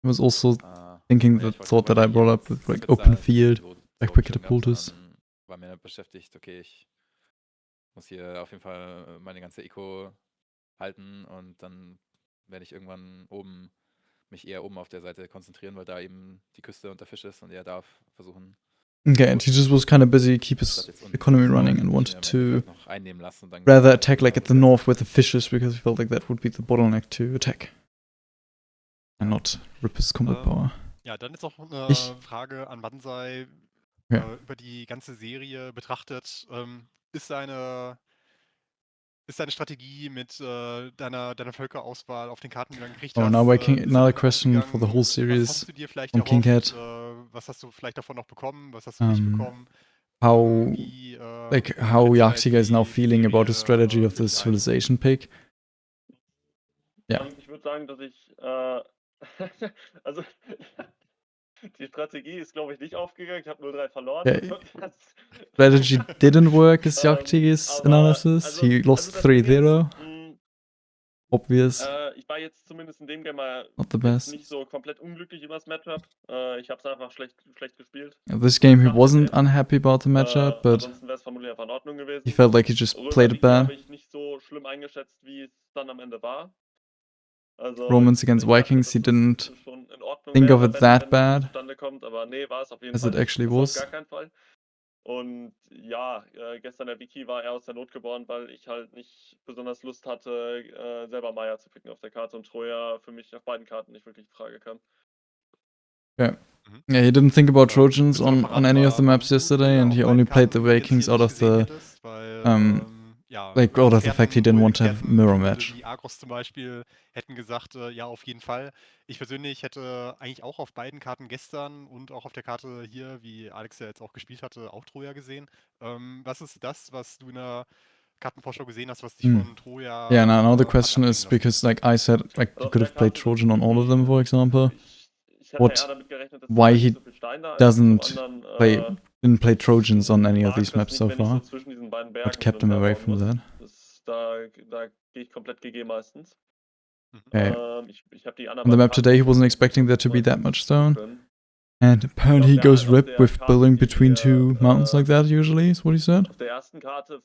He was also Ja, thinking ich the wollte- thought that I wollte brought hier up jetzt with like Spitzer open als field, so backpack schön gehabt, catapultus. sondern war mir beschäftigt, okay, ich muss hier auf jeden Fall meine ganze Eco halten und dann werde ich irgendwann oben mich eher oben auf der Seite konzentrieren, weil da eben die Küste und der Fisch ist und er darf versuchen. Okay, and he just was kind of busy to keep his statt jetzt unten economy zu running laufen, and mich wanted im to Endeffekt noch einnehmen lassen und dann rather attack like at the Ja. north with the fishes because he felt like that would be the bottleneck to attack. And not rip his combat power. Ja, dann ist auch eine Ich- Frage an Banzai Ja. über die ganze Serie betrachtet. Ist deine Strategie mit deiner Völkerauswahl auf den Karten, die du dann gekriegt Oh, hast, now by King, ist another die gut question for the ausgegangen? whole Was series hast du dir vielleicht from King erhofft? Cat. Was hast du vielleicht davon noch bekommen? Was hast du nicht bekommen? How Wie how schätzt du da Jagdtiger jetzt is now die feeling about the Serie, strategy of für the dich ein? civilization pick. Ja. Ich würde sagen, dass ich, also die Strategie ist, glaube ich, nicht aufgegangen. Ich habe 0-3 verloren. Okay. Das, Strategy didn't work as Jagdtiger's aber, analysis. He lost das Ding ist, 3-0. Obvious. ich war jetzt zumindest in dem Game mal Not the jetzt best. nicht so komplett unglücklich über das Matchup. Ich habe es einfach schlecht gespielt. This game he Dachte wasn't mir. unhappy about the matchup, but Ansonsten wäre es vermutlich einfach in Ordnung gewesen. he felt like he just played it bad. Habe ich nicht so schlimm eingeschätzt, wie es dann am Ende war. Also, Romans against ich dachte, Vikings, he dass didn't es schon in Ordnung think of wäre, it that wenn bad zustande kommt, aber nee, war es auf jeden as Fall it nicht. actually Das auf was. gar keinen Fall. Und ja, gestern der Wiki war eher aus der Not geboren, weil ich halt nicht besonders Lust hatte, selber Maya zu picken auf der Karte und Troja für mich auf beiden Karten nicht wirklich in Frage kam. Yeah. Yeah, he didn't think about Trojans Willst du noch on verraten, any of the warum maps du yesterday, Troja and auf he beiden only played the Karten jetzt Vikings hier out nicht of gesehen the hättest? Weil, like out of the fact he didn't want to have mirror match. Die Agros zum Beispiel hätten gesagt, ja, auf jeden Fall. Ich persönlich hätte eigentlich auch auf beiden Karten gestern und auch auf der Karte hier, wie Alex ja jetzt auch gespielt hatte, auch Troja gesehen. Was ist das, was du in der Kartenvorschau gesehen hast, was dich von Troja Yeah, now the hat question abbringen is lassen? because like I said, like you Also could have played Trojan on all of them, for example. Ich hätte What- eher damit gerechnet, dass why nicht he so viel Stein da ist. Doesn't Zum anderen, didn't play Trojans on any of mag these das maps nicht, so wenn ich far. so zwischen diesen beiden What Bergen kept hin him und her away bauen from muss. that? Da gehe ich komplett GG meistens. Okay. Ich habe die anderen On the beiden map today, he Karten wasn't expecting there to be mal that much stone. können. And apparently he Auf der- goes auf rip der with Karte, building die between wir, two mountains like that usually, is what he said. Auf der ersten Karte,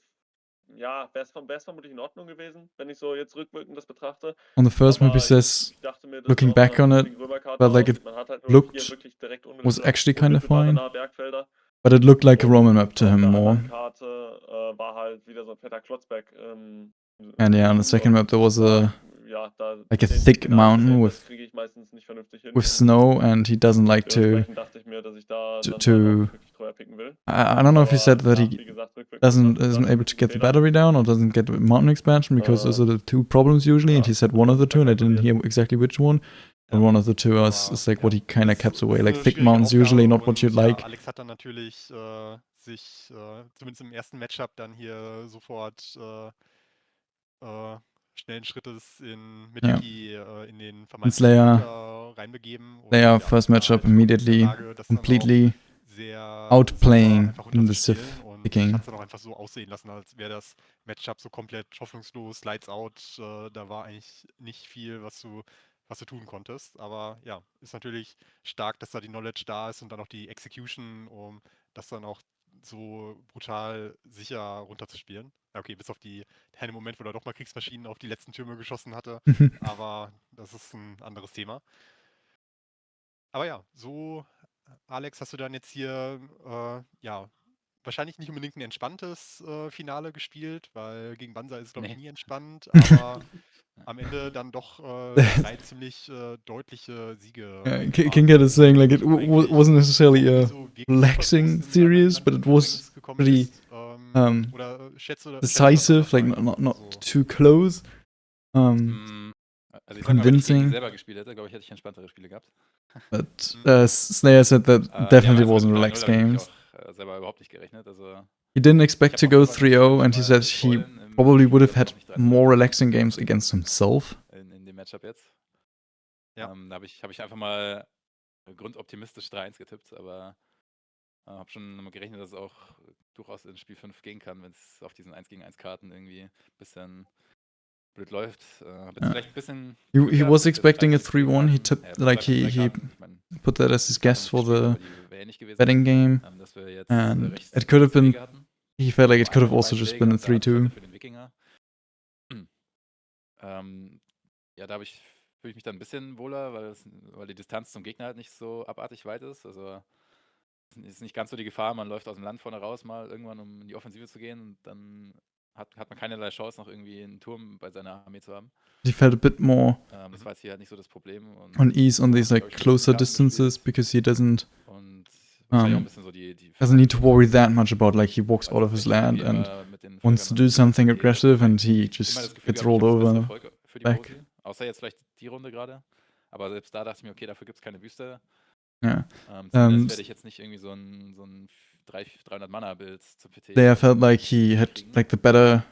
ja, wäre es vermutlich in Ordnung gewesen, wenn ich so jetzt rückwirkend das betrachte. On the first map Aber he says ich dachte mir, dass looking auch back on it, die Römerkarte felt like it aussieht. Man hat halt nur looked- 4 wirklich direkt was actually kinda unmittelbar fine. nahe Bergfelder. but it looked like a Und Roman map to auf him der more. anderen Karte war halt wieder so ein fetter Klotzberg. And yeah, on the second map there was a ja, da like a den thick mountain Arm, with das kriege ich meistens nicht vernünftig hin. with snow, and he doesn't like to. Dementsprechend dachte ich mir, dass ich da to- dann to- halt auch nicht wirklich teuer picken will. I don't know if he said that Ja, he wie gesagt, rückwirkend isn't betrachtet, able to get the Fehler. battery down or doesn't get the mountain expansion because those are the two problems usually, and Ja, he said one of the two, and I didn't kalkuliert. hear exactly which one. But Ja. one of the two is, Aber, is like what he kind of das kept ist away. Like eine thick schwierige mountains usually Aufgabe not what und you'd ja, like. Alex hat dann natürlich sich zumindest im ersten Matchup dann hier sofort schnellen Schrittes mit Ja. Vicky in den And vermeintlichen Slayer, Sieger reinbegeben. Und Slayer ja, first war matchup halt in der immediately Lage, das dann auch completely sehr outplaying einfach in the runterzuspielen Civ und picking. hat es dann auch einfach so aussehen lassen, als wäre das Matchup so komplett hoffnungslos, lights out. Da war eigentlich nicht viel, was du tun konntest. Aber ja, ist natürlich stark, dass da die Knowledge da ist und dann auch die Execution, um das dann auch so brutal sicher runterzuspielen. Ja, okay, bis auf die eine Moment, wo er doch mal Kriegsmaschinen auf die letzten Türme geschossen hatte. Aber das ist ein anderes Thema. Aber ja, so, Alex, hast du dann jetzt hier, ja, wahrscheinlich nicht unbedingt ein entspanntes Finale gespielt, weil gegen Banzai ist es, glaube ich, Nee. nie entspannt, aber am Ende dann doch 3 ziemlich deutliche Siege. King Cat is saying like it Wo du eigentlich wasn't necessarily auch nie a so wirklich relaxing superbewusst in die anderen series, but it Finals was gekommen pretty bist, um, schätzt du das decisive, anders like ein? not Also, too close. Also ich sag mal, wenn ich gegen Convincing. ihn selber gespielt hätte, glaube ich, hätte ich entspanntere Spiele gehabt. But Slayer said that definitely also wasn't mit 3-0 relaxed habe ich games. auch selber überhaupt nicht gerechnet. Also He didn't expect ich to hab go auch selber 3-0, and he gespielt, said he mal im probably Spiel, would have das had auch nicht 3-0 more relaxing games against himself. in dem Matchup jetzt. Ja. Da habe ich einfach mal grundoptimistisch 3-1 getippt, aber habe schon damit gerechnet, dass es auch durchaus in Spiel 5 gehen kann, wenn es auf diesen 1 gegen 1 Karten irgendwie ein bisschen blöd läuft. Hab jetzt vielleicht ein bisschen He Glück gehabt, was dass jetzt expecting a 3-5 gegen 3-1. He Karten, tipped plus like 3 plus 3 he Karten. Ich mein, put that as his guess for gespielt, the aber die wäre ähnlich gewesen, betting game. dass wir jetzt And recht it could have kurze been. Wege hatten. He felt like it could have Einmal also beide just Schläge been a auf der anderen 3-2. Seite für den Wikinger. Ja, da habe ich fühle ich mich dann ein bisschen wohler, weil die Distanz zum Gegner halt nicht so abartig weit ist. Also es ist nicht ganz so die Gefahr, man läuft aus dem Land vorne raus mal irgendwann, um in die Offensive zu gehen und dann hat man keinerlei Chance, noch irgendwie einen Turm bei seiner Armee zu haben. He felt a bit more Das war jetzt hier halt nicht so das Problem. Und on ease on these like glaub ich, closer Karten gespielt. distances because he doesn't Und wahrscheinlich auch ein bisschen so die doesn't need to worry that much about like he walks out of his land and wants to do something aggressive and he just gets rolled over. back. Außer jetzt vielleicht die Runde gerade. Aber selbst da dachte ich mir, okay, dafür gibt es keine Wüste. Yeah. Zumindest werde ich jetzt nicht irgendwie so ein 300 Mana-Bild zu PT. There I felt like he had like the better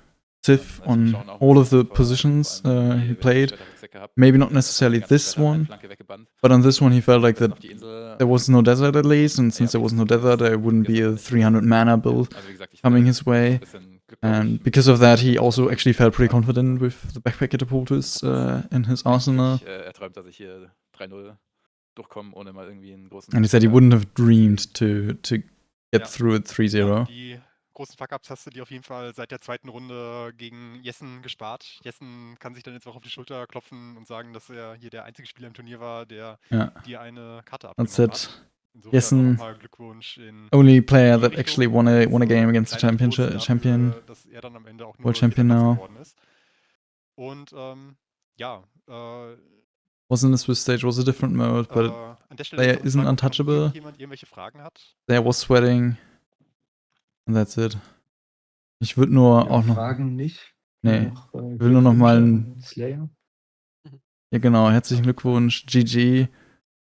Civ on all of the positions he played. Maybe not necessarily this one, but on this one he felt like that there was no desert at least, and since there was no desert, there wouldn't be a 300 mana build coming his way. And because of that, he also actually felt pretty confident with the backpack catapulters in his arsenal. Er träumt, dass ich hier 3-0 durchkomme, ohne mal irgendwie einen großen... And he said he wouldn't have dreamed to get through it 3-0. Die großen Fuck-Ups hast du dir auf jeden Fall seit der zweiten Runde gegen Jessen gespart. Jessen kann sich dann jetzt auch auf die Schulter klopfen und sagen, dass er hier der einzige Spieler im Turnier war, der dir eine Karte abgenommen hat. Insofern Jessen, nochmal Glückwunsch in only player die that Richtung. actually won a game against the Kleiner Trost champion. dafür, dass er dann am Ende auch nur World Champion Vierter now. geworden ist. Und Wasn't a Swiss stage, was a different mode, but an der Stelle player jetzt noch isn't fragen, ob noch untouchable. jemand irgendwelche Fragen hat. There was sweating. And that's it. Ich würde nur auch noch. Fragen nicht. Nee. Noch, Ich will nur noch mal ein. Slayer. Ja, genau. Herzlichen Glückwunsch, GG.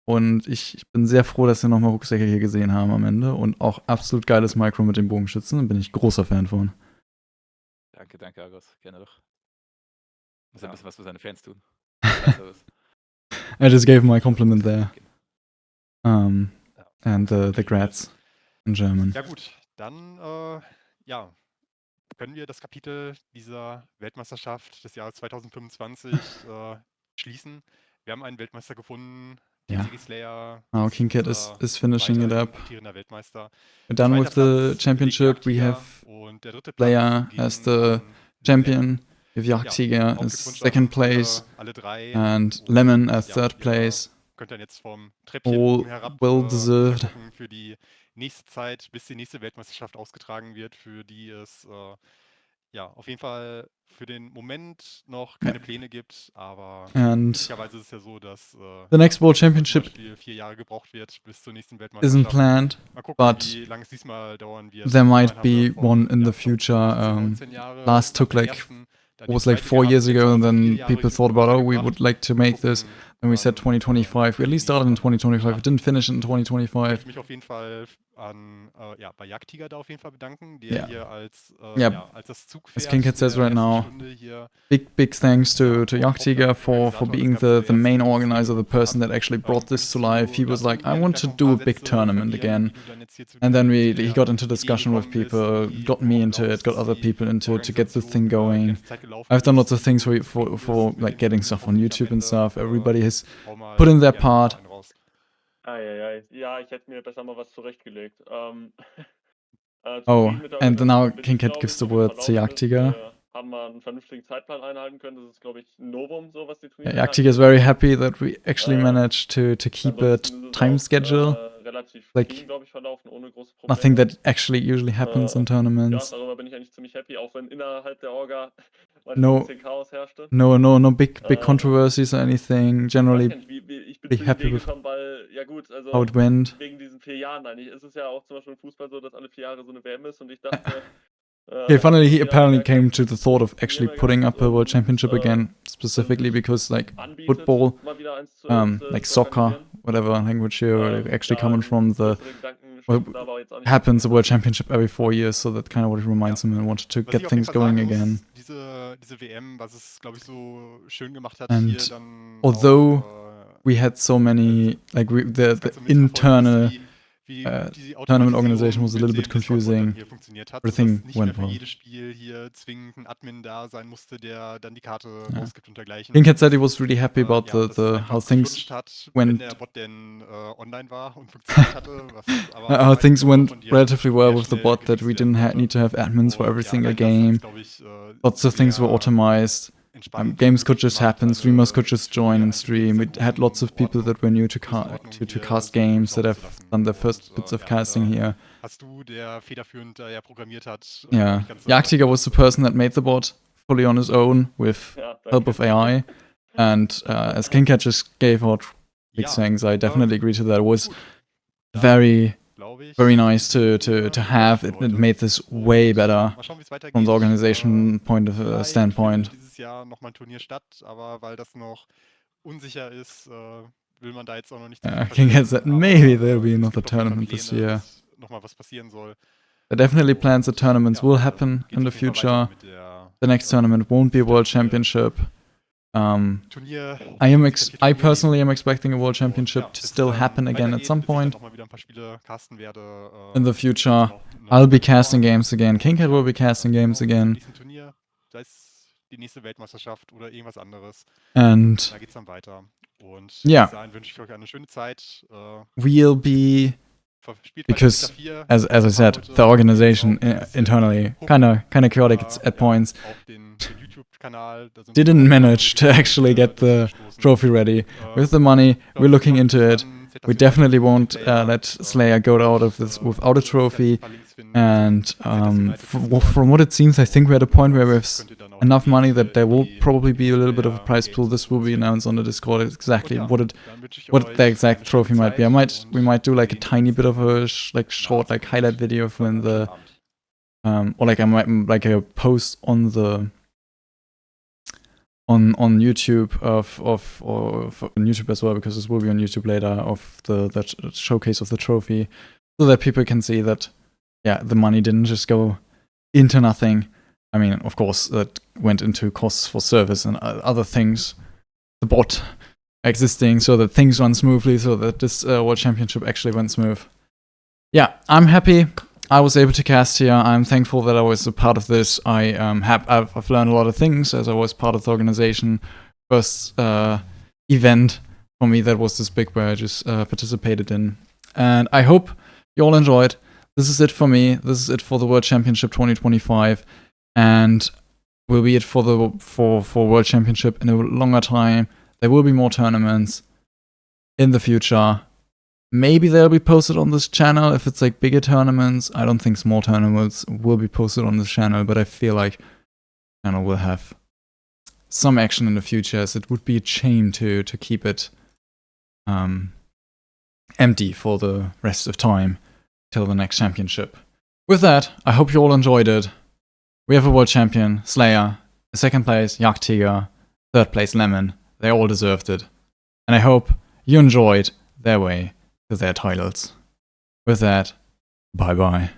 Und ich bin sehr froh, dass wir nochmal Rucksäcke hier gesehen haben am Ende. Und auch absolut geiles Micro mit den Bogenschützen. Da bin ich großer Fan von. Danke, Argos. Gerne doch. Muss ein bisschen was für seine Fans tun. I just gave my compliment there. And the grats in German. Ja gut, dann können wir das Kapitel dieser Weltmeisterschaft des Jahres 2025 schließen. Wir haben einen Weltmeister gefunden. Ja. TCG Slayer. Now King Cat is finishing it up. Weltmeister. We're done with the championship. We have Slayer as the champion. With jagdtiger as second place. And Lemon as third place. Könnt dann jetzt vom Treppchen all herab well deserved. Für die nächste Zeit, bis die nächste Weltmeisterschaft ausgetragen wird, für die es auf jeden Fall für den Moment noch keine Pläne gibt, aber möglicherweise ist es ja so, dass the next World Championship zum Beispiel 4 Jahre gebraucht wird bis zur nächsten Weltmeisterschaft. Isn't planned, Mal gucken, but wie lange es diesmal dauern wird. there might be one in the future. Last took like 4 years ago, and then people thought about, oh, we would like to make this. And we said 2025. We at least started in 2025. It didn't finish in 2025. Ich mich auf jeden Fall bei Jagdtiger da auf jeden Fall bedanken, der hier als das Zugpferd as King Cat says right now, hier big thanks to Jagdtiger for being the main organizer, the person that actually brought this to life. He was like, I want to do a big tournament again. And then he got into discussion with people, got me into it, got other people into it to get the thing going. I've done lots of things for like getting stuff on YouTube and stuff. Everybody has put in their part. Ja, ich hätte mir besser mal was zurechtgelegt. Oh, and now King Cat gives the word to Jagdtiger. Haben wir einen vernünftigen Zeitplan einhalten können. Das ist, glaube ich, ein Novum, so was die Turniere Jagdtiger is very happy that we actually managed to keep a time schedule. Relativ like, clean, glaube ich, verlaufen, ohne große Probleme. Nothing that actually usually happens in tournaments. Ja, darüber bin ich eigentlich ziemlich happy, auch wenn innerhalb der Orga No, ein bisschen Chaos herrschte. No big controversies or anything. Generally, ich bin be zu happy Idee with gekommen, weil, ja gut, also how it went. wegen diesen 4 Jahren eigentlich. Ist es ja auch zum Beispiel im Fußball so, dass alle 4 Jahre so eine WM ist und ich dachte... Okay, funnily, he apparently came to the thought of actually putting up a World Championship again, specifically because, like, football, like soccer, whatever language you're actually coming from, happens a World Championship every 4 years, so that kind of what it reminds him and wanted to get things going again. Diese WM, was es, glaube ich, so schön gemacht hat, and hier dann although auch, we had so many, like, the internal tournament organization was a little bit confusing. Everything went well. Jedes Spiel hier zwingend ein Admin da sein musste, der dann die Karte rausgibt und dergleichen. King Cat said he was really happy about how things went. Wenn der Bot denn online war und funktioniert hatte. How things went relatively well with the bot, that we didn't need to have admins for every single game. Lots of things were automized. entspannt. Games could just gemacht, happen, alle streamers could just join Turniere and stream. We had lots of people that were new to, to cast games, that have done their first bits of casting here. Hast du, der federführend programmiert hat, Yeah, ich ganz jagdtiger was the person that made the bot fully on his own with Ja, help danke. of AI. And as Kingcat just gave out big Ja, things, I definitely agree to that. It was gut. Dann, very, glaub ich, very nice to have. It made this way better mal schauen, wie es weitergeht. from the organization point of Vielleicht standpoint. findet dieses Jahr nochmal ein Turnier statt, aber weil das noch unsicher ist, will man da jetzt auch noch nicht zu viel Kingcat said versprechen, maybe aber, there'll be es another gibt auf jeden Fall tournament this Pläne, year. dass nochmal was passieren soll. There definitely plans that tournaments Ja, will also happen geht's in the auf jeden Fall future. weiter mit der, The next tournament won't be a World Championship. Turnier. I personally am expecting a World Championship to still happen again at some point Noch mal wieder ein paar Spiele casten werde, in the future. noch eine I'll be Woche casting dauern. games again. Kingcat will be casting games Zum again. nächsten Turnier, sei es die nächste Weltmeisterschaft oder irgendwas anderes. And Da geht's dann weiter. Und Ja. bis dahin wünsche ich euch eine schöne Zeit. we'll be, Spielt because weiter Vita 4. as I said, Heute the organization auch ein bisschen internally gucken. kinda chaotic at Ja, points. Auch den YouTube-Kanal. Da sind Didn't auch manage to einige actually get the gestoßen. trophy ready. With the money, we're looking into it. We definitely won't let Slayer go out of this without a trophy. And from what it seems, I think we're at a point where we have enough money that there will probably be a little bit of a prize pool. This will be announced on the Discord exactly what the exact trophy might be. We might do like a tiny bit of a short highlight video of when the or like I might like a post on the on YouTube or on YouTube as well, because this will be on YouTube later, of the showcase of the trophy, so that people can see that the money didn't just go into nothing. I mean, of course, that went into costs for service and other things. The bot existing so that things run smoothly, so that this World Championship actually went smooth. Yeah, I'm happy I was able to cast here. I'm thankful that I was a part of this. I've learned a lot of things as I was part of the organization. First event for me that was this big where I just participated in. And I hope you all enjoyed. This is it for me. This is it for the World Championship 2025. And will be it for the for World Championship in a longer time. There will be more tournaments in the future. Maybe they'll be posted on this channel if it's like bigger tournaments. I don't think small tournaments will be posted on this channel, but I feel like the channel will have some action in the future, as it would be a shame to keep it empty for the rest of time till the next championship. With that, I hope you all enjoyed it. We have a world champion, Slayer, a second place, jagdtiger, third place, Lemon. They all deserved it. And I hope you enjoyed their way to their titles. With that, bye bye.